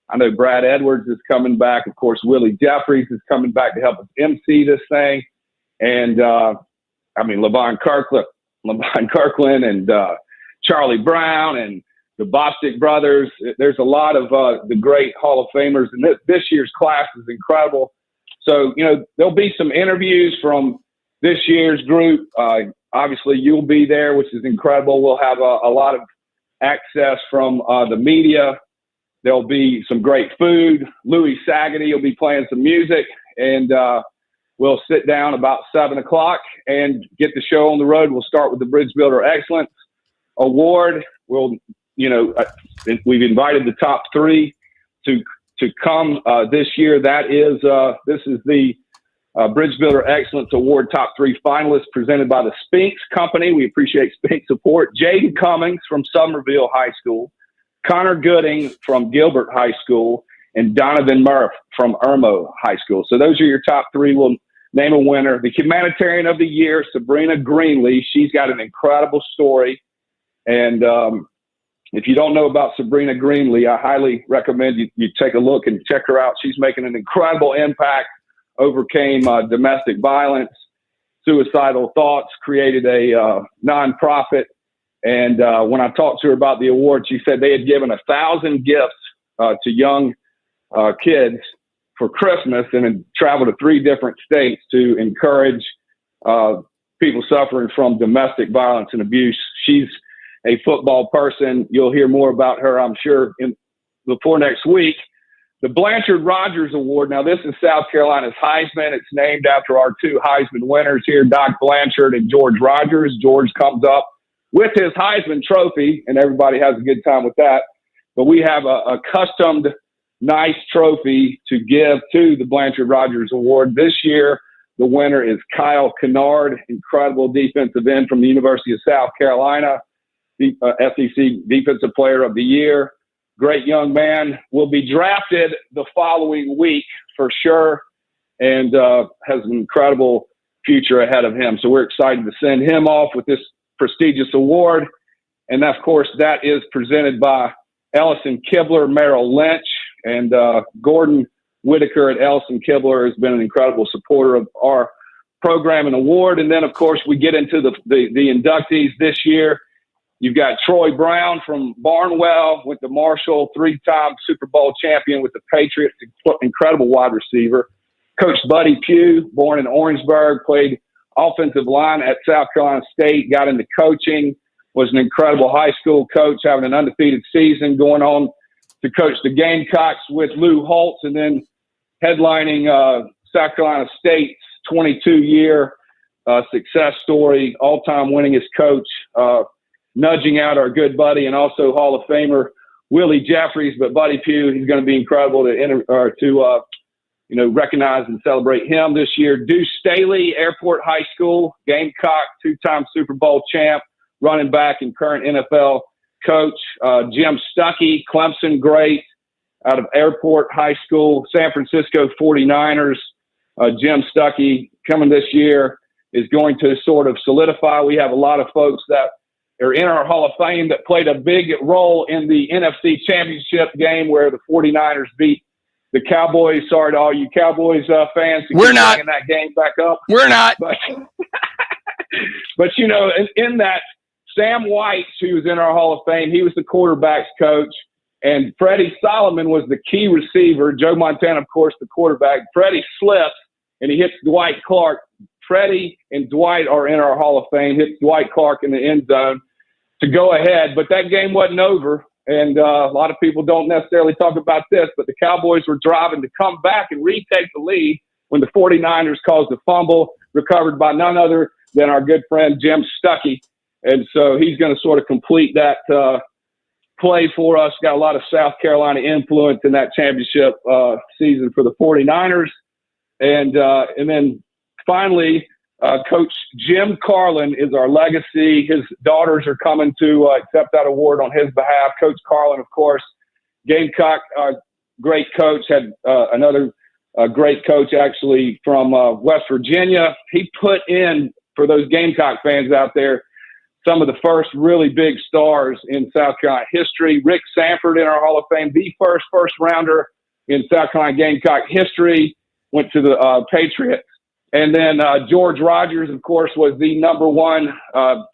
I know Brad Edwards is coming back. Of course, Willie Jeffries is coming back to help us MC this thing. And Levon Kirkland and Charlie Brown and the Bostic brothers. There's a lot of the great Hall of Famers, and this year's class is incredible. So, there'll be some interviews from this year's group. Obviously, you'll be there, which is incredible. We'll have a lot of access from the media. There'll be some great food. Louis Saggety will be playing some music, and we'll sit down about 7 o'clock and get the show on the road. We'll start with the Bridge Builder Excellence Award. We've invited the top 3 to come this year. This is the Bridge Builder Excellence Award top 3 finalists presented by the Spinks Company. We appreciate Spinks support. Jaden Cummings from Summerville High School, Connor Gooding from Gilbert High School, and Donovan Murph from Irmo High School. So those are your top 3. We'll name a winner. The Humanitarian of the Year, Sabrina Greenlee. She's got an incredible story. And if you don't know about Sabrina Greenlee, I highly recommend you take a look and check her out. She's making an incredible impact, overcame domestic violence, suicidal thoughts, created a nonprofit. And when I talked to her about the award, she said they had given 1,000 gifts to young kids for Christmas and had traveled to 3 different states to encourage people suffering from domestic violence and abuse. She's a football person. You'll hear more about her, I'm sure, before next week. The Blanchard Rogers Award. Now, this is South Carolina's Heisman. It's named after our 2 Heisman winners here, Doc Blanchard and George Rogers. George comes up with his Heisman trophy, and everybody has a good time with that. but we have a customed nice trophy to give to the Blanchard Rogers Award. This year, the winner is Kyle Kennard, incredible defensive end from the University of South Carolina, the SEC Defensive Player of the Year. Great young man. Will be drafted the following week for sure, and has an incredible future ahead of him. So we're excited to send him off with this prestigious award. And of course, that is presented by Ellison Kibler, Merrill Lynch, and Gordon Whitaker at Ellison Kibler has been an incredible supporter of our program and award. And then, of course, we get into the inductees this year. You've got Troy Brown from Barnwell, went to Marshall, 3-time Super Bowl champion with the Patriots, incredible wide receiver. Coach Buddy Pugh, born in Orangeburg, played offensive line at South Carolina State, got into coaching, was an incredible high school coach, having an undefeated season, going on to coach the Gamecocks with Lou Holtz, and then headlining South Carolina State's 22-year success story, all-time winningest coach, nudging out our good buddy and also Hall of Famer Willie Jeffries. But Buddy Pugh, he's going to be incredible to recognize and celebrate him this year. Deuce Staley, Airport High School, Gamecock, 2-time Super Bowl champ, running back and current NFL coach. Jim Stuckey, Clemson great, out of Airport High School, San Francisco 49ers. Jim Stuckey coming this year is going to sort of solidify. We have a lot of folks that are in our Hall of Fame that played a big role in the NFC Championship game where the 49ers beat the Cowboys. Sorry to all you Cowboys fans. We're not bringing that game back up. We're not. But in that, Sam White, who was in our Hall of Fame, he was the quarterback's coach. And Freddie Solomon was the key receiver. Joe Montana, of course, the quarterback. Freddie slips, and he hits Dwight Clark. Freddie and Dwight are in our Hall of Fame. Hits Dwight Clark in the end zone to go ahead. But that game wasn't over. And a lot of people don't necessarily talk about this, but the Cowboys were driving to come back and retake the lead when the 49ers caused a fumble, recovered by none other than our good friend Jim Stuckey. And so he's going to sort of complete that play for us. Got a lot of South Carolina influence in that championship season for the 49ers. And then finally, Coach Jim Carlin is our legacy. His daughters are coming to accept that award on his behalf. Coach Carlin, of course, Gamecock, great coach, had another great coach actually from West Virginia. He put in, for those Gamecock fans out there, some of the first really big stars in South Carolina history. Rick Sanford in our Hall of Fame, the first rounder in South Carolina Gamecock history, went to the Patriots. And then George Rogers, of course, was the number one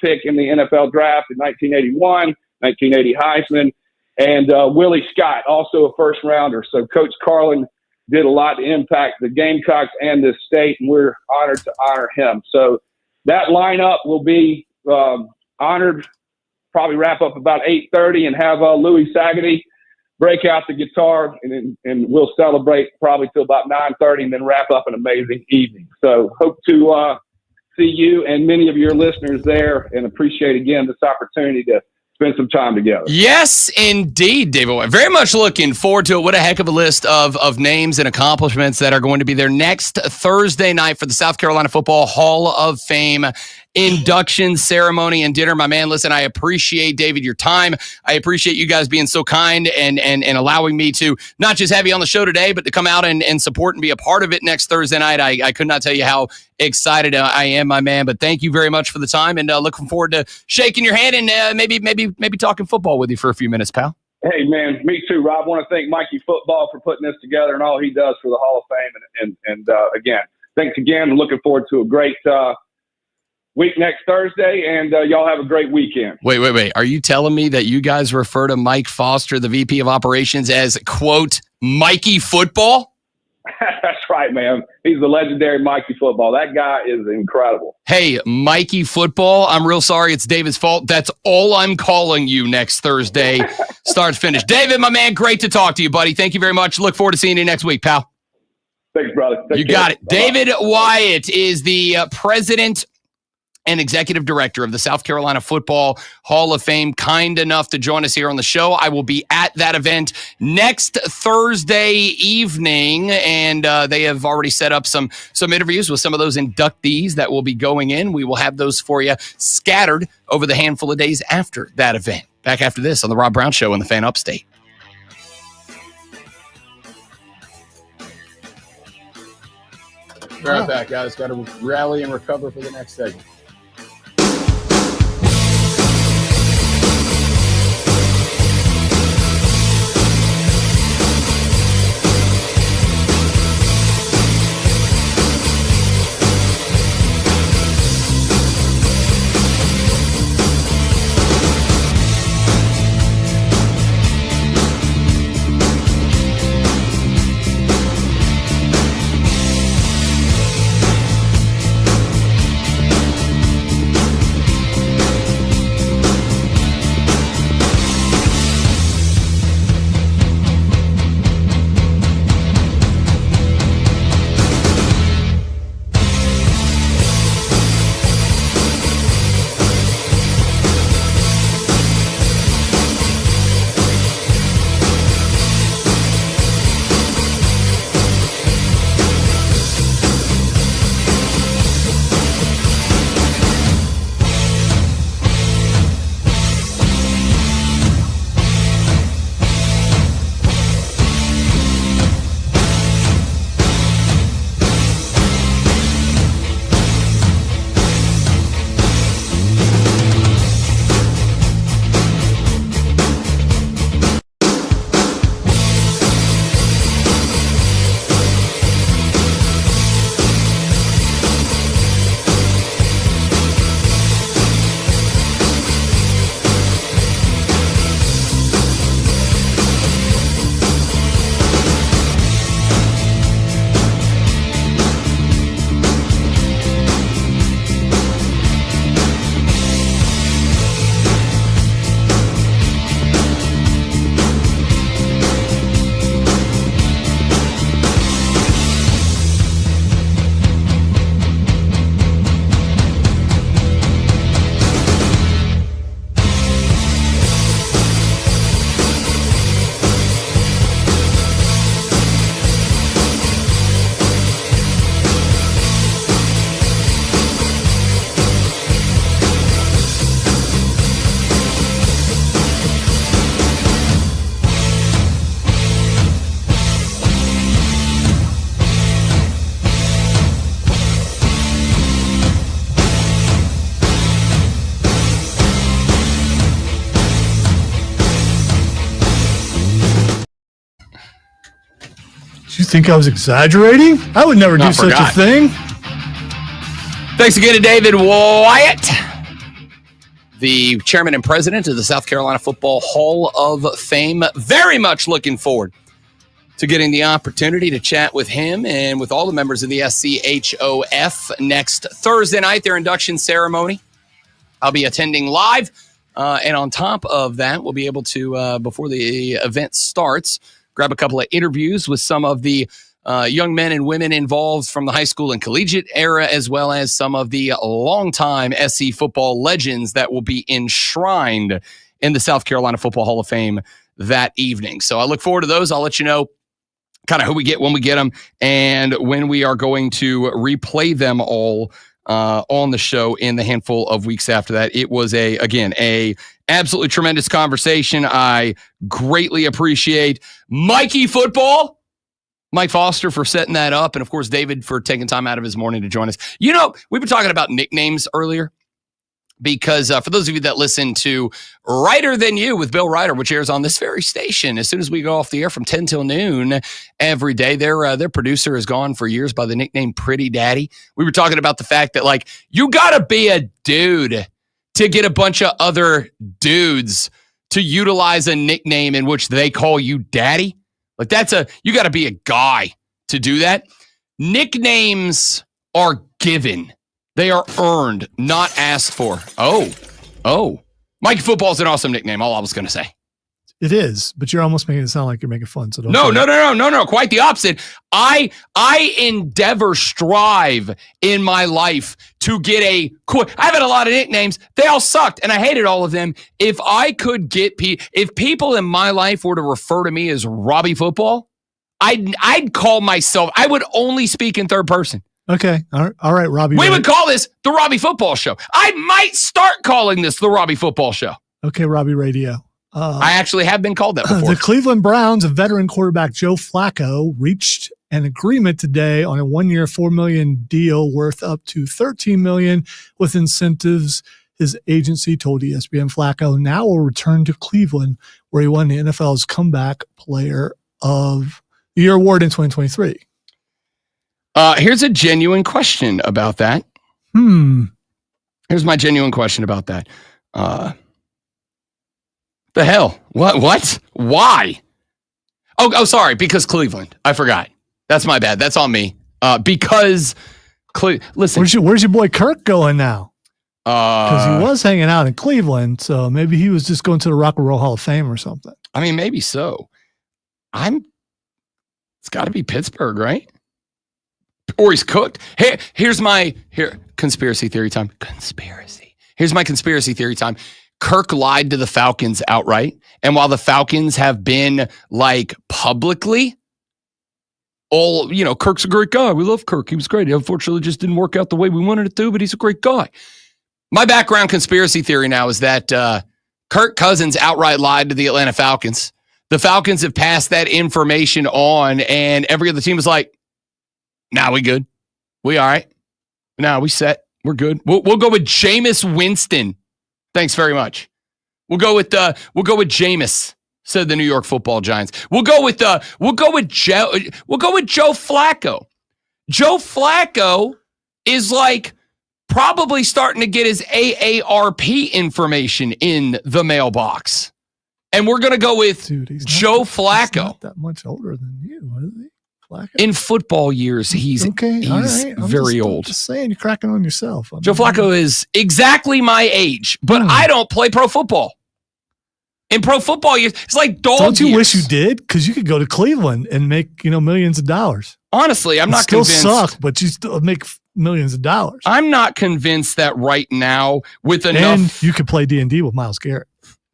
pick in the NFL draft in 1981, 1980 Heisman. And Willie Scott, also a first rounder. So Coach Carlin did a lot to impact the Gamecocks and this state, and we're honored to honor him. So that lineup will be honored, probably wrap up about 8:30 and have Louis Saggedy break out the guitar, and we'll celebrate probably till about 9:30 and then wrap up an amazing evening. So hope to see you and many of your listeners there, and appreciate again this opportunity to spend some time together. Yes, indeed, David. Very much looking forward to it. What a heck of a list of names and accomplishments that are going to be there next Thursday night for the South Carolina Football Hall of Fame induction ceremony and dinner. My man, listen, I appreciate, David, your time. I appreciate you guys being so kind and allowing me to not just have you on the show today, but to come out and support and be a part of it next Thursday night. I could not tell you how excited I am, my man, but thank you very much for the time, and looking forward to shaking your hand and maybe talking football with you for a few minutes, pal. Hey, man, me too, Rob. I want to thank Mikey Football for putting this together and all he does for the Hall of Fame. And again, thanks again. I'm looking forward to a great week next Thursday, and y'all have a great weekend. Wait. Are you telling me that you guys refer to Mike Foster, the VP of Operations, as, quote, Mikey Football? That's right, man. He's the legendary Mikey Football. That guy is incredible. Hey, Mikey Football, I'm real sorry. It's David's fault. That's all I'm calling you next Thursday. Start to finish. David, my man, great to talk to you, buddy. Thank you very much. Look forward to seeing you next week, pal. Thanks, brother. You got it. Bye-bye. David Wyatt is the president and executive director of the South Carolina Football Hall of Fame, kind enough to join us here on the show. I will be at that event next Thursday evening, and they have already set up some interviews with some of those inductees that will be going in. We will have those for you scattered over the handful of days after that event. Back after this on the Rob Brown Show on the Fan Upstate. Right back, guys. Got to rally and recover for the next segment. You think I was exaggerating? I would never do such a thing. Thanks again to David Wyatt, the chairman and president of the South Carolina Football Hall of Fame. Very much looking forward to getting the opportunity to chat with him and with all the members of the SCHOF next Thursday night, their induction ceremony. I'll be attending live. And on top of that, we'll be able to, before the event starts, grab a couple of interviews with some of the young men and women involved from the high school and collegiate era, as well as some of the longtime SC football legends that will be enshrined in the South Carolina Football Hall of Fame that evening. So I look forward to those. I'll let you know kind of who we get when we get them and when we are going to replay them all on the show in the handful of weeks after that. It was a absolutely tremendous conversation. I greatly appreciate Mikey Football, Mike Foster, for setting that up, and of course David for taking time out of his morning to join us. You know, we've been talking about nicknames earlier because for those of you that listen to Writer Than You with Bill Ryder, which airs on this very station as soon as we go off the air from 10 till noon every day, their producer has gone for years by the nickname Pretty Daddy. We were talking about the fact that, like, you gotta be a dude to get a bunch of other dudes to utilize a nickname in which they call you daddy. Like, you got to be a guy to do that. Nicknames are given. They are earned, not asked for. Oh. Mikey Football is an awesome nickname, all I was going to say. It is, but you're almost making it sound like you're making fun. So don't No. say it. Quite the opposite. I strive in my life to get I've had a lot of nicknames. They all sucked, and I hated all of them. If I could get if people in my life were to refer to me as Robbie Football, I'd call myself. I would only speak in third person. Okay. All right, Robbie. We would call this the Robbie Football Show. I might start calling this the Robbie Football Show. Okay, Robbie Radio. I actually have been called that before. The Cleveland Browns and veteran quarterback Joe Flacco reached an agreement today on a 1-year, $4 million deal worth up to $13 million with incentives. His agency told ESPN Flacco now will return to Cleveland, where he won the NFL's Comeback Player of the Year award in 2023. Here's a genuine question about that. Here's my genuine question about that. The hell? What? Why? Oh, sorry. Because Cleveland. I forgot. That's my bad. That's on me. Because listen. Where's your boy Kirk going now? Because he was hanging out in Cleveland, so maybe he was just going to the Rock and Roll Hall of Fame or something. I mean, maybe so. It's got to be Pittsburgh, right? Or he's cooked. Here's my conspiracy theory time. Here's my conspiracy theory time. Kirk lied to the Falcons outright. And while the Falcons have been like publicly, Kirk's a great guy. We love Kirk. He was great. He unfortunately just didn't work out the way we wanted it to, but he's a great guy. My background conspiracy theory now is that Kirk Cousins outright lied to the Atlanta Falcons. The Falcons have passed that information on, and every other team is like, nah, we good. We all right. Nah, we set. We're good. We'll go with Jameis Winston. Thanks very much. We'll go with Jameis, said the New York Football Giants. We'll go with Joe Flacco. Joe Flacco is like probably starting to get his AARP information in the mailbox. And we're going to go with Joe Flacco. He's not that much older than you, is he? Flacco? In football years, he's very old. I'm just saying, you're cracking on yourself. Joe Flacco is exactly my age, but I don't play pro football. In pro football years, it's like dog Don't you years. wish you did? Because you could go to Cleveland and make millions of dollars. Honestly, I'm not still convinced. Suck, but you still make millions of dollars. I'm not convinced that right now with enough. And you could play D&D with Myles Garrett.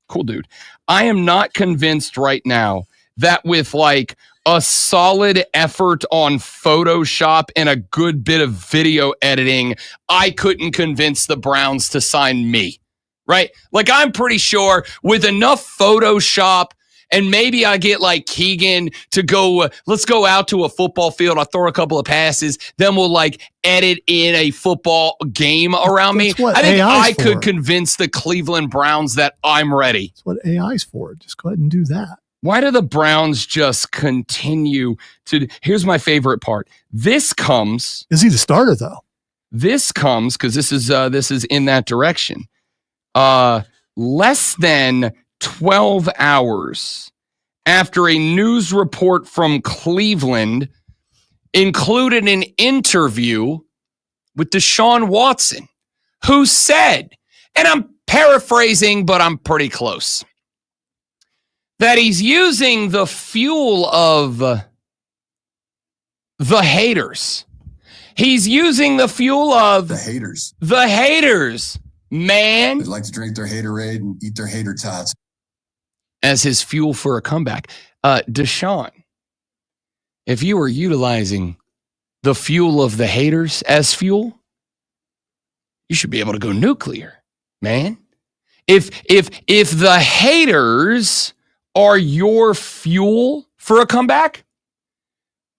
Cool, dude. I am not convinced right now that with like a solid effort on Photoshop and a good bit of video editing, I couldn't convince the Browns to sign me, right? Like, I'm pretty sure with enough Photoshop, and maybe I get like Keegan to go, let's go out to a football field. I'll throw a couple of passes. Then we'll like edit in a football game around me. I think I could convince the Cleveland Browns that I'm ready. That's what AI's for. Just go ahead and do that. Why do the Browns just continue to? Here's my favorite part. This comes. Is he the starter though? This comes because this is in that direction. Less than 12 hours after a news report from Cleveland included an interview with Deshaun Watson, who said, and I'm paraphrasing, but I'm pretty close, that he's using the fuel of the haters. He's using the fuel of the haters. The haters, man. They like to drink their haterade and eat their hater tots as his fuel for a comeback. Deshaun, if you were utilizing the fuel of the haters as fuel, you should be able to go nuclear, man. If the haters are your fuel for a comeback,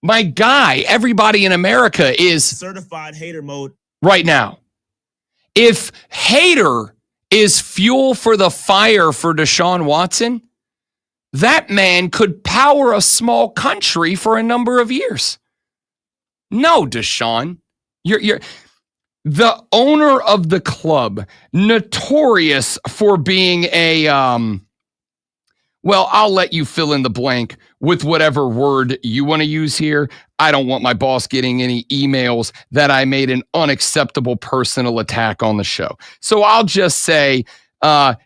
my guy, everybody in America is certified hater mode right now. If hater is fuel for the fire for Deshaun Watson, that man could power a small country for a number of years. No, Deshaun, you're the owner of the club, notorious for being a well, I'll let you fill in the blank with whatever word you want to use here. I don't want my boss getting any emails that I made an unacceptable personal attack on the show. So I'll just say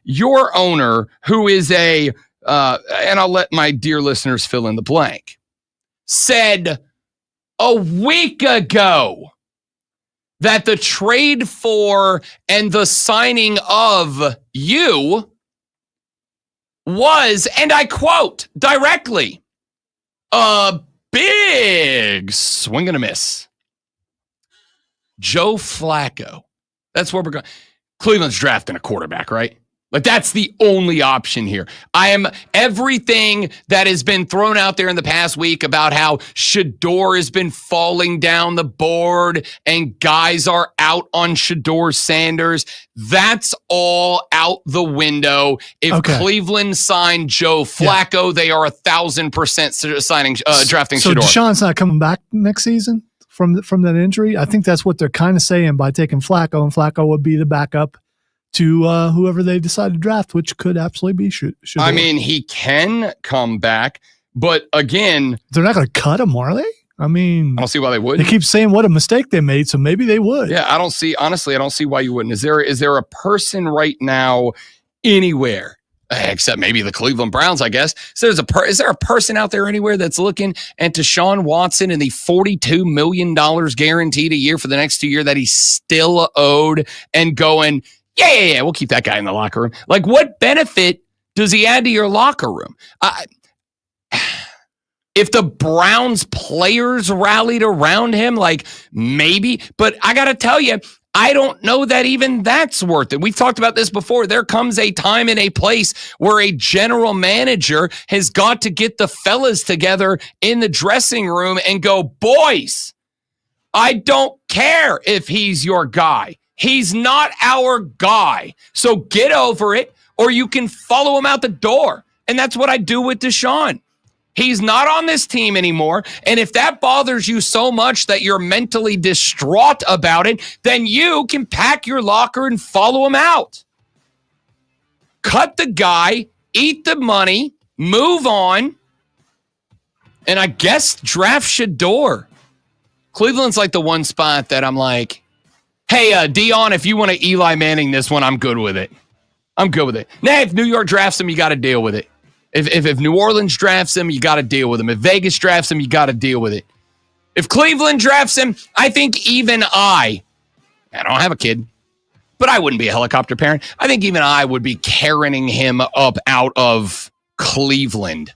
your owner, who is a and I'll let my dear listeners fill in the blank, said a week ago that the trade for and the signing of you was, and I quote directly, a big swing and a miss. Joe Flacco. That's where we're going. Cleveland's drafting a quarterback, right? Like, that's the only option here. I am everything that has been thrown out there in the past week about how Shedeur has been falling down the board and guys are out on Shedeur Sanders. That's all out the window. If Cleveland signed Joe Flacco, they are 1,000% signing, drafting so Shedeur. Deshaun's not coming back next season from that injury. I think that's what they're kind of saying by taking Flacco, and Flacco would be the backup to whoever they decide to draft, which could absolutely be Shedeur. I mean, he can come back, but again, they're not going to cut him, are they? I mean, I don't see why they would. They keep saying what a mistake they made, so maybe they would. Yeah, I don't see why you wouldn't. Is there a person right now anywhere, except maybe the Cleveland Browns, I guess? So is there a person out there anywhere that's looking at Deshaun Watson and the $42 million guaranteed a year for the next 2 years that he's still owed and going, yeah, we'll keep that guy in the locker room? Like, what benefit does he add to your locker room? If the Browns players rallied around him, like, maybe. But I got to tell you, I don't know that even that's worth it. We've talked about this before. There comes a time and a place where a general manager has got to get the fellas together in the dressing room and go, boys, I don't care if he's your guy. He's not our guy. So get over it, or you can follow him out the door. And that's what I do with Deshaun. He's not on this team anymore. And if that bothers you so much that you're mentally distraught about it, then you can pack your locker and follow him out. Cut the guy, eat the money, move on, and I guess draft Shedeur. Cleveland's like the one spot that I'm like, hey, Dion, if you want to Eli Manning this one, I'm good with it. I'm good with it. Now, if New York drafts him, you got to deal with it. If New Orleans drafts him, you got to deal with him. If Vegas drafts him, you got to deal with it. If Cleveland drafts him, I think even I don't have a kid, but I wouldn't be a helicopter parent. I think even I would be carrying him up out of Cleveland.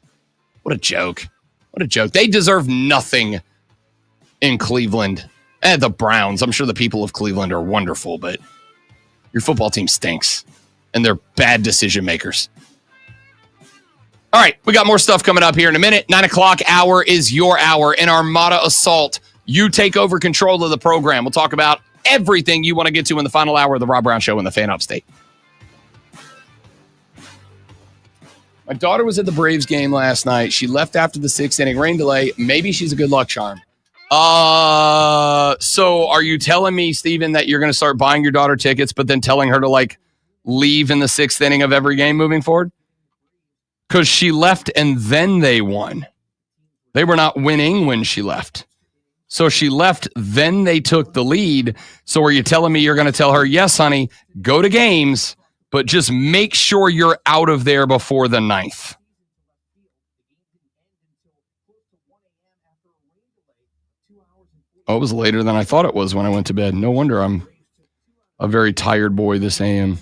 What a joke. What a joke. They deserve nothing in Cleveland. And the Browns, I'm sure the people of Cleveland are wonderful, but your football team stinks, and they're bad decision makers. All right, we got more stuff coming up here in a minute. 9 o'clock hour is your hour. In Armada Assault, you take over control of the program. We'll talk about everything you want to get to in the final hour of the Rob Brown Show in the Fan Upstate. My daughter was at the Braves game last night. She left after the 6th inning rain delay. Maybe she's a good luck charm. So are you telling me, Steven, that you're going to start buying your daughter tickets, but then telling her to like leave in the 6th inning of every game moving forward? Because she left and then they won. They were not winning when she left. So she left, then they took the lead. So are you telling me you're going to tell her, yes, honey, go to games, but just make sure you're out of there before the 9th? Oh, it was later than I thought it was when I went to bed. No wonder I'm a very tired boy this AM.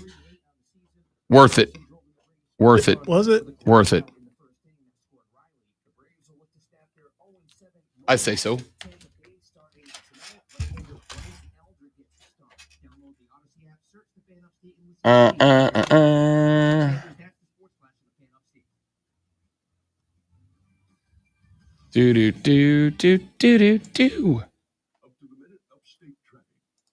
Worth it. Worth it. Was it? Worth it. I say so. Do do do do do do do.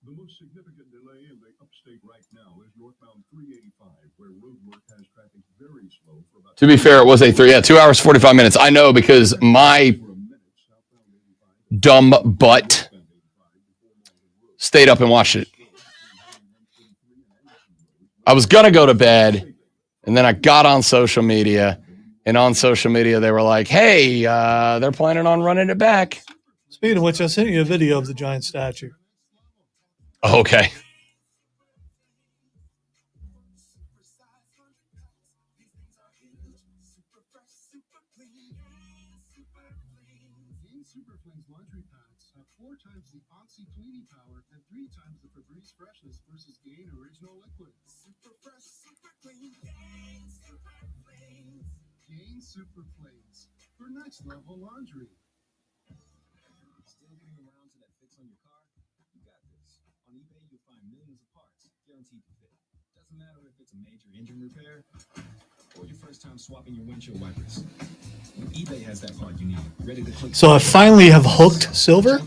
The most significant delay in the upstate right now is northbound 385, where roadwork has traffic very slow for about. To be fair, it was 2 hours, 45 minutes. I know because my dumb butt stayed up and watched it. I was going to go to bed, and then I got on social media, and on social media they were like, hey, they're planning on running it back. Speaking of which, I sent you a video of the giant statue. Okay. Super Flings laundry pads have 4 times the Oxy cleaning power and 3 times the Febreze freshness versus Gain Original Liquid. Super fresh, super clean. Gain Super Flings. Gain Super Flings for next level laundry. Still getting around to that fix on your car? You got this. On eBay, you'll find millions of parts, guaranteed to fit. Doesn't matter if it's a major engine repair or your first time swapping your windshield wipers. eBay has that part you need, ready to click. So I finally have hooked Silver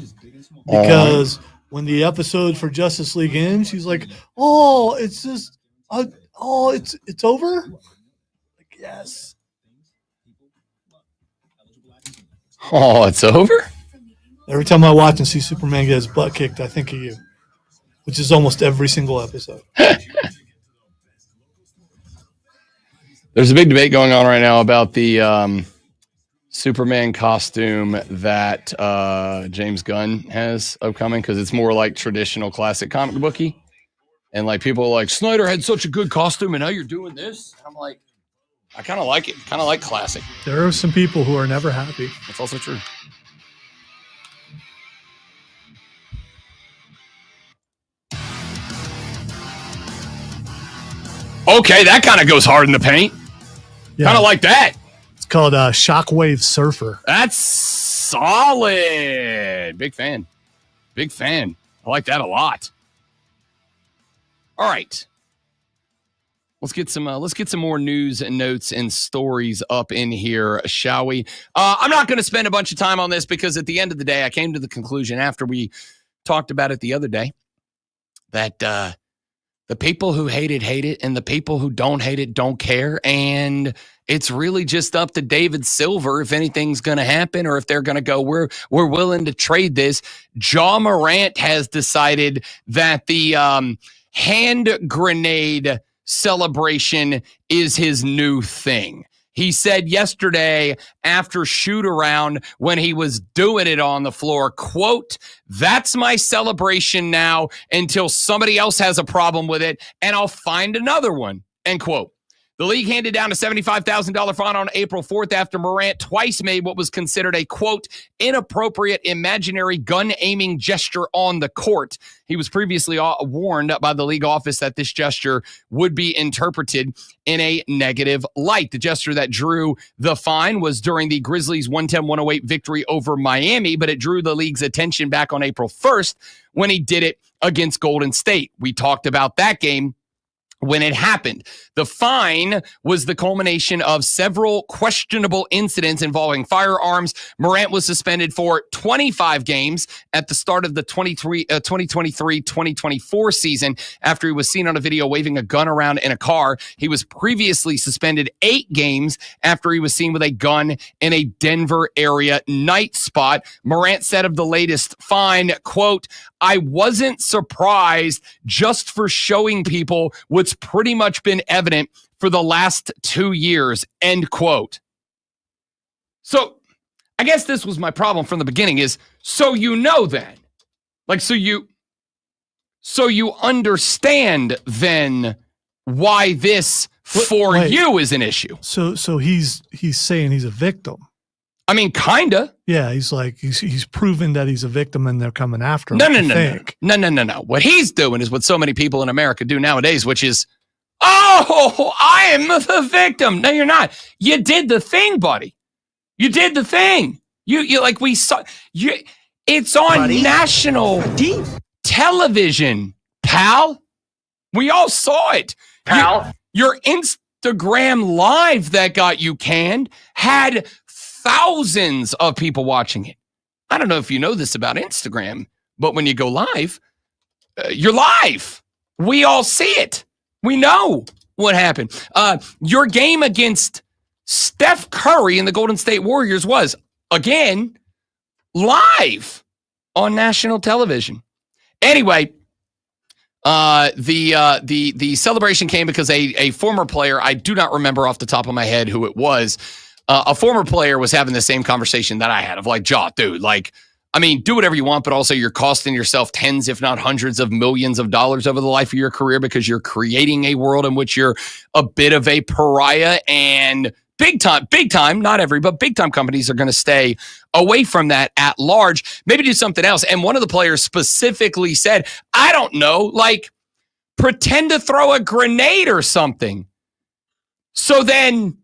because when the episode for Justice League ends, he's like, "Oh, it's just, it's over." Like, yes. Oh, it's over? Every time I watch and see Superman get his butt kicked, I think of you, which is almost every single episode. There's a big debate going on right now about the Superman costume that James Gunn has upcoming because it's more like traditional classic comic booky. And like people are like, Snyder had such a good costume and now you're doing this? And I'm like, I kind of like it. Kind of like classic. There are some people who are never happy. That's also true. Okay, that kind of goes hard in the paint. Yeah. Kind of like that. It's called Shockwave Surfer. That's solid. Big fan. Big fan. I like that a lot. All right. Let's get some more news and notes and stories up in here, shall we? I'm not going to spend a bunch of time on this because at the end of the day, I came to the conclusion after we talked about it the other day that the people who hate it, and the people who don't hate it don't care. And it's really just up to David Silver if anything's going to happen or if they're going to go, we're willing to trade this. Ja Morant has decided that the hand grenade celebration is his new thing. He said yesterday after shoot around when he was doing it on the floor, quote, "That's my celebration now until somebody else has a problem with it and I'll find another one," end quote. The league handed down a $75,000 fine on April 4th after Morant twice made what was considered a, quote, "inappropriate imaginary gun aiming gesture on the court." He was previously warned by the league office that this gesture would be interpreted in a negative light. The gesture that drew the fine was during the Grizzlies' 110-108 victory over Miami, but it drew the league's attention back on April 1st when he did it against Golden State. We talked about that game when it happened. The fine was the culmination of several questionable incidents involving firearms. Morant was suspended for 25 games at the start of the 2023-2024 season after he was seen on a video waving a gun around in a car. He was previously suspended 8 games after he was seen with a gun in a Denver area night spot. Morant said of the latest fine, quote, "I wasn't surprised just for showing people what's pretty much been evident for the last 2 years," end quote. So I guess this was my problem from the beginning is, so you know then. Like, so you understand then why this for you is an issue. So he's saying he's a victim. I mean, kinda. Yeah, he's like he's proven that he's a victim and they're coming after him. No. What he's doing is what so many people in America do nowadays, which is, oh, I am the victim. No, you're not. You did the thing, buddy. You did the thing. You like we saw you. It's on national television, pal. We all saw it, pal. Your Instagram live that got you canned had thousands of people watching it. I don't know if you know this about Instagram, but when you go live, you're live. We all see it. We know what happened. Your game against Steph Curry and the Golden State Warriors was, again, live on national television. Anyway, the celebration came because a former player, I do not remember off the top of my head who it was, a former player was having the same conversation that I had of like, Ja, dude, like, I mean, do whatever you want, but also you're costing yourself tens, if not hundreds of millions of dollars over the life of your career because you're creating a world in which you're a bit of a pariah and big time, not every, but big time companies are going to stay away from that at large, maybe do something else. And one of the players specifically said, I don't know, like pretend to throw a grenade or something. So then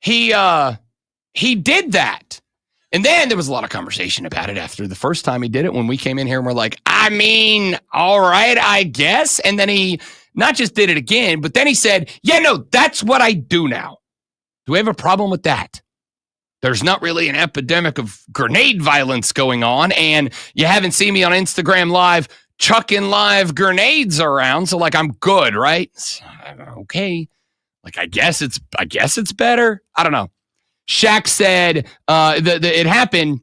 he did that. And then there was a lot of conversation about it after the first time he did it when we came in here and we're like, I mean, all right, I guess. And then he not just did it again, but then he said, yeah, no, that's what I do now. Do we have a problem with that? There's not really an epidemic of grenade violence going on, and you haven't seen me on Instagram Live chucking live grenades around, so like I'm good, right? Okay. Like I guess it's better. I don't know. Shaq said it happened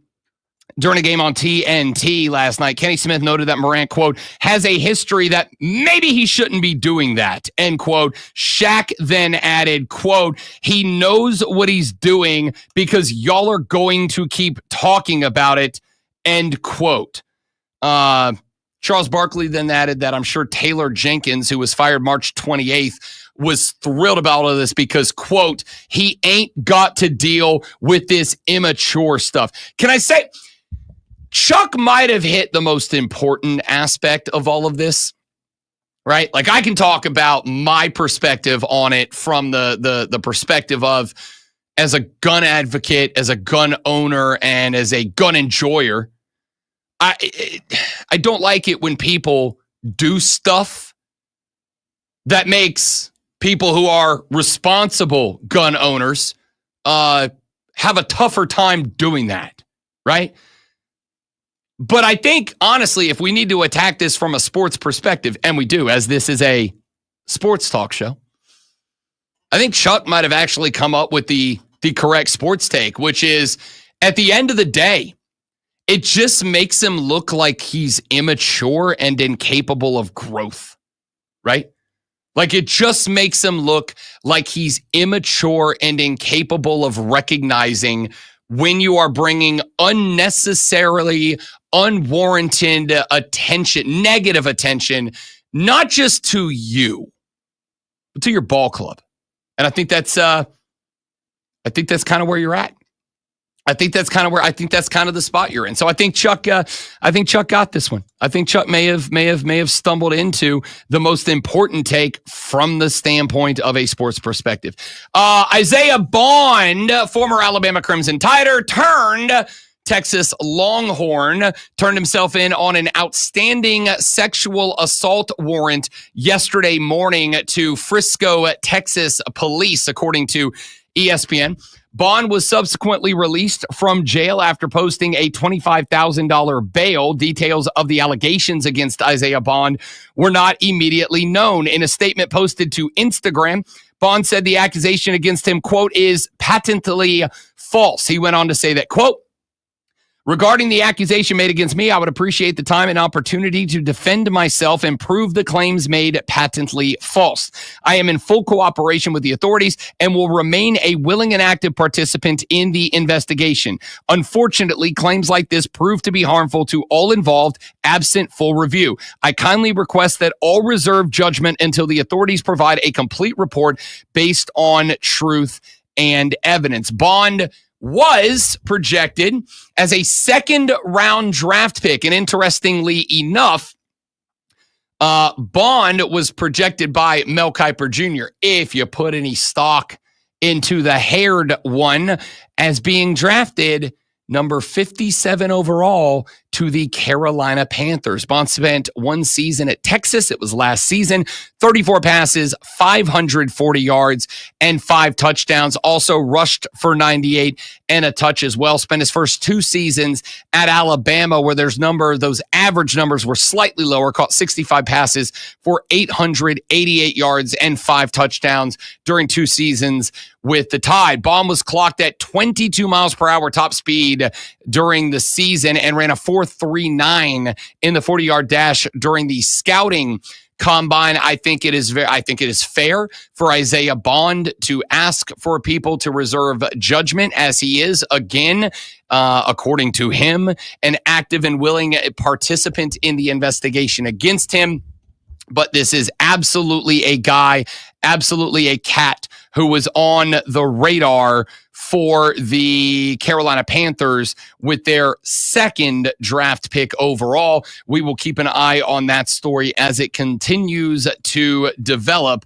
during a game on TNT last night. Kenny Smith noted that Morant, quote, has a history that maybe he shouldn't be doing that, end quote. Shaq then added, quote, he knows what he's doing because y'all are going to keep talking about it, end quote. Charles Barkley then added that I'm sure Taylor Jenkins, who was fired March 28th, was thrilled about all of this because, quote, he ain't got to deal with this immature stuff. Can I say, Chuck might have hit the most important aspect of all of this, right? Like I can talk about my perspective on it from the perspective of as a gun advocate, as a gun owner, and as a gun enjoyer. I don't like it when people do stuff that makes people who are responsible gun owners have a tougher time doing that, right? But I think, honestly, if we need to attack this from a sports perspective, and we do, as this is a sports talk show, I think Chuck might have actually come up with the correct sports take, which is, at the end of the day, it just makes him look like he's immature and incapable of growth, right? Like it just makes him look like he's immature and incapable of recognizing when you are bringing unnecessarily unwarranted attention, negative attention, not just to you, but to your ball club. And I think that's kind of where you're at. I think that's kind of the spot you're in. So I think Chuck got this one. I think Chuck may have stumbled into the most important take from the standpoint of a sports perspective. Isaiah Bond, former Alabama Crimson Tider, turned Texas Longhorn, turned himself in on an outstanding sexual assault warrant yesterday morning to Frisco, Texas police, according to ESPN. Bond was subsequently released from jail after posting a $25,000 bail. Details of the allegations against Isaiah Bond were not immediately known. In a statement posted to Instagram, Bond said the accusation against him, quote, is patently false. He went on to say that, quote, regarding the accusation made against me, I would appreciate the time and opportunity to defend myself and prove the claims made patently false. I am in full cooperation with the authorities and will remain a willing and active participant in the investigation. Unfortunately, claims like this prove to be harmful to all involved, absent full review. I kindly request that all reserve judgment until the authorities provide a complete report based on truth and evidence. Bond was projected as a second-round draft pick. And interestingly enough, Bond was projected by Mel Kiper Jr., if you put any stock into the haired one, as being drafted number 57 overall to the Carolina Panthers. Bond spent one season at Texas. It was last season. 34 passes, 540 yards, and 5 touchdowns. Also rushed for 98 and a touch as well. Spent his first 2 seasons at Alabama, where those average numbers were slightly lower. Caught 65 passes for 888 yards and 5 touchdowns during 2 seasons with the Tide. Bond was clocked at 22 miles per hour top speed during the season and ran a 4.39 in the 40-yard dash during the scouting combine. I think it is fair for Isaiah Bond to ask for people to reserve judgment, as he is, again, according to him, an active and willing participant in the investigation against him. But this is absolutely a guy absolutely a cat who was on the radar for the Carolina Panthers with their second draft pick overall. We will keep an eye on that story as it continues to develop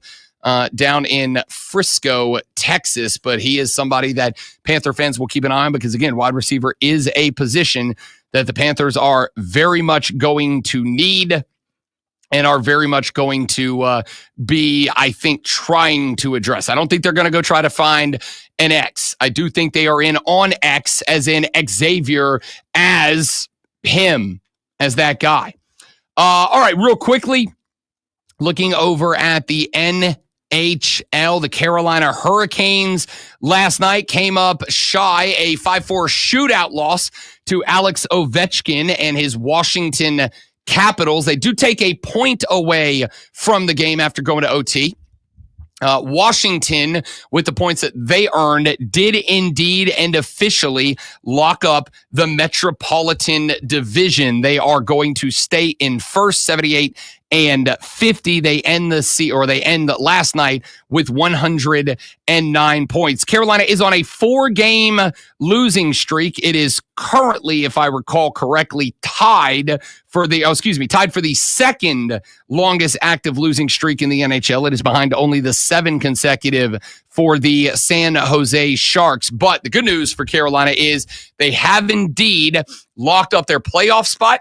down in Frisco, Texas. But he is somebody that Panther fans will keep an eye on because, again, wide receiver is a position that the Panthers are very much going to need and are very much going to be, I think, trying to address. I don't think they're going to go try to find an X. I do think they are in on X, as in Xavier, as him, as that guy. All right, real quickly, looking over at the NHL, the Carolina Hurricanes last night came up shy, a 5-4 shootout loss to Alex Ovechkin and his Washington Capitals. They do take a point away from the game after going to OT. Washington, with the points that they earned, did indeed and officially lock up the Metropolitan Division. They are going to stay in first, 78-50. They end they end last night with 109 points. Carolina is on a 4-game losing streak. It is currently, if I recall correctly, tied for the second longest active losing streak in the NHL. It is behind only the 7 consecutive for the San Jose Sharks. But the good news for Carolina is they have indeed locked up their playoff spot.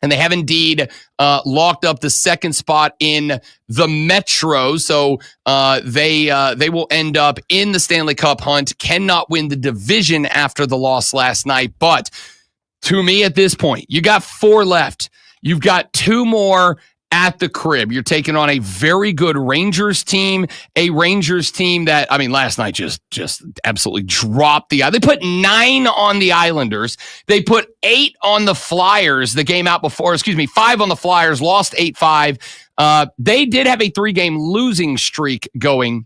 And they have indeed locked up the second spot in the Metro. So they will end up in the Stanley Cup hunt, cannot win the division after the loss last night. But to me at this point, you got 4 left. You've got 2 more at the crib. You're taking on a very good Rangers team, that, I mean, last night just absolutely dropped they put 9 on the Islanders. They put 8 on the Flyers the game out before, 5 on the Flyers, lost 8-5. They did have a 3-game losing streak going.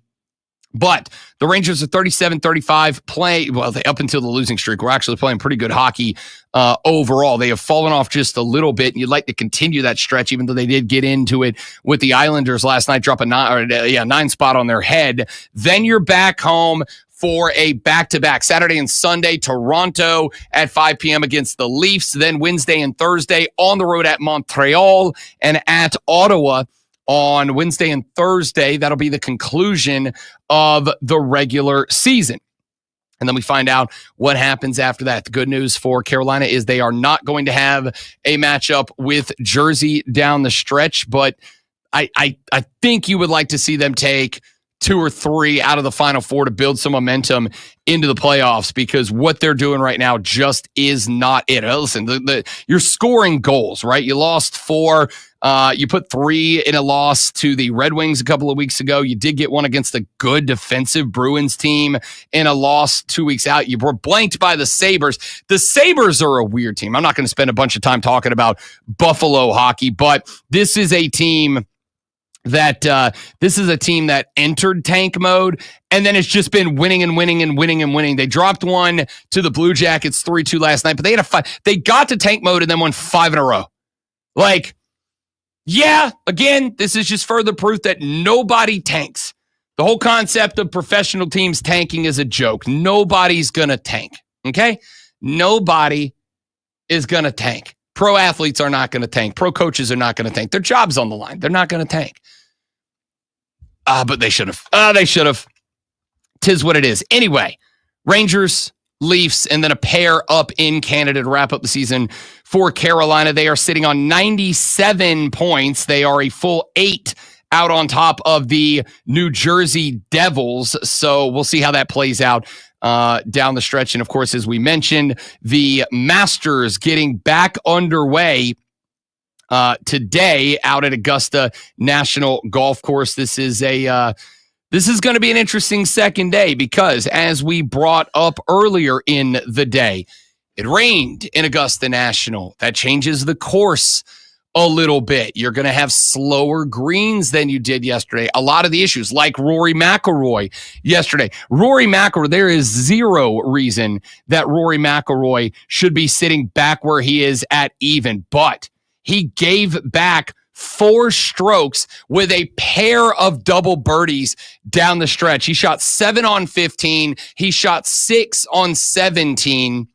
But the Rangers are 37-35 up until the losing streak, were actually playing pretty good hockey overall. They have fallen off just a little bit, and you'd like to continue that stretch, even though they did get into it with the Islanders last night, drop a 9 spot on their head. Then you're back home for a back-to-back Saturday and Sunday, Toronto at 5 p.m. against the Leafs. Then Wednesday and Thursday on the road at Montreal and at Ottawa. On Wednesday and Thursday, that'll be the conclusion of the regular season. And then we find out what happens after that. The good news for Carolina is they are not going to have a matchup with Jersey down the stretch, but I think you would like to see them take 2 or 3 out of the Final Four to build some momentum into the playoffs, because what they're doing right now just is not it. Listen, you're scoring goals, right? You lost 4. You put 3 in a loss to the Red Wings a couple of weeks ago. You did get one against a good defensive Bruins team in a loss 2 weeks out. You were blanked by the Sabres. The Sabres are a weird team. I'm not going to spend a bunch of time talking about Buffalo hockey, but this is a team that entered tank mode, and then it's just been winning and winning and winning and winning. They dropped one to the Blue Jackets 3-2 last night, but they got to tank mode and then won 5 in a row. Yeah, again, this is just further proof that nobody tanks. The whole concept of professional teams tanking is a joke. Nobody's going to tank, okay? Nobody is going to tank. Pro athletes are not going to tank. Pro coaches are not going to tank. Their job's on the line. They're not going to tank. But they should have. They should have. 'Tis what it is. Anyway, Rangers, Leafs, and then a pair up in Canada to wrap up the season for Carolina. They are sitting on 97 points. They are a full 8 out on top of the New Jersey Devils. So we'll see how that plays out down the stretch. And of course, as we mentioned, the Masters getting back underway today out at Augusta National Golf Course. This is going to be an interesting second day because, as we brought up earlier in the day, it rained in Augusta National. That changes the course a little bit. You're going to have slower greens than you did yesterday. A lot of the issues, like Rory McIlroy yesterday. Rory McIlroy, there is zero reason that Rory McIlroy should be sitting back where he is at even, but he gave back 4 strokes with a pair of double birdies down the stretch. He shot 7 on 15. He shot 6 on 17,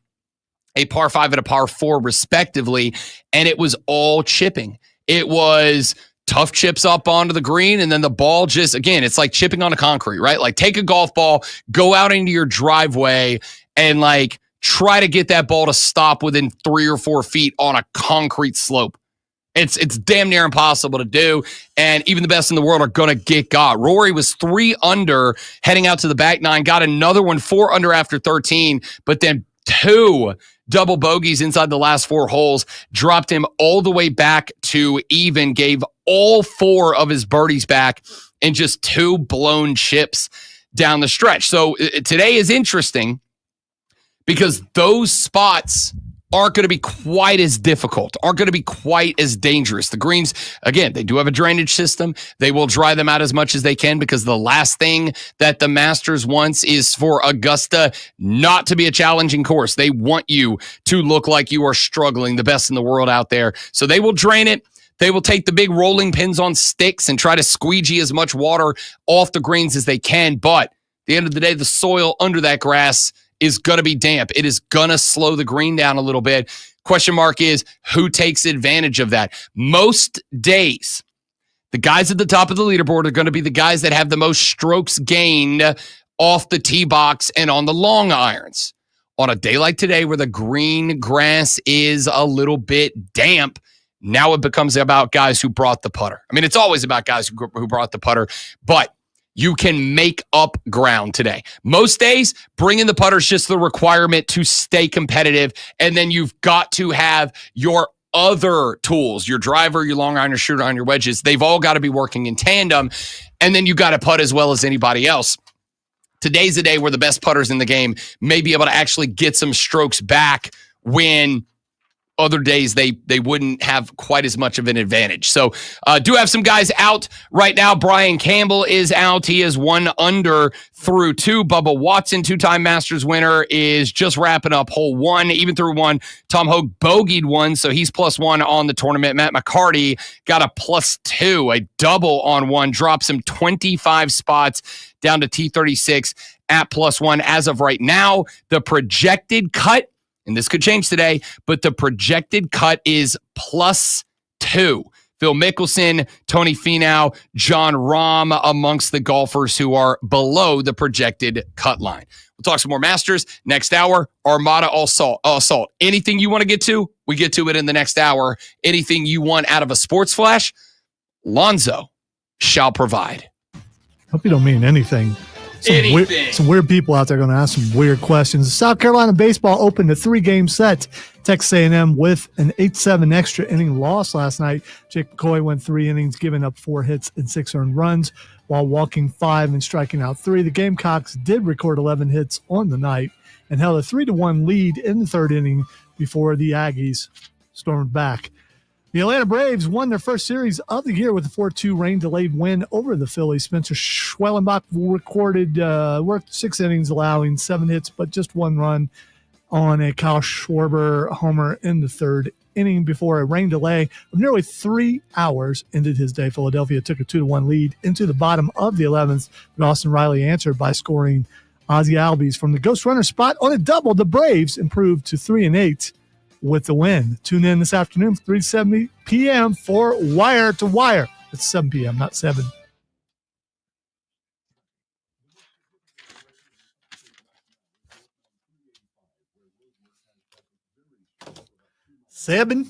a par 5 and a par 4 respectively, and it was all chipping. It was tough chips up onto the green, and then the ball just, again, it's like chipping on a concrete, right? Like take a golf ball, go out into your driveway, and like try to get that ball to stop within 3 or 4 feet on a concrete slope. It's damn near impossible to do, and even the best in the world are going to get got. Rory was 3 under heading out to the back 9, got another one 4 under after 13, but then 2 double bogeys inside the last 4 holes, dropped him all the way back to even, gave all 4 of his birdies back, and just 2 blown chips down the stretch. So today is interesting because those spots aren't going to be quite as difficult, aren't going to be quite as dangerous. The greens, again, they do have a drainage system. They will dry them out as much as they can because the last thing that the Masters wants is for Augusta not to be a challenging course. They want you to look like you are struggling, the best in the world out there. So they will drain it. They will take the big rolling pins on sticks and try to squeegee as much water off the greens as they can. But at the end of the day, the soil under that grass is going to be damp. It is going to slow the green down a little bit. Question mark is who takes advantage of that? Most days, the guys at the top of the leaderboard are going to be the guys that have the most strokes gained off the tee box and on the long irons. On a day like today where the green grass is a little bit damp, now it becomes about guys who brought the putter. I mean, it's always about guys who brought the putter, but you can make up ground today. Most days, bringing the putter is just the requirement to stay competitive, and then you've got to have your other tools, your driver, your long iron, your shooter iron, your wedges. They've all got to be working in tandem, and then you got to putt as well as anybody else. Today's a day where the best putters in the game may be able to actually get some strokes back when other days they wouldn't have quite as much of an advantage. So do have some guys out right now. Brian Campbell is out. He is 1 under through 2. Bubba Watson, 2-time Masters winner, is just wrapping up hole 1. Even through 1, Tom Hogue bogeyed 1, so he's +1 on the tournament. Matt McCarty got a +2, a double on 1, drops him 25 spots down to T36 at +1. As of right now, the projected cut, and this could change today, but the projected cut is +2. Phil Mickelson, Tony Finau, John Rahm amongst the golfers who are below the projected cut line. We'll talk some more Masters next hour. Armada Assault. Anything you want to get to, we get to it in the next hour. Anything you want out of a sports flash, Lonzo shall provide. Hope you don't mean anything. Some weird people out there going to ask some weird questions. South Carolina baseball opened a 3-game set. Texas A&M with an 8-7 extra inning loss last night. Jake McCoy went 3 innings, giving up 4 hits and 6 earned runs while walking 5 and striking out 3. The Gamecocks did record 11 hits on the night and held a 3-1 lead in the 3rd inning before the Aggies stormed back. The Atlanta Braves won their first series of the year with a 4-2 rain-delayed win over the Phillies. Spencer Schwellenbach worked 6 innings, allowing 7 hits, but just 1 run on a Kyle Schwarber homer in the 3rd inning before a rain delay of nearly 3 hours ended his day. Philadelphia took a 2-1 lead into the bottom of the 11th, but Austin Riley answered by scoring Ozzie Albies from the ghost runner spot on a double. The Braves improved to 3-8. with the win. Tune in this afternoon, 3:70 p.m. for Wire to Wire. It's 7 p.m., not 7. Seven.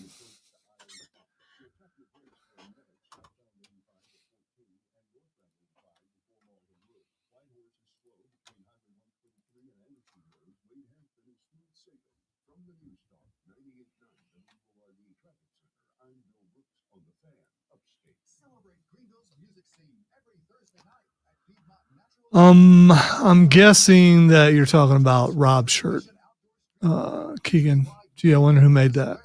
I'm guessing that you're talking about Rob's shirt. Keegan. Gee, I wonder who made that.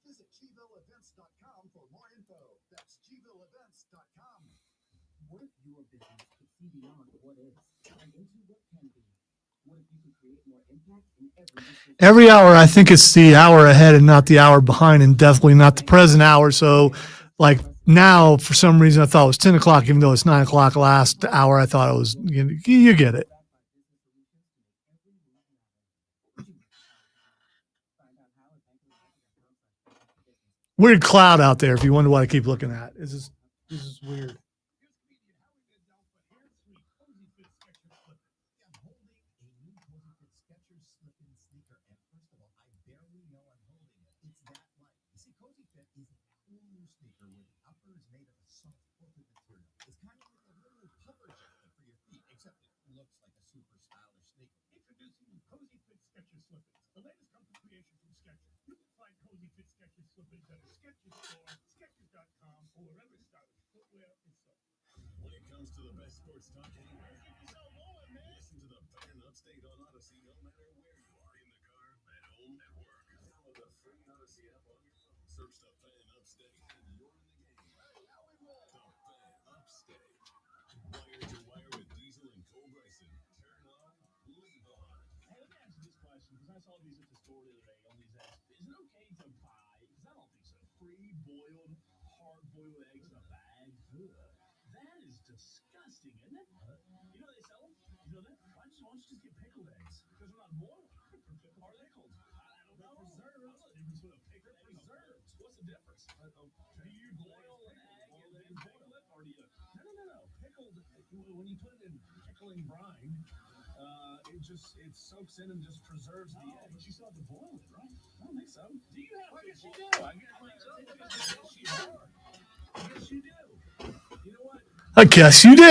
Visit GvilleEvents.com for more info. That's GvilleEvents.com. What if your business could see beyond what is and into what can be? What if you could create more impact in every decision? Every hour, I think it's the hour ahead and not the hour behind, and definitely not the present hour. So, like now, for some reason, I thought it was 10 o'clock, even though it's 9 o'clock last hour. I thought it was, you get it. Weird cloud out there if you wonder what I keep looking at. This is weird. When it comes to the best sports talk anywhere, listen to the Fan Upstate on Odyssey no matter where you are. In the car, at home, at work. Download the free Odyssey app on your phone. Search the Fan Upstate and you're in the game. The Fan Upstate. Wire to wire with Diesel and Cole Bryson. Turn on, leave on. Hey, let me ask you this question, because I saw these at the store the other day on these eggs. Is it okay to buy, because I don't think so, pre-boiled, hard-boiled eggs in a bag? Ugh. That is disgusting, isn't it? You know they sell them? You know that? Why don't you just get pickled eggs? Because they're not boiled. Are they pickled? I don't know. Preserved. I don't know the difference between a pickled and preserved. What's the difference? Do you boil an egg and then pickle it, or do you? No. Pickled. When you put it in pickling brine, it soaks in and just preserves the egg. But you still have to boil it, right? I don't think so. Do you have to? Yes, you do. I guess you do. Yes, you do. You know what? I guess you do.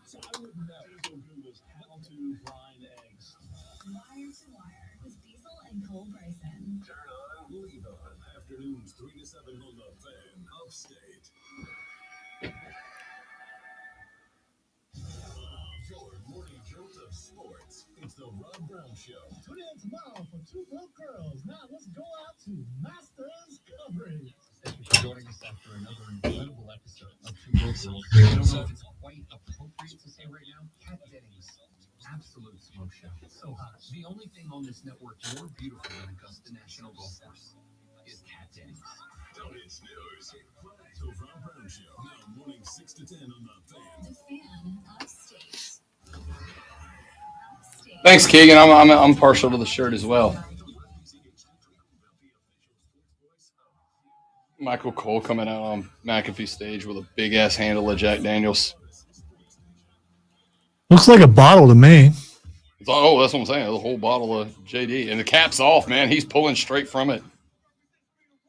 So I wouldn't know. Go Google's how to brine eggs. Wire to Wire with Diesel and Cole Bryson. Turn on, leave on. Afternoons 3 to 7 on the Fan Upstate. Your morning jolt of sports. It's the Rob Brown Show. Tune in tomorrow for Two Broke Girls. Now let's go out to Masters coverage. Thank you for joining us after another incredible episode of Two Broke Girls. I don't know if it's quite appropriate to say right now, Kat Dennings, absolute smoke show. So hot. The only thing on this network more beautiful than Augusta National Golf Course is Kat Dennings. Don't hit snooze. The Rob Brown Show. Now morning 6 to 10 on the Fan. The Fan Upstate. Thanks, Keegan. I'm partial to the shirt as well. Michael Cole coming out on McAfee stage with a big ass handle of Jack Daniels. Looks like a bottle to me. Oh, that's what I'm saying. The whole bottle of JD. And the cap's off, man. He's pulling straight from it.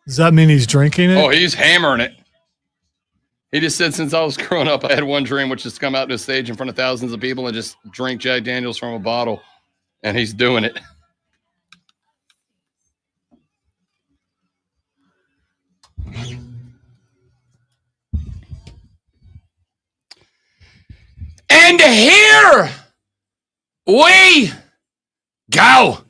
Does that mean he's drinking it? Oh, he's hammering it. He just said, since I was growing up, I had one dream, which is to come out to a stage in front of thousands of people and just drink Jack Daniels from a bottle. And he's doing it. And here we go.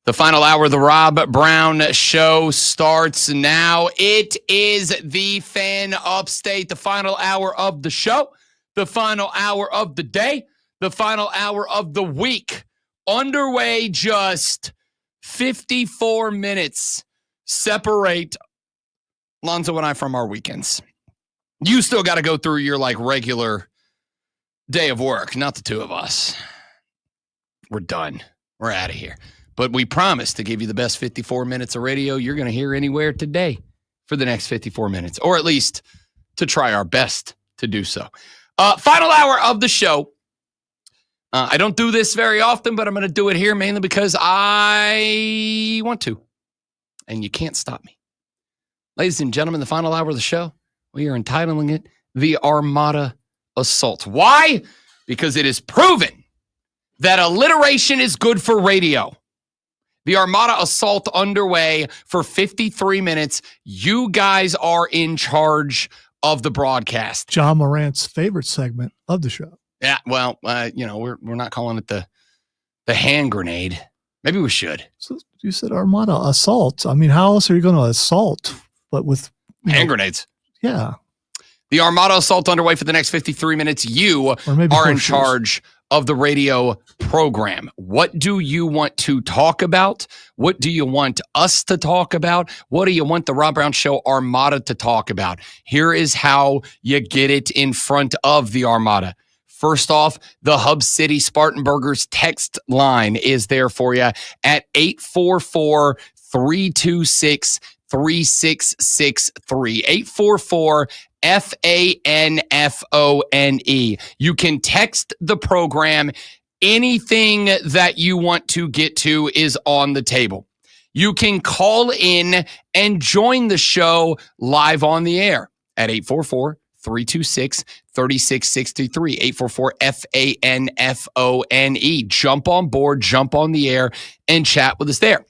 The final hour of the Rob Brown Show starts now. It is the Fan Upstate, the final hour of the show, the final hour of the day, the final hour of the week. Underway, just 54 minutes separate Lonzo and I from our weekends. You still got to go through your regular day of work, not the two of us. We're done. We're out of here. But we promise to give you the best 54 minutes of radio you're going to hear anywhere today for the next 54 minutes, or at least to try our best to do so. Final hour of the show. I don't do this very often, but I'm going to do it here mainly because I want to, and you can't stop me. Ladies and gentlemen, the final hour of the show, we are entitling it the Armada Assault. Why? Because it is proven that alliteration is good for radio. The Armada Assault underway for 53 minutes. You guys are in charge of the broadcast. John Morant's favorite segment of the show. Yeah, well, we're not calling it the hand grenade. Maybe we should. So you said Armada assault. I mean, how else are you going to assault? But with hand grenades. Yeah. The Armada assault underway for the next 53 minutes. You Or maybe are in horseshoes. charge of the radio program. What do you want to talk about? What do you want us to talk about? What do you want the Rob Brown Show Armada to talk about? Here is how you get it in front of the Armada. First off, the Hub City Spartan Burgers text line is there for you at 844-326-3663. 844 FANFONE. You can text the program. Anything that you want to get to is on the table. You can call in and join the show live on the air at 844-326-3663. 844 FANFONE. Jump on board, jump on the air, and chat with us there.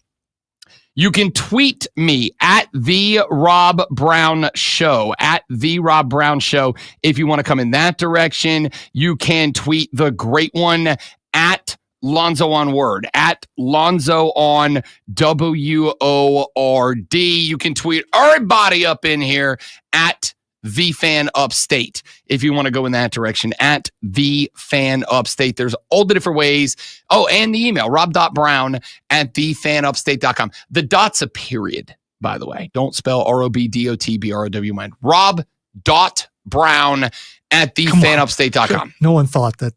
You can tweet me at The Rob Brown Show, at The Rob Brown Show. If you want to come in that direction, you can tweet the great one at Lonzo on Word, at Lonzo on WORD. You can tweet everybody up in here at The Fan Upstate. If you want to go in that direction, at The Fan Upstate. There's all the different ways. Oh, and the email, rob.brown@thefanupstate.com. The dot's a period, by the way. Don't spell ROBDOTBROWN. rob.brown@thefanupstate.com. No one thought that.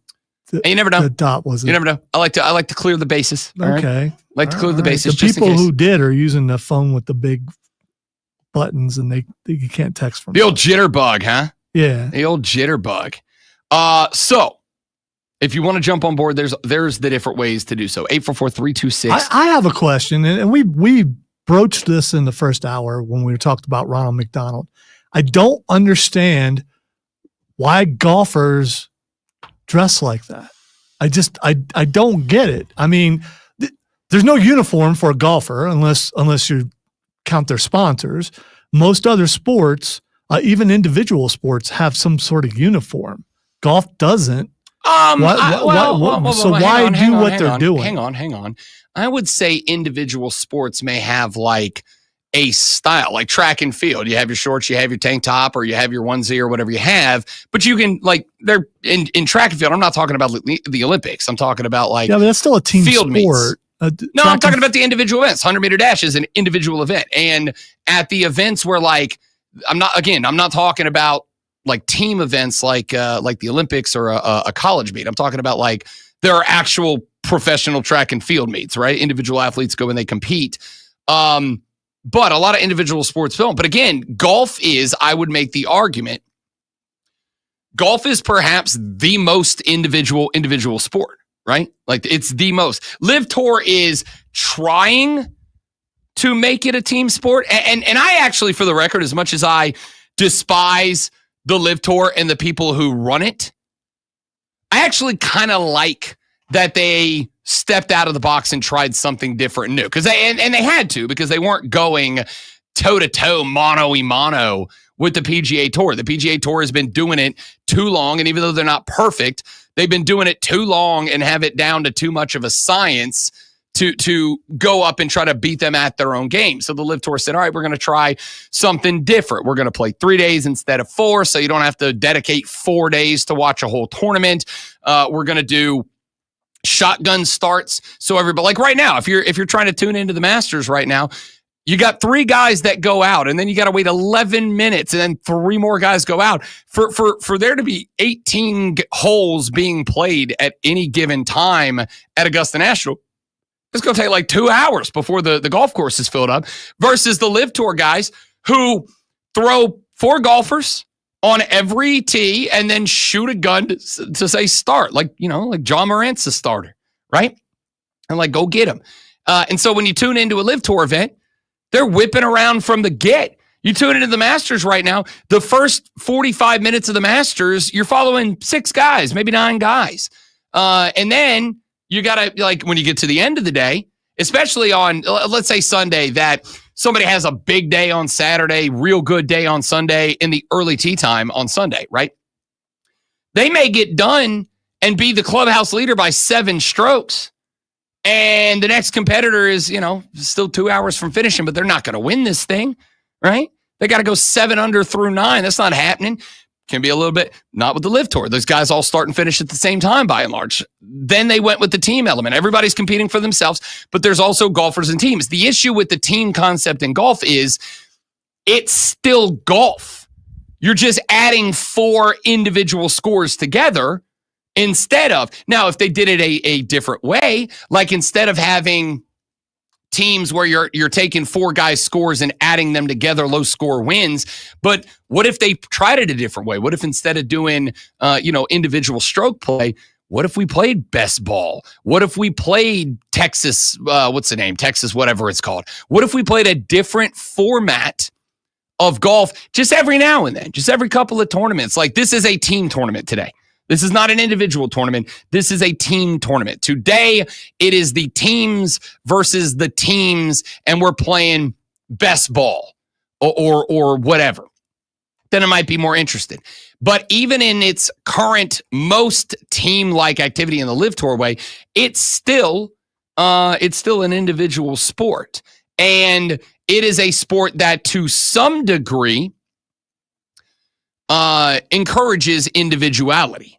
You never know. The dot was. You never know. I like to clear the bases. All right? Okay. Like to clear the bases. The just in people case. who did are using the phone with the big buttons, and you can't text from The old jitterbug, huh? Yeah. The old jitterbug. So if you want to jump on board, there's the different ways to do so. 844-326. I have a question, and we broached this in the first hour when we talked about Ronald McDonald. I don't understand why golfers dress like that. I don't get it. I mean, there's no uniform for a golfer unless you count their sponsors. Most other sports, even individual sports, have some sort of uniform. Golf doesn't. So why do what they're doing? Hang on. I would say individual sports may have like a style, like track and field. You have your shorts, you have your tank top, or you have your onesie or whatever you have. But you can, like, they're in track and field. I'm not talking about the Olympics. I'm talking about like, yeah, but that's still a team field sport. No, I'm talking about the individual events. 100-meter dash is an individual event. And at the events where, like, I'm not talking about like team events like the Olympics or a college meet. I'm talking about like there are actual professional track and field meets, right? Individual athletes go and they compete. But a lot of individual sports don't. But again, golf is, I would make the argument, golf is perhaps the most individual sport, right? Like it's the most. Live Tour is trying to make it a team sport. And I actually, for the record, as much as I despise the Live Tour and the people who run it, I actually kind of like that they stepped out of the box and tried something different and new. Because they had to, because they weren't going toe-to-toe, mano-a-mano with the PGA Tour. The PGA Tour has been doing it too long, and even though they're not perfect, they've been doing it too long and have it down to too much of a science to go up and try to beat them at their own game. So the Live Tour said, all right, we're going to try something different. We're going to play 3 days instead of 4, so you don't have to dedicate 4 days to watch a whole tournament. We're going to do shotgun starts. So everybody, like right now, if you're trying to tune into the Masters right now, you got 3 guys that go out, and then you got to wait 11 minutes, and then 3 more guys go out. For there to be 18 holes being played at any given time at Augusta National, it's going to take like 2 hours before the golf course is filled up, versus the Live Tour guys who throw 4 golfers on every tee and then shoot a gun to say start, like John Morant's a starter, right? And like, go get him. And so when you tune into a Live Tour event, they're whipping around from the get. You tune into the Masters right now, the first 45 minutes of the Masters, you're following 6 guys, maybe 9 guys. And then you got to, like, when you get to the end of the day, especially on, let's say Sunday, that somebody has a big day on Saturday, real good day on Sunday, in the early tee time on Sunday, right? They may get done and be the clubhouse leader by 7 strokes. And the next competitor is, still 2 hours from finishing, but they're not going to win this thing, right? They got to go 7 under through 9. That's not happening. Can be a little bit, not with the Live Tour. Those guys all start and finish at the same time by and large. Then they went with the team element. Everybody's competing for themselves, but there's also golfers and teams. The issue with the team concept in golf is it's still golf. You're just adding 4 individual scores together instead of, now if they did it a different way, like instead of having teams where you're taking 4 guys' scores and adding them together, low score wins. But what if they tried it a different way? What if instead of doing, individual stroke play, what if we played best ball? What if we played Texas, Texas, whatever it's called. What if we played a different format of golf just every now and then, just every couple of tournaments? Like this is a team tournament today. This is not an individual tournament. This is a team tournament. Today, it is the teams versus the teams, and we're playing best ball or whatever. Then I might be more interested. But even in its current most team-like activity in the Live Tour way, it's still an individual sport. And it is a sport that to some degree encourages individuality.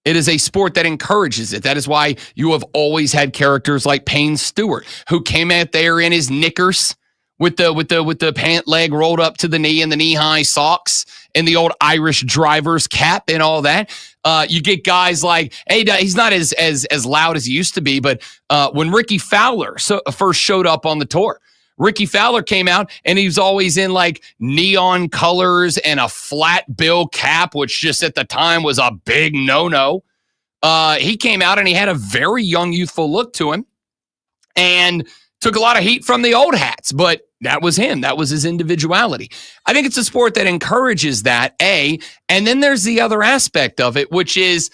It is a sport that encourages it. That is why you have always had characters like Payne Stewart, who came out there in his knickers with the pant leg rolled up to the knee and the knee-high socks and the old Irish driver's cap and all that. You get guys like, hey, he's not as loud as he used to be, but when Ricky Fowler first showed up on the tour, Ricky Fowler came out and he was always in like neon colors and a flat bill cap, which just at the time was a big no-no. He came out and he had a very young, youthful look to him and took a lot of heat from the old hats, but that was him. That was his individuality. I think it's a sport that encourages that, and then there's the other aspect of it, which is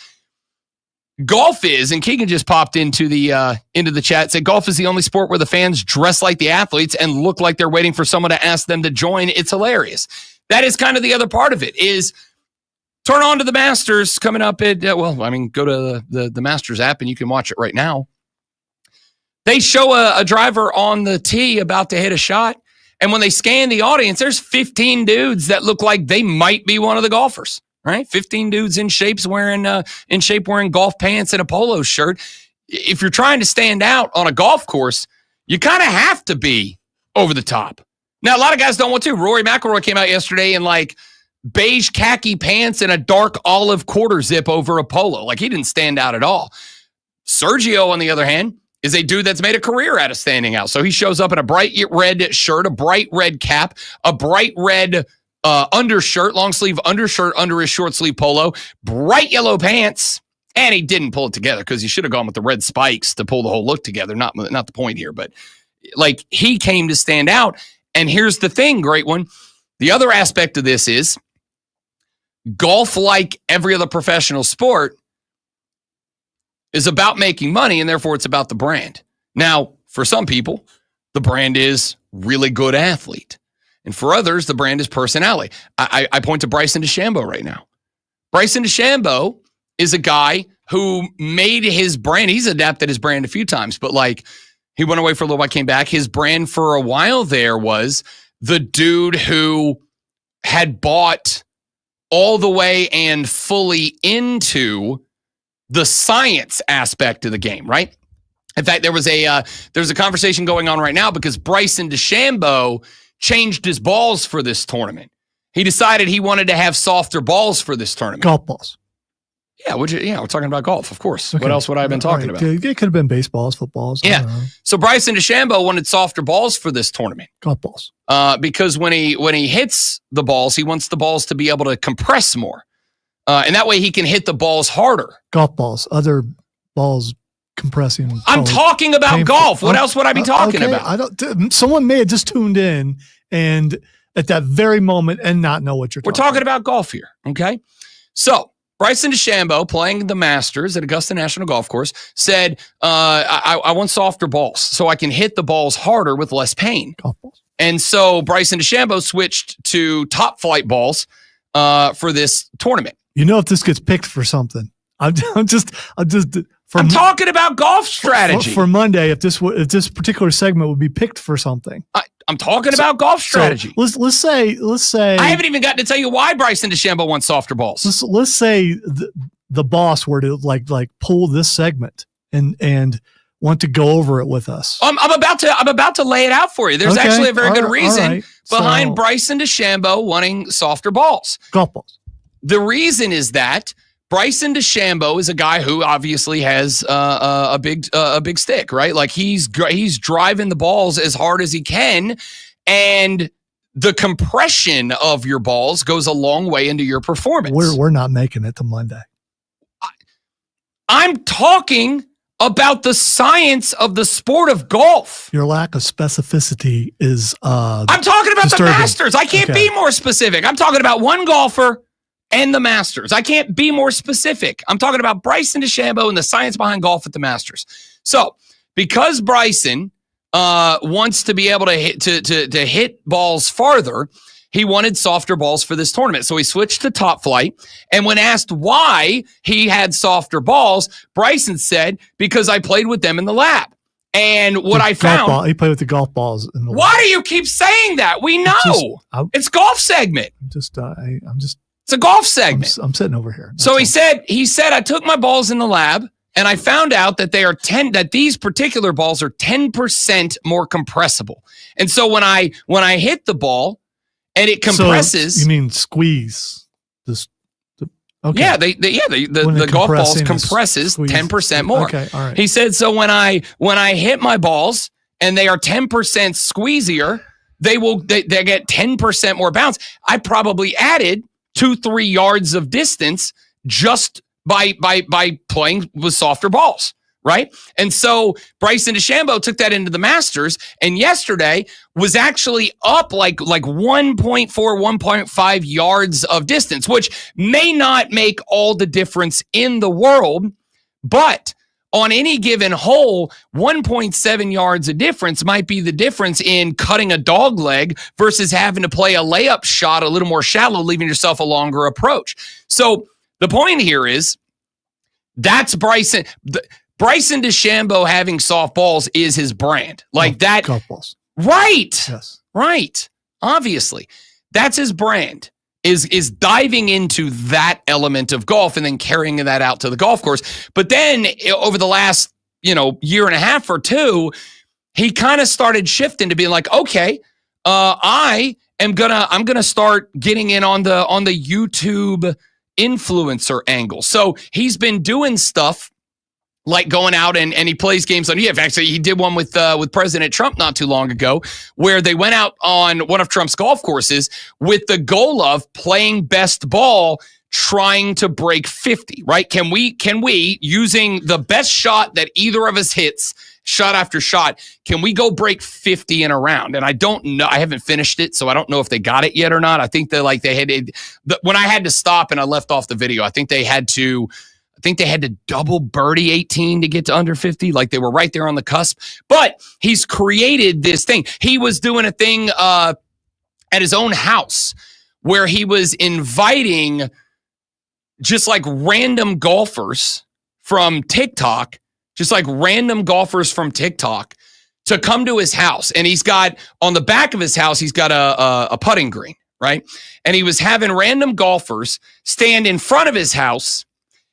golf is, and Keegan just popped into the chat, said golf is the only sport where the fans dress like the athletes and look like they're waiting for someone to ask them to join. It's hilarious. That is kind of the other part of it is turn on to the Masters coming up at, go to the Masters app and you can watch it right now. They show a driver on the tee about to hit a shot. And when they scan the audience, there's 15 dudes that look like they might be one of the golfers. Right? 15 dudes in shape wearing golf pants and a polo shirt. If you're trying to stand out on a golf course, you kind of have to be over the top. Now, a lot of guys don't want to. Rory McIlroy came out yesterday in like beige khaki pants and a dark olive quarter zip over a polo. Like he didn't stand out at all. Sergio, on the other hand, is a dude that's made a career out of standing out. So he shows up in a bright red shirt, a bright red cap, a bright red undershirt, long sleeve undershirt under his short sleeve polo, bright yellow pants, and he didn't pull it together because he should have gone with the red spikes to pull the whole look together. Not the point here, but like he came to stand out. And here's the thing, great one. The other aspect of this is golf, like every other professional sport, is about making money, and therefore it's about the brand. Now, for some people, the brand is really good athlete. And for others, the brand is personality. I point to Bryson DeChambeau right now. Bryson DeChambeau is a guy who made his brand. He's adapted his brand a few times, but like he went away for a little while, came back. His brand for a while there was the dude who had bought all the way and fully into the science aspect of the game, right? In fact, there's a conversation going on right now because Bryson DeChambeau changed his balls for this tournament. He decided he wanted to have softer balls for this tournament. Golf balls. Yeah, we're talking about golf, of course. Okay. What else would I have been talking about? It could have been baseballs, footballs. Yeah. So Bryson DeChambeau wanted softer balls for this tournament. Golf balls. Because when he hits the balls, he wants the balls to be able to compress more. And that way he can hit the balls harder. Golf balls. Other balls compressing. I'm talking about painful. Golf. What else would I be talking about? Someone may have just tuned in and at that very moment and not know what you're talking about. We're talking about golf here, okay? So Bryson DeChambeau, playing the Masters at Augusta National Golf Course, said, I want softer balls so I can hit the balls harder with less pain. Golf balls. And so Bryson DeChambeau switched to top flight balls for this tournament. You know, if this gets picked for something, I'm just I'm talking about golf strategy. For Monday, if this particular segment would be picked for something. I'm talking about golf strategy. So let's say I haven't even gotten to tell you why Bryson DeChambeau wants softer balls. Let's say the boss were to like pull this segment and want to go over it with us. I'm about to lay it out for you. There's actually a very good reason behind Bryson DeChambeau wanting softer balls. Golf balls. The reason is that Bryson DeChambeau is a guy who obviously has a big stick, right? Like he's driving the balls as hard as he can, and the compression of your balls goes a long way into your performance. We're not making it to Monday. I'm talking about the science of the sport of golf. Your lack of specificity is I'm talking about disturbing. The Masters. I can't be more specific. I'm talking about one golfer and the Masters. I can't be more specific. I'm talking about Bryson DeChambeau and the science behind golf at the Masters. So, because Bryson wants to be able to hit balls farther, he wanted softer balls for this tournament. So he switched to Top Flight. And when asked why he had softer balls, Bryson said, because I played with them in the lab. And what I found... He played with the golf balls in the lab. Why do you keep saying that? We know. It's golf segment. It's a golf segment. I'm sitting over here. So he said, I took my balls in the lab and I found out that that these particular balls are 10% more compressible. And so when I hit the ball and it compresses. So you mean squeeze? Okay. Yeah, the golf balls compresses 10% more. Okay, all right. He said, so when I hit my balls and they are 10% squeezier, they get 10% more bounce. I probably added 2-3 yards of distance just by playing with softer balls, right? And so Bryson DeChambeau took that into the Masters, and yesterday was actually up like 1.4, 1.5 yards of distance, which may not make all the difference in the world, but on any given hole, 1.7 yards of difference might be the difference in cutting a dog leg versus having to play a layup shot a little more shallow, leaving yourself a longer approach. So the point here is that's Bryson. Bryson DeChambeau having soft balls is his brand. Like that. Golf balls. Right. Yes. Right. Obviously. That's his brand. Is diving into that element of golf and then carrying that out to the golf course. But then over the last, year and a half or two, he kind of started shifting to being like, okay, I'm gonna start getting in on the YouTube influencer angle. So he's been doing stuff like going out and he plays games on EF. Actually, he did one with President Trump not too long ago, where they went out on one of Trump's golf courses with the goal of playing best ball, trying to break 50, right? Can we, using the best shot that either of us hits, shot after shot, can we go break 50 in a round? And I don't know. I haven't finished it, so I don't know if they got it yet or not. I think when I had to stop and I left off the video, I think they had to double birdie 18 to get to under 50. Like they were right there on the cusp. But he's created this thing. He was doing a thing at his own house where he was inviting just like random golfers from TikTok, to come to his house. And he's got, on the back of his house, he's got a putting green, right? And he was having random golfers stand in front of his house,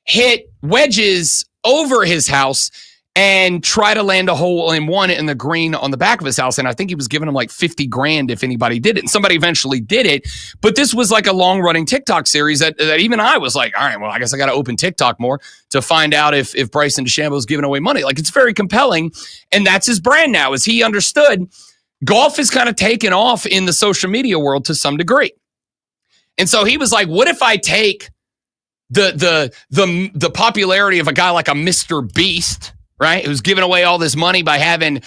hit wedges over his house, and try to land a hole in one in the green on the back of his house. And I think he was giving him like 50 grand if anybody did it. And somebody eventually did it. But this was like a long running TikTok series that even I was like, all right, well, I guess I got to open TikTok more to find out if Bryson DeChambeau is giving away money. Like, it's very compelling. And that's his brand now, is he understood golf is kind of taken off in the social media world to some degree. And so he was like, what if I take the popularity of a guy like a Mr. Beast, right, who's giving away all this money by having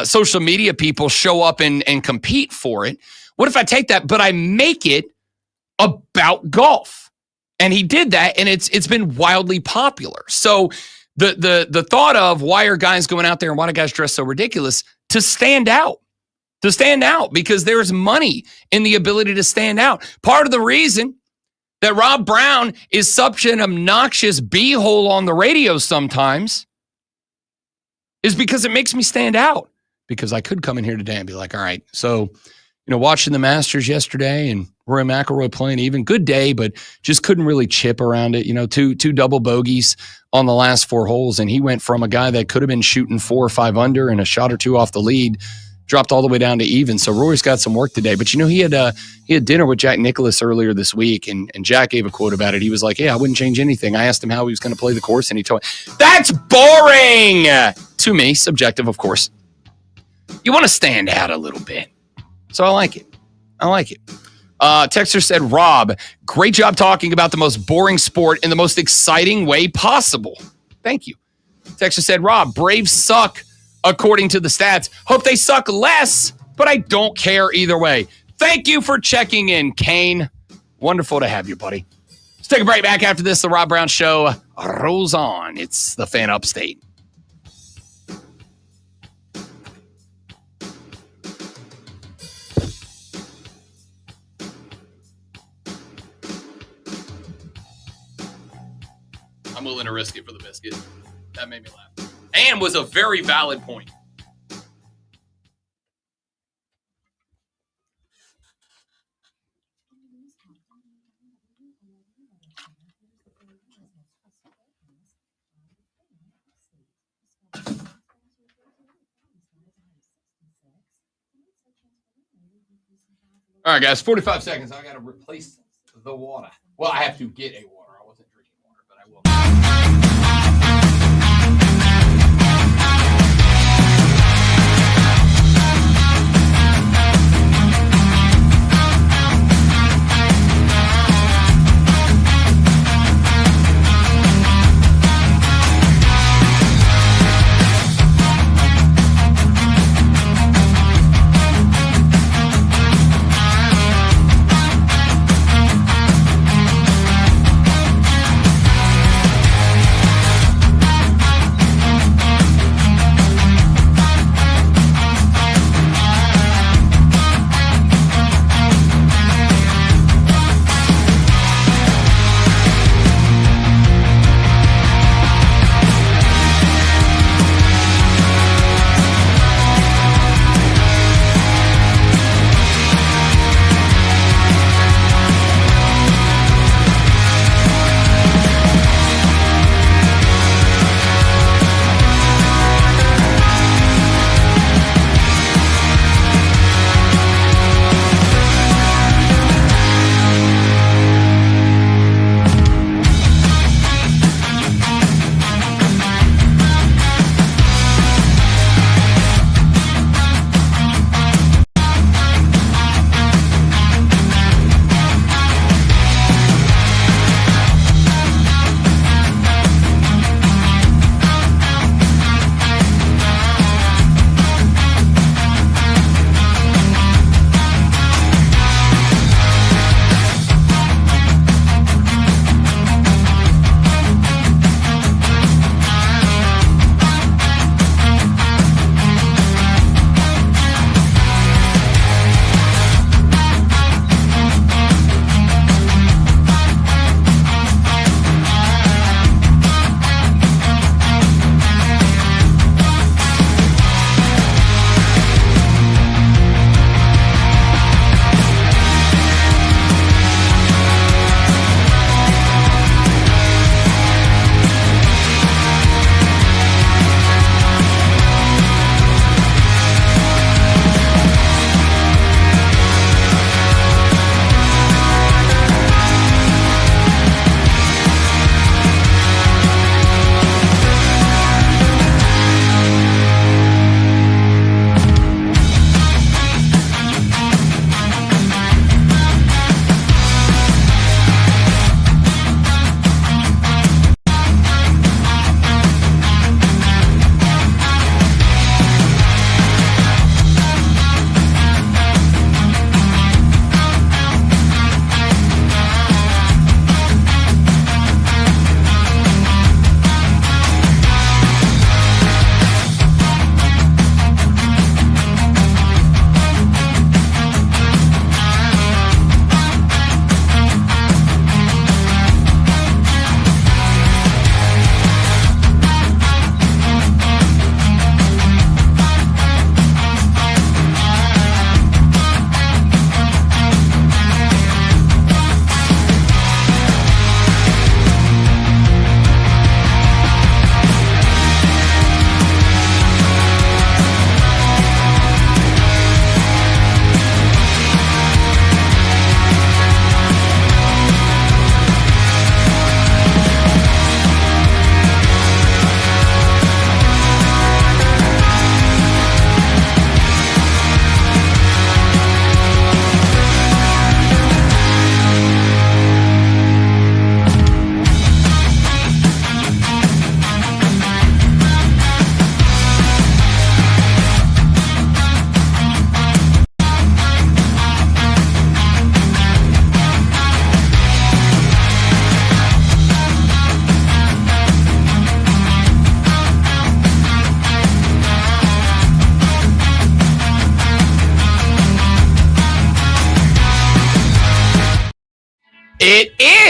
social media people show up and compete for it. What if I take that, but I make it about golf? And he did that, and it's been wildly popular. So the thought of why are guys going out there and why do guys dress so ridiculous? To stand out, because there's money in the ability to stand out. Part of the reason that Rob Brown is such an obnoxious beehole on the radio sometimes is because it makes me stand out. Because I could come in here today and be like, all right, so, watching the Masters yesterday and Rory McIlroy playing even, good day, but just couldn't really chip around it. Two double bogeys on the last 4 holes, and he went from a guy that could have been shooting 4 or 5 under and a shot or 2 off the lead, dropped all the way down to even. So Rory's got some work today. But he had dinner with Jack Nicklaus earlier this week, and Jack gave a quote about it. He was like, "Yeah, I wouldn't change anything." I asked him how he was going to play the course, and he told me, "That's boring!" To me, subjective, of course. You want to stand out a little bit. So I like it. Texter said, Rob, great job talking about the most boring sport in the most exciting way possible. Thank you. Texter said, Rob, Braves suck according to the stats. Hope they suck less, but I don't care either way. Thank you for checking in, Kane. Wonderful to have you, buddy. Let's take a break. Back after this. The Rob Brown Show rolls on. It's the Fan Upstate. I'm willing to risk it for the biscuit. That made me laugh. And was a very valid point. All right, guys, 45 seconds. I got to replace the water. Well, I have to get a water. I wasn't drinking water, but I will.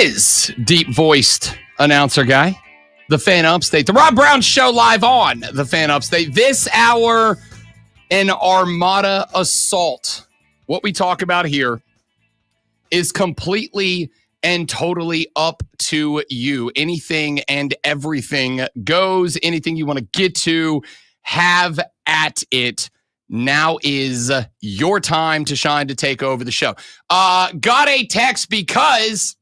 is deep-voiced announcer guy, the Fan Upstate. The Rob Brown Show live on the Fan Upstate. This hour, an Armada assault. What we talk about here is completely and totally up to you. Anything and everything goes. Anything you want to get to, have at it. Now is your time to shine, to take over the show. Got a text because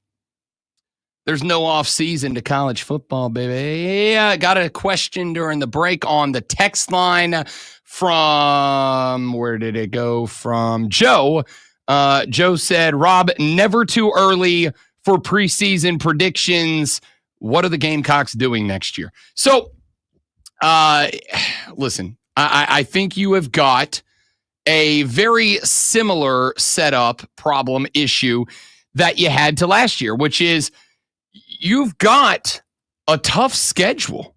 there's no off season to college football, baby. Got a question during the break on the text line from, where did it go? From Joe. Joe said, Rob, never too early for preseason predictions. What are the Gamecocks doing next year? So, listen, I think you have got a very similar setup, problem, issue that you had to last year, which is you've got a tough schedule.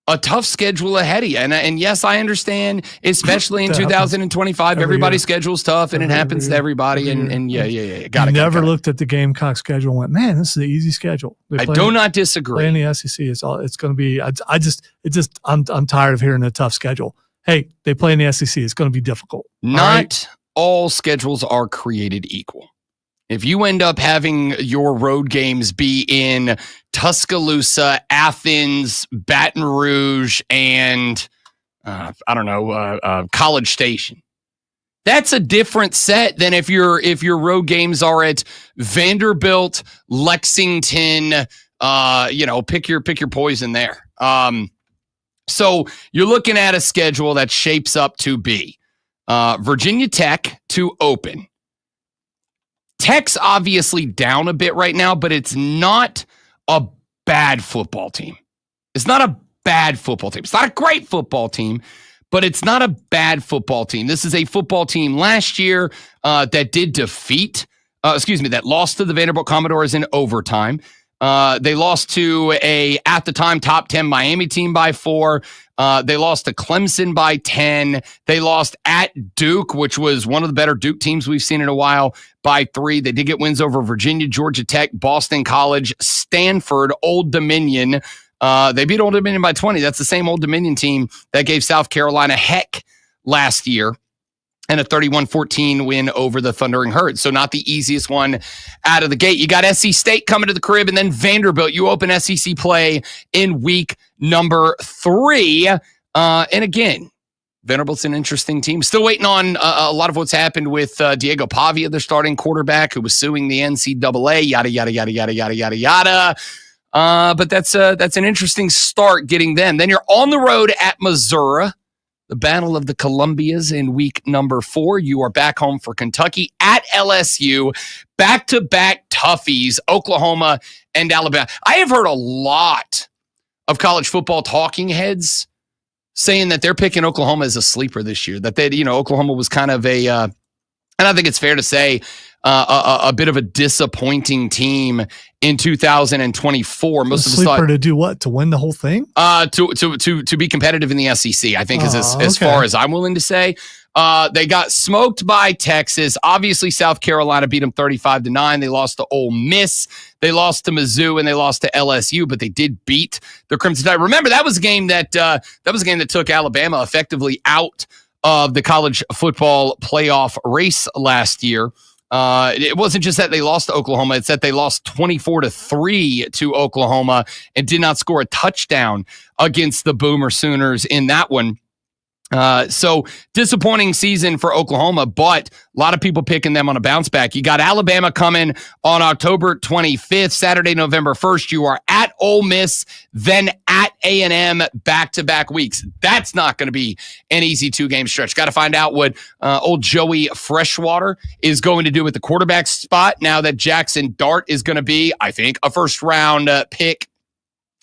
A tough schedule ahead of you. And yes, I understand, especially in 2025, everybody's schedule's tough and it happens to everybody. And yeah. Got it. Never looked at the Gamecock schedule and went, man, this is an easy schedule. I do not disagree. Playing the SEC is going to be, I'm tired of hearing a tough schedule. Hey, they play in the SEC. It's going to be difficult. Not all schedules are created equal. If you end up having your road games be in Tuscaloosa, Athens, Baton Rouge, and College Station, that's a different set than if your road games are at Vanderbilt, Lexington. Pick your poison there. So you're looking at a schedule that shapes up to be Virginia Tech to open. Tech's obviously down a bit right now, but it's not a bad football team. It's not a bad football team. It's not a great football team, but it's not a bad football team. This is a football team last year that lost to the Vanderbilt Commodores in overtime. They lost to at the time, top 10 Miami team by 4. They lost to Clemson by 10. They lost at Duke, which was one of the better Duke teams we've seen in a while, by 3. They did get wins over Virginia, Georgia Tech, Boston College, Stanford, Old Dominion. They beat Old Dominion by 20. That's the same Old Dominion team that gave South Carolina heck last year, and a 31-14 win over the Thundering Herd. So not the easiest one out of the gate. You got SC State coming to the crib, and then Vanderbilt. You open SEC play in week number 3. And again, Vanderbilt's an interesting team. Still waiting on a lot of what's happened with Diego Pavia, their starting quarterback, who was suing the NCAA, yada, yada, yada, yada, yada, yada, yada. But that's an interesting start getting them. Then you're on the road at Missouri, the Battle of the Columbias in week number 4. You are back home for Kentucky at LSU, back-to-back toughies, Oklahoma and Alabama. I have heard a lot of college football talking heads saying that they're picking Oklahoma as a sleeper this year, that Oklahoma was kind of and I think it's fair to say a bit of a disappointing team in 2024. Most of us thought to do what? To win the whole thing? To be competitive in the SEC, I think is as far as I'm willing to say. They got smoked by Texas. Obviously, South Carolina beat them 35-9. They lost to Ole Miss. They lost to Mizzou, and they lost to LSU, but they did beat the Crimson Tide. Remember, that was a game that took Alabama effectively out of the college football playoff race last year. It wasn't just that they lost to Oklahoma. It's that they lost 24-3 to Oklahoma and did not score a touchdown against the Boomer Sooners in that one. So disappointing season for Oklahoma, but a lot of people picking them on a bounce back. You got Alabama coming on October 25th, Saturday, November 1st. You are at Ole Miss, then at A&M back-to-back weeks. That's not going to be an easy 2-game stretch. Got to find out what old Joey Freshwater is going to do with the quarterback spot now that Jackson Dart is going to be, I think, a first-round pick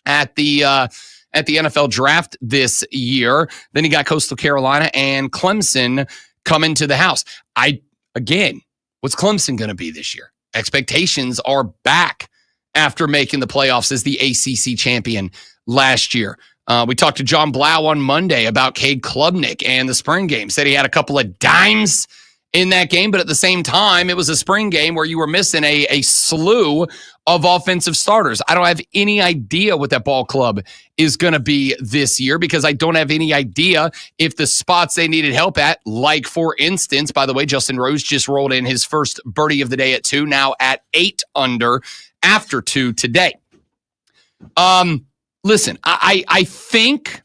at the NFL draft this year. Then you got Coastal Carolina and Clemson coming to the house. What's Clemson going to be this year? Expectations are back after making the playoffs as the ACC champion last year. We talked to John Blau on Monday about Cade Klubnik and the spring game. Said he had a couple of dimes in that game, but at the same time, it was a spring game where you were missing a slew of offensive starters. I don't have any idea what that ball club is going to be this year because I don't have any idea if the spots they needed help at, like for instance, by the way, Justin Rose just rolled in his first birdie of the day at 2, now at 8 under after 2 today. Listen, I think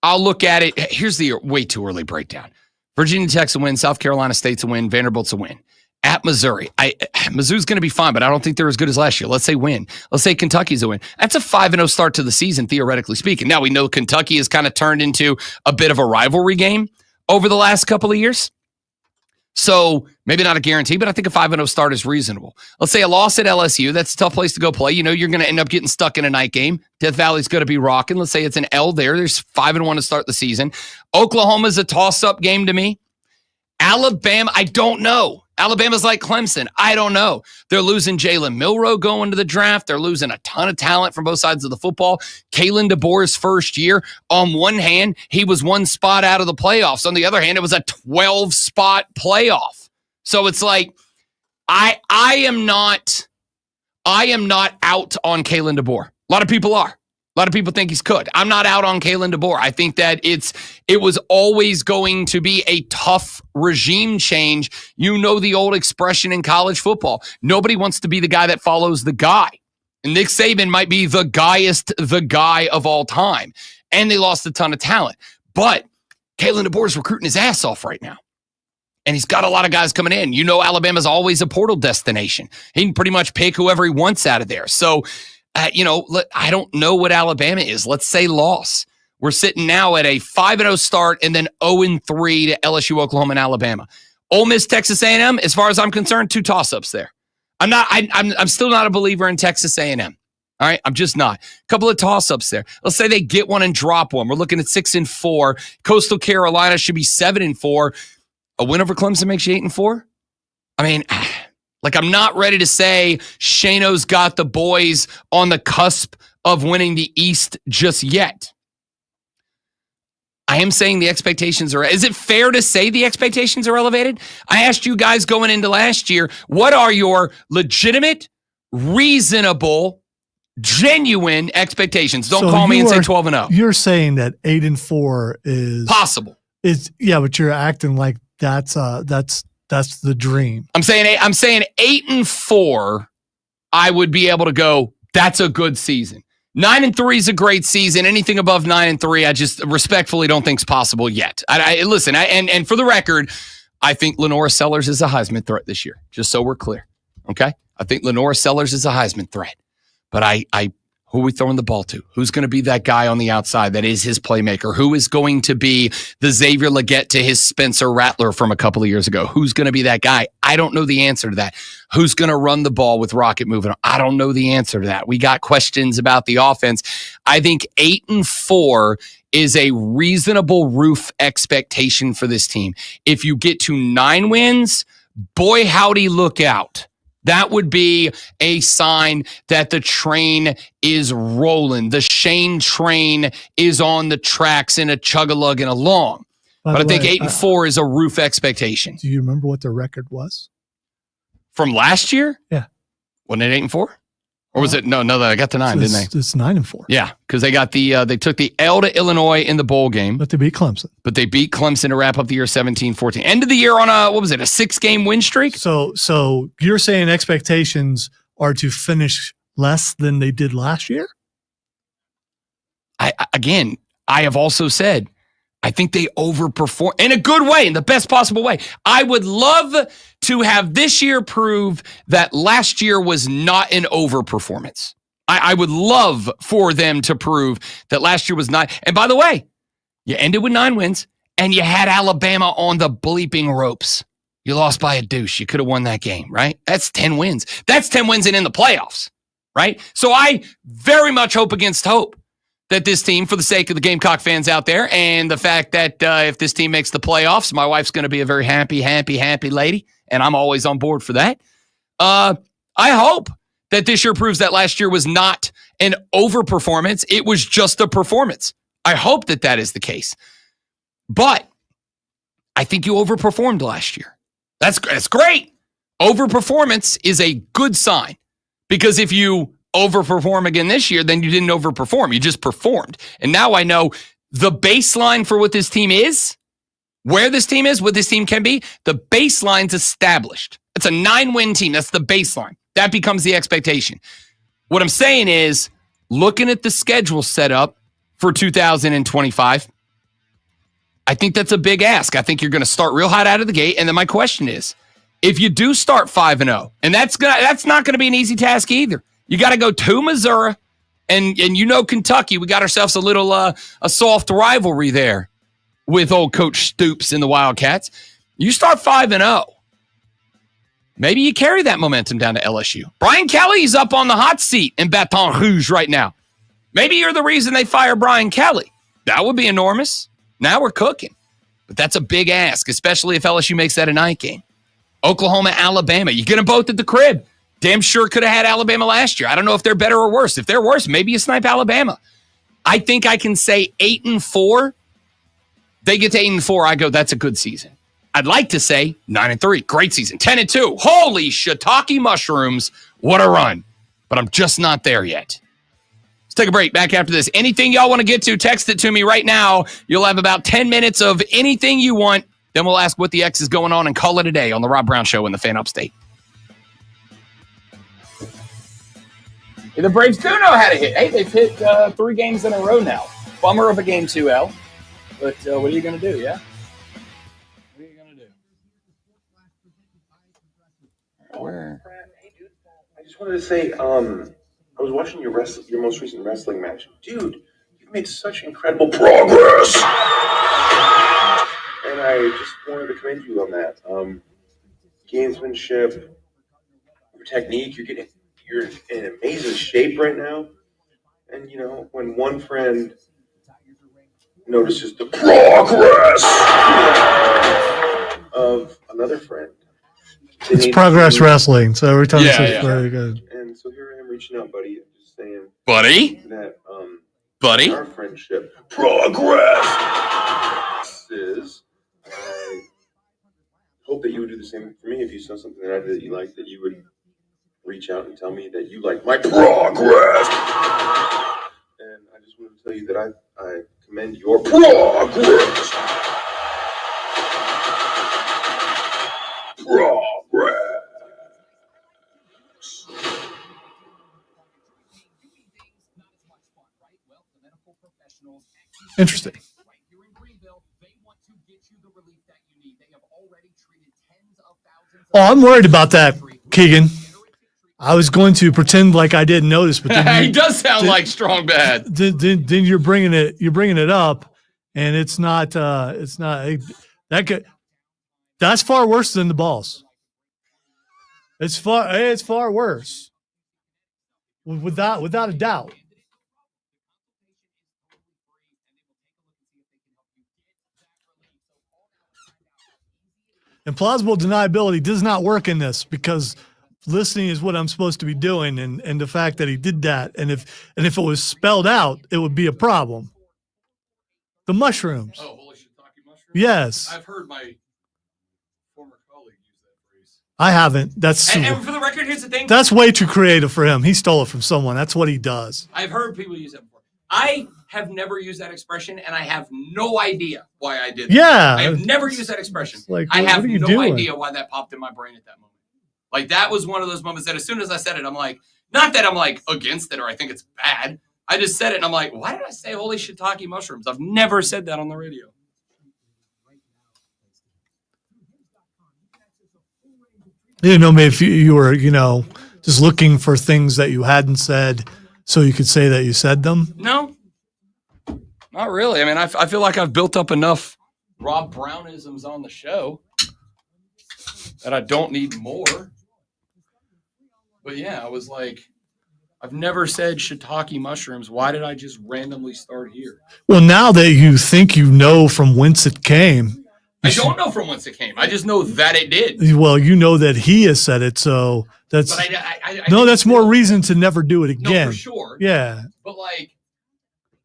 I'll look at it. Here's the way too early breakdown. Virginia Tech's a win. South Carolina State's a win. Vanderbilt's a win. At Missouri, Mizzou's going to be fine, but I don't think they're as good as last year. Let's say win. Let's say Kentucky's a win. That's a 5-0 start to the season, theoretically speaking. Now, we know Kentucky has kind of turned into a bit of a rivalry game over the last couple of years. So maybe not a guarantee, but I think a 5-0 start is reasonable. Let's say a loss at LSU. That's a tough place to go play. You know, you're going to end up getting stuck in a night game. Death Valley's going to be rocking. Let's say it's an L there. There's 5-1 to start the season. Oklahoma's a toss-up game to me. Alabama, I don't know. Alabama's like Clemson. I don't know. They're losing Jalen Milroe going to the draft. They're losing a ton of talent from both sides of the football. Kalen DeBoer's first year, on one hand, he was 1 spot out of the playoffs. On the other hand, it was a 12-spot playoff. So it's like, I am not out on Kalen DeBoer. A lot of people are. A lot of people think he's cooked. I'm not out on Kalen DeBoer. I think that it was always going to be a tough regime change. You know the old expression in college football. Nobody wants to be the guy that follows the guy. And Nick Saban might be the guy of all time. And they lost a ton of talent. But Kalen DeBoer's recruiting his ass off right now. And he's got a lot of guys coming in. You know Alabama's always a portal destination. He can pretty much pick whoever he wants out of there. So, I don't know what Alabama is. Let's say loss. We're sitting now at a 5-0 start and then 0-3 to LSU, Oklahoma, and Alabama. Ole Miss, Texas A&M, as far as I'm concerned, 2 toss-ups there. I'm still not a believer in Texas A&M. All right, I'm just not. A couple of toss-ups there. Let's say they get one and drop one. We're looking at 6-4. Coastal Carolina should be 7-4. A win over Clemson makes you 8-4. I mean, I'm not ready to say Shano's got the boys on the cusp of winning the East just yet. I am saying the expectations are. Is it fair to say the expectations are elevated? I asked you guys going into last year, what are your legitimate, reasonable, genuine expectations? Don't call me and say 12-0. You're saying that 8-4 is possible. But you're acting like that's the dream. I'm saying 8-4. I would be able to go, that's a good season. 9-3 is a great season. Anything above 9-3, I just respectfully don't think is possible yet. Listen, and for the record, I think Lenora Sellers is a Heisman threat this year, just so we're clear. Okay? I think Lenora Sellers is a Heisman threat. But who are we throwing the ball to? Who's going to be that guy on the outside that is his playmaker? Who is going to be the Xavier Legette to his Spencer Rattler from a couple of years ago? Who's going to be that guy? I don't know the answer to that. Who's going to run the ball with Rocket moving on? I don't know the answer to that. We got questions about the offense. I think 8-4 is a reasonable roof expectation for this team. If you get to 9 wins, boy, howdy, look out. That would be a sign that the train is rolling. The Shane train is on the tracks and a chug-a-lugging along. But I think 8-4 is a roof expectation. Do you remember what the record was? From last year? Yeah. Wasn't it 8-4? Or was it? No, I got the 9, didn't they? It's 9-4. Yeah, because they got they took the L to Illinois in the bowl game. But they beat Clemson. To wrap up the year 17-14. End of the year on a 6-game win streak? So you're saying expectations are to finish less than they did last year? I have also said, I think they overperform in a good way, in the best possible way. I would love to have this year prove that last year was not an overperformance. I would love for them to prove that last year was not. And by the way, you ended with 9 wins and you had Alabama on the bleeping ropes. You lost by a deuce. You could have won that game, right? That's 10 wins. That's 10 wins and in the playoffs, right? So I very much hope against hope that this team, for the sake of the Gamecock fans out there, and the fact that if this team makes the playoffs, my wife's going to be a very happy lady, and I'm always on board for that. I hope that this year proves that last year was not an overperformance. It was just a performance. I hope that is the case. But I think you overperformed last year. That's great. Overperformance is a good sign because if you overperform again this year, then you didn't overperform. You just performed. And now I know the baseline for what this team is, where this team is, what this team can be, the baseline's established. It's a 9-win team. That's the baseline. That becomes the expectation. What I'm saying is, looking at the schedule set up for 2025, I think that's a big ask. I think you're going to start real hot out of the gate. And then my question is, if you do start 5-0, and that's not going to be an easy task either. You got to go to Missouri, and Kentucky. We got ourselves a little a soft rivalry there with old Coach Stoops and the Wildcats. You start 5-0. Maybe you carry that momentum down to LSU. Brian Kelly's up on the hot seat in Baton Rouge right now. Maybe you're the reason they fire Brian Kelly. That would be enormous. Now we're cooking. But that's a big ask, especially if LSU makes that a night game. Oklahoma, Alabama. You get them both at the crib. Damn sure could have had Alabama last year. I don't know if they're better or worse. If they're worse, maybe you snipe Alabama. I think I can say 8-4. They get to 8-4. I go, that's a good season. I'd like to say 9-3. Great season. 10-2. Holy shiitake mushrooms. What a run. But I'm just not there yet. Let's take a break. Back after this. Anything y'all want to get to, text it to me right now. You'll have about 10 minutes of anything you want. Then we'll ask what the X is going on and call it a day on the Rob Brown Show in the Fan Upstate. The Braves do know how to hit. Hey, they've hit 3 games in a row now. Bummer of a game 2L. But what are you going to do, yeah? What are you going to do? Where? I just wanted to say, I was watching your most recent wrestling match. Dude, you've made such incredible progress. And I just wanted to commend you on that. Gamesmanship, your technique, you're in amazing shape right now. And, when one friend notices the progress of another friend. It's progress wrestling, so every time it's very good. And so here I am reaching out, buddy, just saying, buddy, that buddy, our friendship progress is. I hope that you would do the same for me. If you saw something that I did that you liked, that you would reach out and tell me that you like my progress. And I just want to tell you that I commend your progress. Interesting. Oh, I'm worried about that, Keegan. I was going to pretend like I didn't notice, but then he does sound like strong bad. Then you're bringing it up, and it's not that's far worse than the balls. It's far worse, without a doubt. And plausible deniability does not work in this because listening is what I'm supposed to be doing, and the fact that he did that, and if it was spelled out, it would be a problem. The mushrooms. Oh, holy shiitake mushrooms? Yes. I've heard my former colleague use that phrase. I haven't. That's and for the record, here's the thing. That's way too creative for him. He stole it from someone. That's what he does. I've heard people use that before. I have never used that expression, and I have no idea why I did that. Yeah. I have never used that expression. Like, I have what are you no doing? idea why that popped in my brain at that moment. Like, that was one of those moments that as soon as I said it, I'm like, not that I'm like against it or I think it's bad. I just said it, and I'm like, why did I say holy shiitake mushrooms? I've never said that on the radio. You know, maybe if you were, just looking for things that you hadn't said so you could say that you said them. No, not really. I mean, I feel like I've built up enough Rob Brownisms on the show that I don't need more. But yeah, I was like, I've never said shiitake mushrooms. Why did I just randomly start here? Well, now that you think you know from whence it came. I don't know from whence it came. I just know that it did. Well, you know that he has said it, so that's But that's more reason to never do it again. No, for sure. Yeah. But like,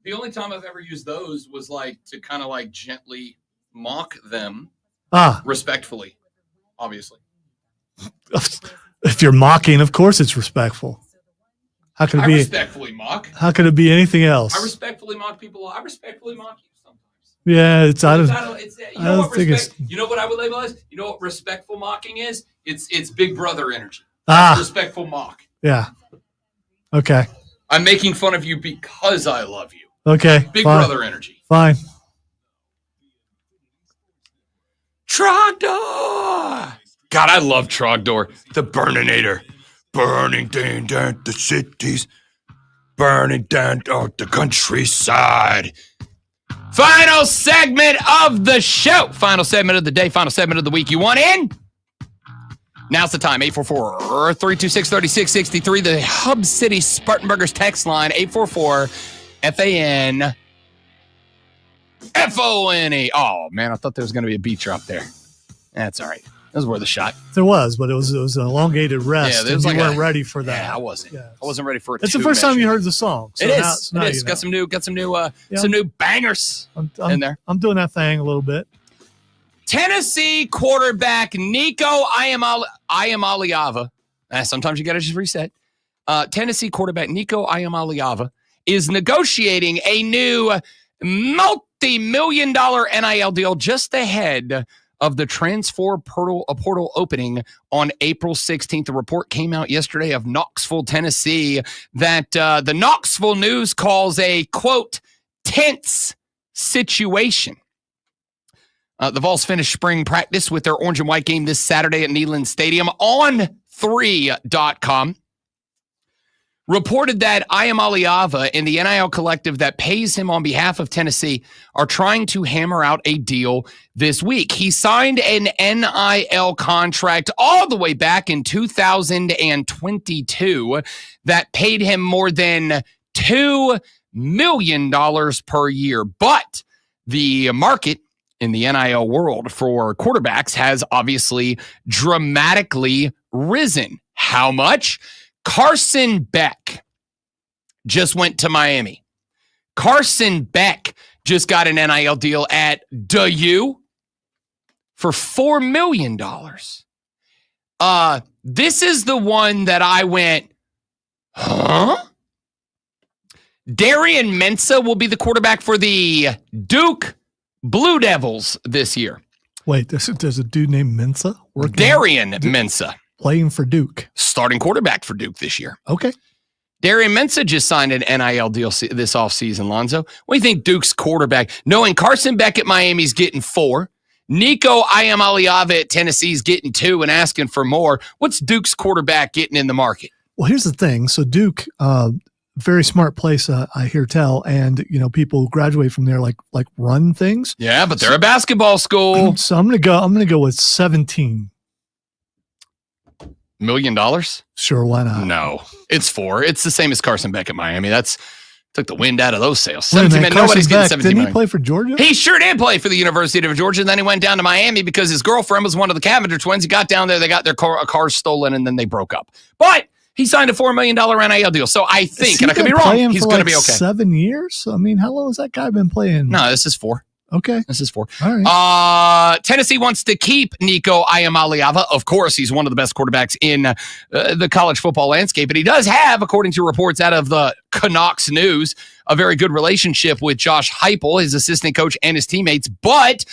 the only time I've ever used those was like to kind of like gently mock them, respectfully. obviously. If you're mocking, of course it's respectful. How could it I be? respectfully mock. How could it be anything else? I respectfully mock people. I respectfully mock you sometimes. Yeah, it's out of. You know what you know what I would label as? You know what respectful mocking is? It's Big Brother energy. That's respectful mock. Yeah. Okay. I'm making fun of you because I love you. Okay. Big fine. Brother energy. Fine. Trogdor. God, I love Trogdor. The Burninator. Burning down the cities. Burning down the countryside. Final segment of the show. Final segment of the day. Final segment of the week. You want in? Now's the time. 844-326-3663. The Hub City Spartanburgers text line. 844-FAN. F-O-N-E. Oh, man, I thought there was going to be a beat drop there. That's all right. That was worth a shot. There was, but it was an elongated rest. Yeah, and you weren't ready for that. Yeah, I wasn't. I wasn't ready for it. It's the first time you heard the song. So it is. now It is. you know. Got some new bangers in there. I'm doing that thing a little bit. Tennessee quarterback Nico Iamaleava. Sometimes you got to just reset. Tennessee quarterback Nico Iamaleava is negotiating a new multi-million-dollar NIL deal just ahead of the transfer portal opening on April 16th. The report came out yesterday of Knoxville, Tennessee, that the Knoxville News calls a, quote, tense situation. The Vols finished spring practice with their orange and white game this Saturday at Neyland Stadium. On 3.com reported that Iamaleava and the NIL collective that pays him on behalf of Tennessee are trying to hammer out a deal this week. He signed an NIL contract all the way back in 2022 that paid him more than $2 million per year. But the market in the NIL world for quarterbacks has obviously dramatically risen. How much? Carson Beck just went to Miami. Carson Beck just got an NIL deal at DU for $4 million. This is the one that I went, huh? Darian Mensah will be the quarterback for the Duke Blue Devils this year. Wait, there's a dude named Mensah working. Darian Mensah. Playing for Duke. Starting quarterback for Duke this year. Okay. Darian Mensah just signed an NIL deal this offseason, Lonzo. What do you think Duke's quarterback, knowing Carson Beck at Miami's getting 4, Nico Iamaleava at Tennessee's getting 2 and asking for more, what's Duke's quarterback getting in the market? Well, here's the thing. So Duke, very smart place, I hear tell, and people who graduate from there like run things. Yeah, but they're a basketball school. So I'm gonna go with $17 million. Sure, why not? No, it's 4. It's the same as Carson Beck at Miami. That's took the wind out of those sails. Wait a 17 minute, million. Nobody's Carson getting Beck, 17 didn't million. he play for Georgia? He sure did play for the University of Georgia, and then he went down to Miami because his girlfriend was one of the Cavinder twins. He got down there, they got their car stolen, and then they broke up. But he signed a $4 million NIL deal. So I think, and I could be wrong, he's going to be okay. 7 years? I mean, how long has that guy been playing? No, this is 4. Okay. This is 4. All right. Tennessee wants to keep Nico Iamaleava. Of course, he's one of the best quarterbacks in the college football landscape. And he does have, according to reports out of the Knox News, a very good relationship with Josh Heupel, his assistant coach, and his teammates. But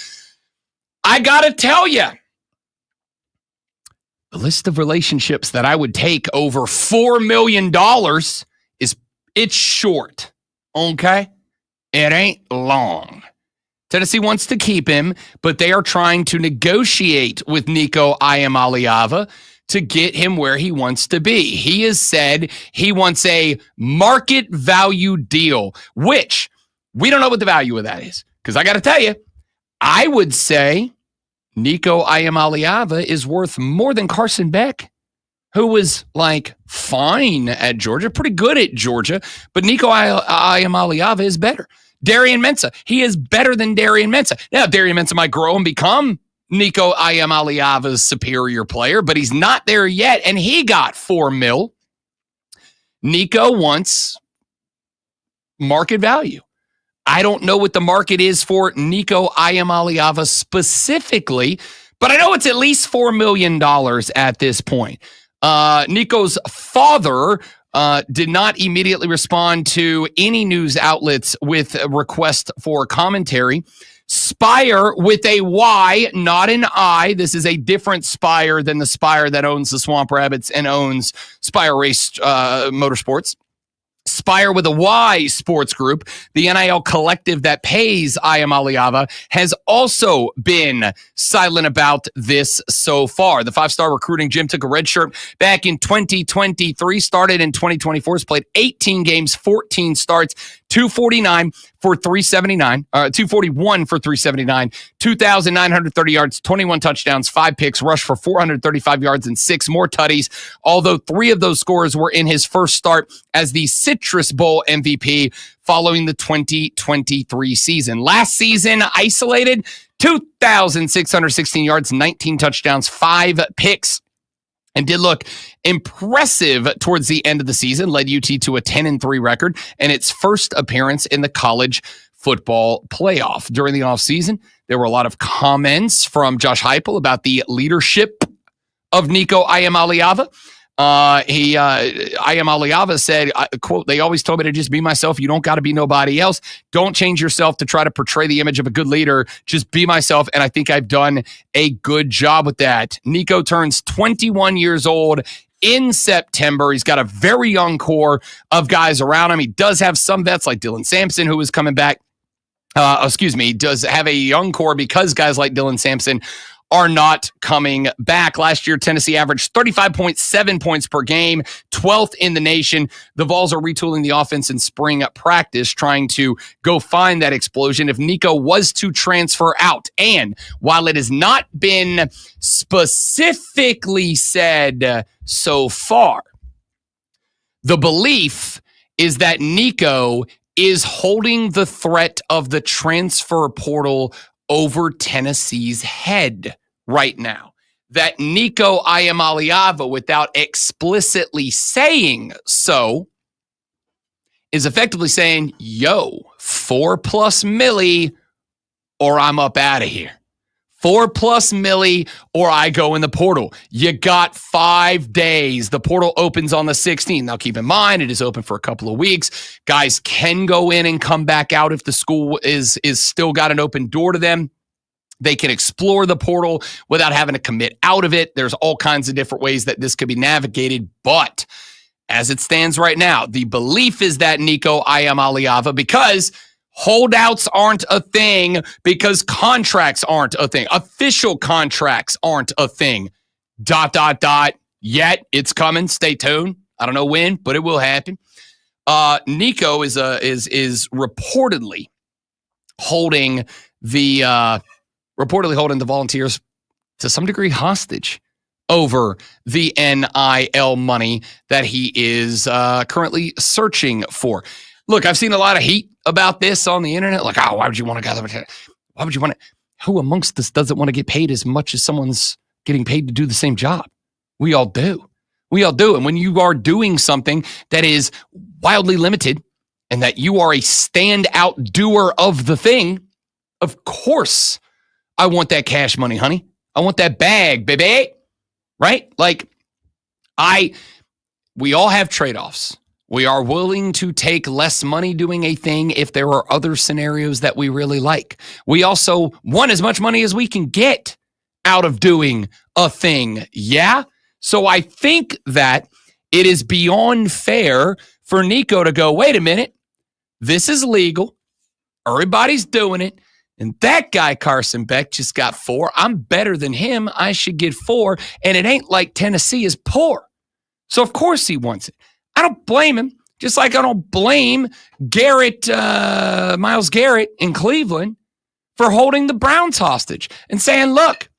I got to tell you, the list of relationships that I would take over $4 million it's short. Okay? It ain't long. Tennessee wants to keep him, but they are trying to negotiate with Nico Iamaleava to get him where he wants to be. He has said he wants a market value deal, which we don't know what the value of that is. Because I got to tell you, I would say Nico Iamaleava is worth more than Carson Beck, who was fine at Georgia, pretty good at Georgia, but Nico Iamaleava is better. Darian Mensah, he is better than Darian Mensah. Now, Darian Mensah might grow and become Nico Iamaleava's superior player, but he's not there yet, and he got $4 million. Nico wants market value. I don't know what the market is for Nico Iamaleava specifically, But I know it's at least $4 million at this point. Nico's father did not immediately respond to any news outlets with a request for commentary. Spire with a Y, not an I. This is a different Spire than the Spire that owns the Swamp Rabbits and owns Spire Race Motorsports. Spire with a Y Sports Group, the NIL collective that pays Ayam Aliava, has also been silent about this so far. The five-star recruiting gym took a red shirt back in 2023, started in 2024, has played 18 games, 14 starts, 249 for 379, 241 for 379, 2,930 yards, 21 touchdowns, 5 picks, rushed for 435 yards and 6 more tutties, although 3 of those scores were in his first start as the Citrus Bowl MVP following the 2023 season. Last season, isolated, 2,616 yards, 19 touchdowns, 5 picks. And did look impressive towards the end of the season, led UT to a 10-3 record and its first appearance in the college football playoff. During the offseason, there were a lot of comments from Josh Heupel about the leadership of Nico Ayam Aliava. Ayam Aliava said, quote, "They always told me to just be myself. You don't got to be nobody else. Don't change yourself to try to portray the image of a good leader. Just be myself." And I think I've done a good job with that. Nico turns 21 years old in September. He's got a very young core of guys around him. He does have some vets like Dylan Sampson, who is coming back. He does have a young core because guys like Dylan Sampson are not coming back. Last year, Tennessee averaged 35.7 points per game, 12th in the nation. The Vols are retooling the offense in spring practice, trying to go find that explosion if Nico was to transfer out. And while it has not been specifically said so far, the belief is that Nico is holding the threat of the transfer portal over Tennessee's head right now. That Nico Ayam Aliava, without explicitly saying so, is effectively saying, yo, 4+ milli or I'm up out of here. 4+ milli or I go in the portal. You got 5 days. The portal opens on the 16th. Now keep in mind, it is open for a couple of weeks. Guys can go in and come back out if the school is still got an open door to them. They can explore the portal without having to commit out of it. There's all kinds of different ways that this could be navigated. But as it stands right now, the belief is that Nico Ayam Aliava, because holdouts aren't a thing, because contracts aren't a thing, official contracts aren't a thing, ... Yet it's coming. Stay tuned. I don't know when, but it will happen. Nico is reportedly holding the Volunteers to some degree hostage over the NIL money that he is currently searching for. Look, I've seen a lot of heat about this on the internet. Like, oh, why would you want to gather? Why would you want to? Who amongst us doesn't want to get paid as much as someone's getting paid to do the same job? We all do. We all do. And when you are doing something that is wildly limited and that you are a standout doer of the thing, of course, I want that cash money, honey. I want that bag, baby. Right? Like, we all have trade-offs. We are willing to take less money doing a thing if there are other scenarios that we really like. We also want as much money as we can get out of doing a thing. Yeah? So I think that it is beyond fair for Nico to go, wait a minute, this is legal. Everybody's doing it. And that guy, Carson Beck, just got 4. I'm better than him. I should get 4. And it ain't like Tennessee is poor. So of course he wants it. I don't blame him. Just like I don't blame Myles Garrett in Cleveland for holding the Browns hostage and saying, look,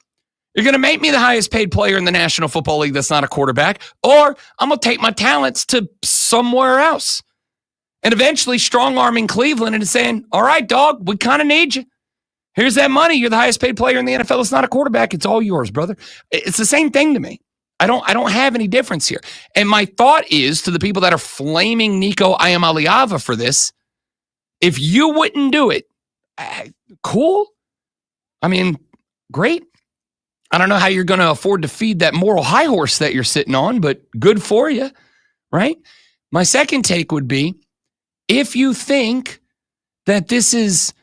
you're going to make me the highest paid player in the National Football League that's not a quarterback, or I'm going to take my talents to somewhere else. And eventually strong-arming Cleveland and saying, all right, dog, we kind of need you. Here's that money. You're the highest paid player in the NFL. It's not a quarterback. It's all yours, brother. It's the same thing to me. I don't have any difference here. And my thought is to the people that are flaming Nico Ayam Aliava for this, if you wouldn't do it, cool. I mean, great. I don't know how you're going to afford to feed that moral high horse that you're sitting on, but good for you, right? My second take would be, if you think that this is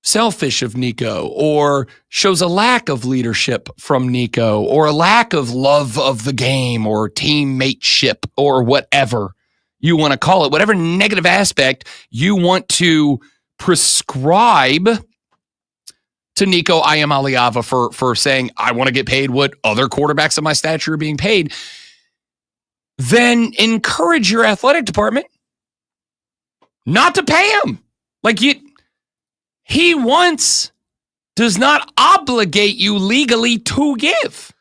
selfish of Nico or shows a lack of leadership from Nico or a lack of love of the game or teammateship or whatever you want to call it, whatever negative aspect you want to prescribe to Nico Iamaleava for saying, I want to get paid what other quarterbacks of my stature are being paid, then encourage your athletic department not to pay him. Like, he does not obligate you legally to give.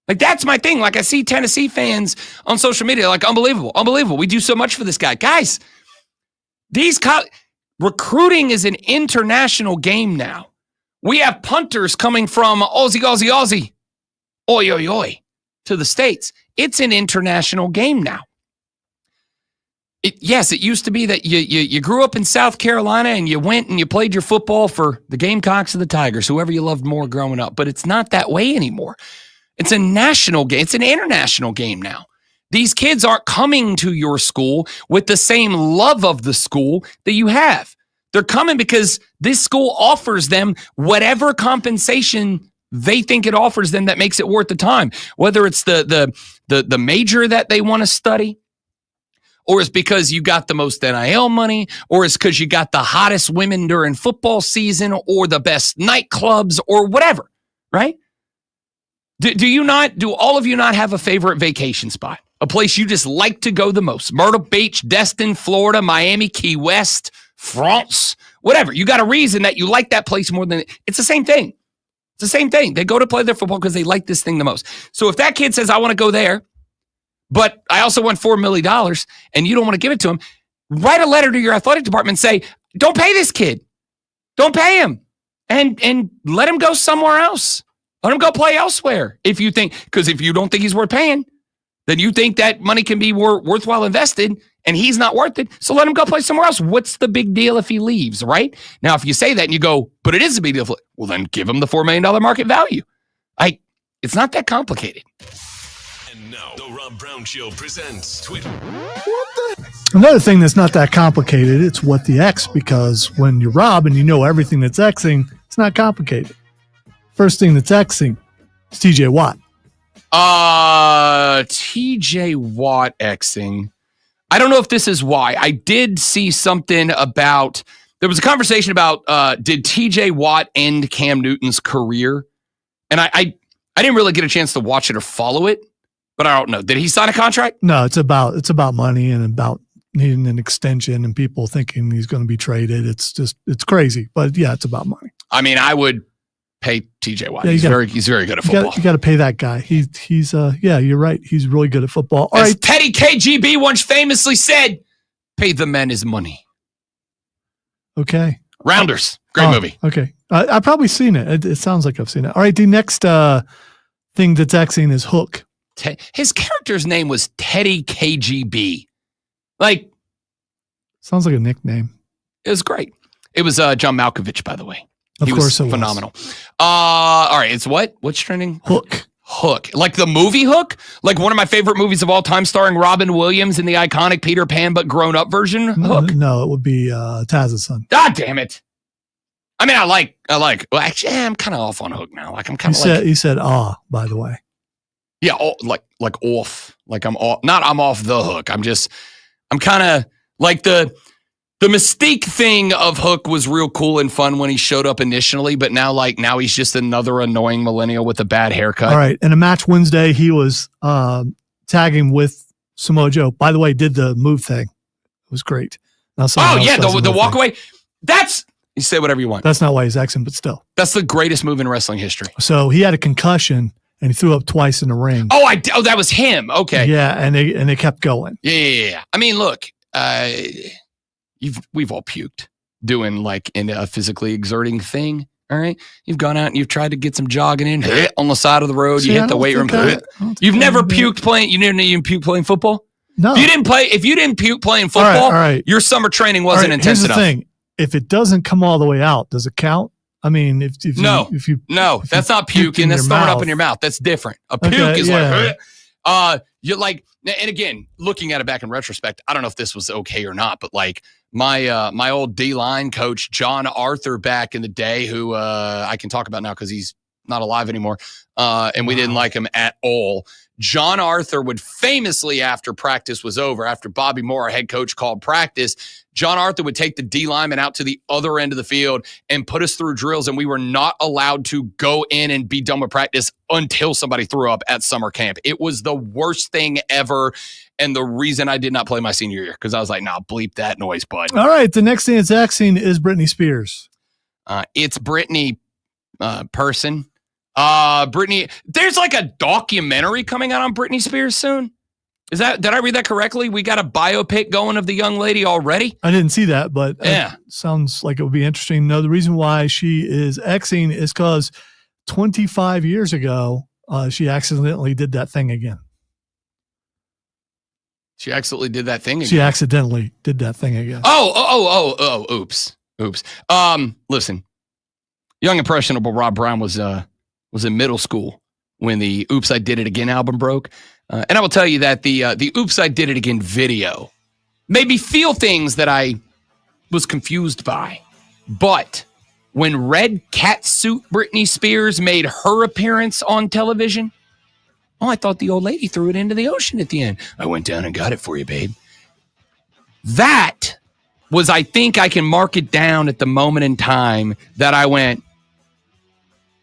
Like, that's my thing. Like, I see Tennessee fans on social media, like, unbelievable. We do so much for this guy. Guys, recruiting is an international game now. We have punters coming from Aussie, oi, to the States. It's an international game now. It used to be that you grew up in South Carolina and you went and you played your football for the Gamecocks or the Tigers, whoever you loved more growing up. But it's not that way anymore. It's a national game. It's an international game now. These kids aren't coming to your school with the same love of the school that you have. They're coming because this school offers them whatever compensation they think it offers them that makes it worth the time. Whether it's the major that they want to study, or it's because you got the most NIL money, or it's because you got the hottest women during football season, or the best nightclubs, or whatever, right? Do all of you not have a favorite vacation spot? A place you just like to go the most? Myrtle Beach, Destin, Florida, Miami, Key West, France, whatever. You got a reason that you like that place more than it's the same thing. It's the same thing. They go to play their football because they like this thing the most. So if that kid says, I want to go there, but I also want $4 million and you don't want to give it to him, write a letter to your athletic department and say, don't pay this kid. Don't pay him. And let him go somewhere else. Let him go play elsewhere. If you don't think he's worth paying, then you think that money can be worthwhile invested and he's not worth it. So let him go play somewhere else. What's the big deal if he leaves, right? Now, if you say that and you go, but it is a big deal, well, then give him the $4 million market value. It's not that complicated. And now, the Rob Brown Show presents Twitter. Another thing that's not that complicated, it's what the X, because when you're Rob and you know everything that's Xing, it's not complicated. First thing that's Xing is TJ Watt. TJ Watt Xing. I don't know if this is why. I did see something about, there was a conversation about did TJ Watt end Cam Newton's career? And I didn't really get a chance to watch it or follow it, but I don't know. Did he sign a contract? No, it's about money and about needing an extension and people thinking he's going to be traded. It's crazy. But yeah, it's about money. I mean, I would pay TJ Watt. Yeah, he's very good at football. You got to pay that guy. He's you're right. He's really good at football. All As right. Teddy KGB once famously said, pay the men his money. Okay. Rounders. Great movie. Okay. I've probably seen it. It sounds like I've seen it. All right. The next thing that's Xing is Hook. His character's name was Teddy KGB. Like, sounds like a nickname. It was great. It was John Malkovich, by the way. Of course it was. Phenomenal. All right. It's what? What's trending? Hook. Like the movie Hook? Like one of my favorite movies of all time, starring Robin Williams in the iconic Peter Pan, but grown up version. Hook. No, it would be Taz's son. Ah, damn it. I mean, I like, well, actually, I'm kind of off on Hook now. Like, I'm kind of He said, by the way. Yeah. Like off. Like I'm off. Not I'm off the hook. I'm kind of like the mystique thing of Hook was real cool and fun when he showed up initially, but now he's just another annoying millennial with a bad haircut. All right. In a match Wednesday, he was tagging with Samoa Joe. By the way, did the move thing. It was great. Now, the walk away. You say whatever you want. That's not why he's Xing, but still. That's the greatest move in wrestling history. So he had a concussion and he threw up twice in the ring. Oh, that was him. Okay. Yeah, and they kept going. Yeah. I mean, look, we've all puked doing like in a physically exerting thing. All right. You've gone out and you've tried to get some jogging in on the side of the road. You hit the weight room. You've never puked playing. You didn't even puke playing football? No. If you didn't puke playing football, all right. Your summer training wasn't intense enough. Here's the thing. If it doesn't come all the way out, does it count? I mean, if you that's not puking. That's throwing up in your mouth. That's different. A puke is like, you're like, and again, looking at it back in retrospect, I don't know if this was okay or not, but like my old D-line coach, John Arthur, back in the day, who I can talk about now because he's not alive anymore, and we didn't like him at all. John Arthur would famously, after practice was over, after Bobby Moore, our head coach, called practice, John Arthur would take the D lineman out to the other end of the field and put us through drills, and we were not allowed to go in and be done with practice until somebody threw up at summer camp. It was the worst thing ever, and the reason I did not play my senior year, because I was like, nah, bleep that noise, bud. All right, the next thing that's axing is Britney Spears. It's Britney person. Britney, there's like a documentary coming out on Britney Spears soon. Did I read that correctly? We got a biopic going of the young lady already? I didn't see that, but yeah, sounds like it would be interesting. No, the reason why she is Xing is because 25 years ago, she accidentally did that thing again. She accidentally did that thing again? She accidentally did that thing again. Oh, oops. Listen, young impressionable Rob Brown was in middle school when the Oops, I Did It Again album broke. And I will tell you that the Oops, I Did It Again video made me feel things that I was confused by. But when red catsuit Britney Spears made her appearance on television, I thought the old lady threw it into the ocean at the end. I went down and got it for you, babe. That was, I think I can mark it down at the moment in time that I went,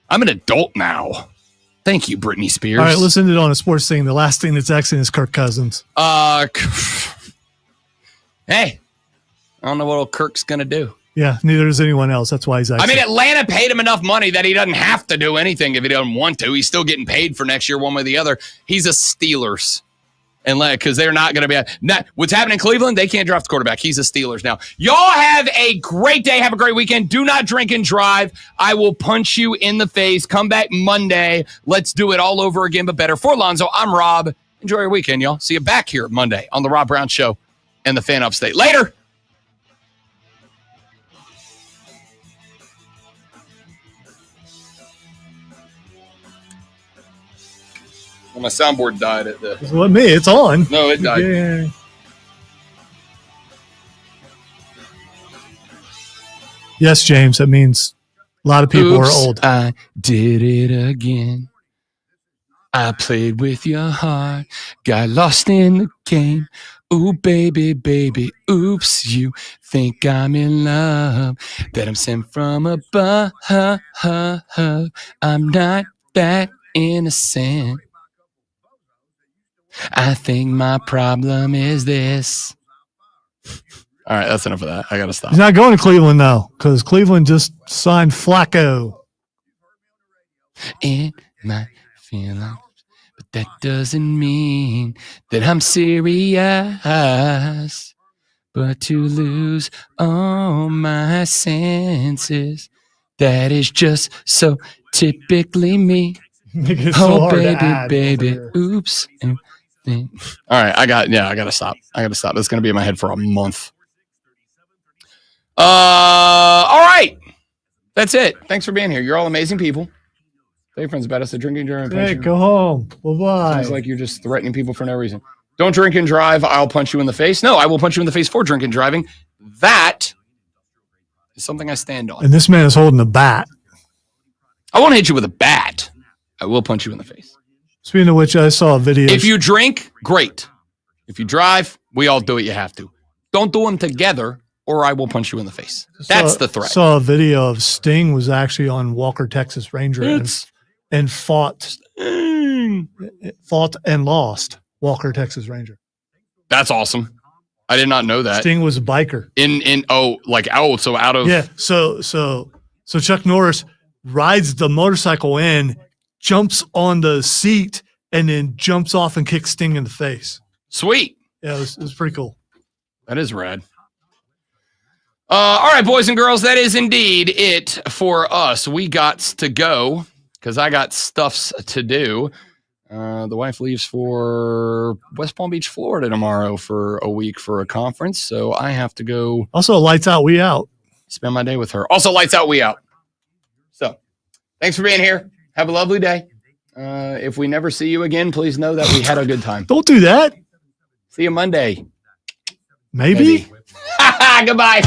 I'm an adult now. Thank you, Britney Spears. All right, listen to it on a sports thing. The last thing that's Xing is Kirk Cousins. Hey, I don't know what old Kirk's going to do. Yeah, neither does anyone else. That's why he's Xing. I mean, Atlanta paid him enough money that he doesn't have to do anything if he doesn't want to. He's still getting paid for next year one way or the other. He's a Steelers. And because they're not going to be what's happening in Cleveland, they can't draft the quarterback. He's a Steelers now. Y'all have a great day. Have a great weekend. Do not drink and drive. I will punch you in the face. Come back Monday. Let's do it all over again, but better. For Lonzo, I'm Rob. Enjoy your weekend, y'all. See you back here Monday on the Rob Brown Show and the Fan Upstate. Later. Well, my soundboard died at the... It's what me. It's on. No, it died. Yeah. Yes, James. That means a lot of people are old. I did it again. I played with your heart. Got lost in the game. Ooh, baby, baby. Oops, you think I'm in love. That I'm sent from above. I'm not that innocent. I think my problem is this. All right, that's enough of that. I got to stop. He's not going to Cleveland, though, because Cleveland just signed Flacco. It might feel like, but that doesn't mean that I'm serious. But to lose all my senses, that is just so typically me. So baby. Oops. All right, I got to stop. That's going to be in my head for a month. All right. That's it. Thanks for being here. You're all amazing people. Tell your friends about us. Drinking during Hey, go home. Bye-bye. Sounds like you're just threatening people for no reason. Don't drink and drive. I'll punch you in the face. No, I will punch you in the face for drinking and driving. That is something I stand on. And this man is holding a bat. I won't hit you with a bat. I will punch you in the face. Speaking of which, I saw a video. If you drink, great. If you drive, we all do what you have to. Don't do them together, or I will punch you in the face. That's the threat. Saw a video of Sting was actually on Walker, Texas Ranger and fought and lost Walker, Texas Ranger. That's awesome. I did not know that. Sting was a biker. So out of yeah. So Chuck Norris rides the motorcycle in, jumps on the seat, and then jumps off and kicks Sting in the face. Sweet. Yeah, it was pretty cool. That is rad. All right, boys and girls, that is indeed it for us. We got to go because I got stuffs to do. The wife leaves for West Palm Beach, Florida tomorrow for a week for a conference, so I have to go. Also, lights out, we out. Spend my day with her. Also, lights out, we out. So thanks for being here. Have a lovely day. If we never see you again, please know that we had a good time. Don't do that. See you Monday. Maybe. Goodbye.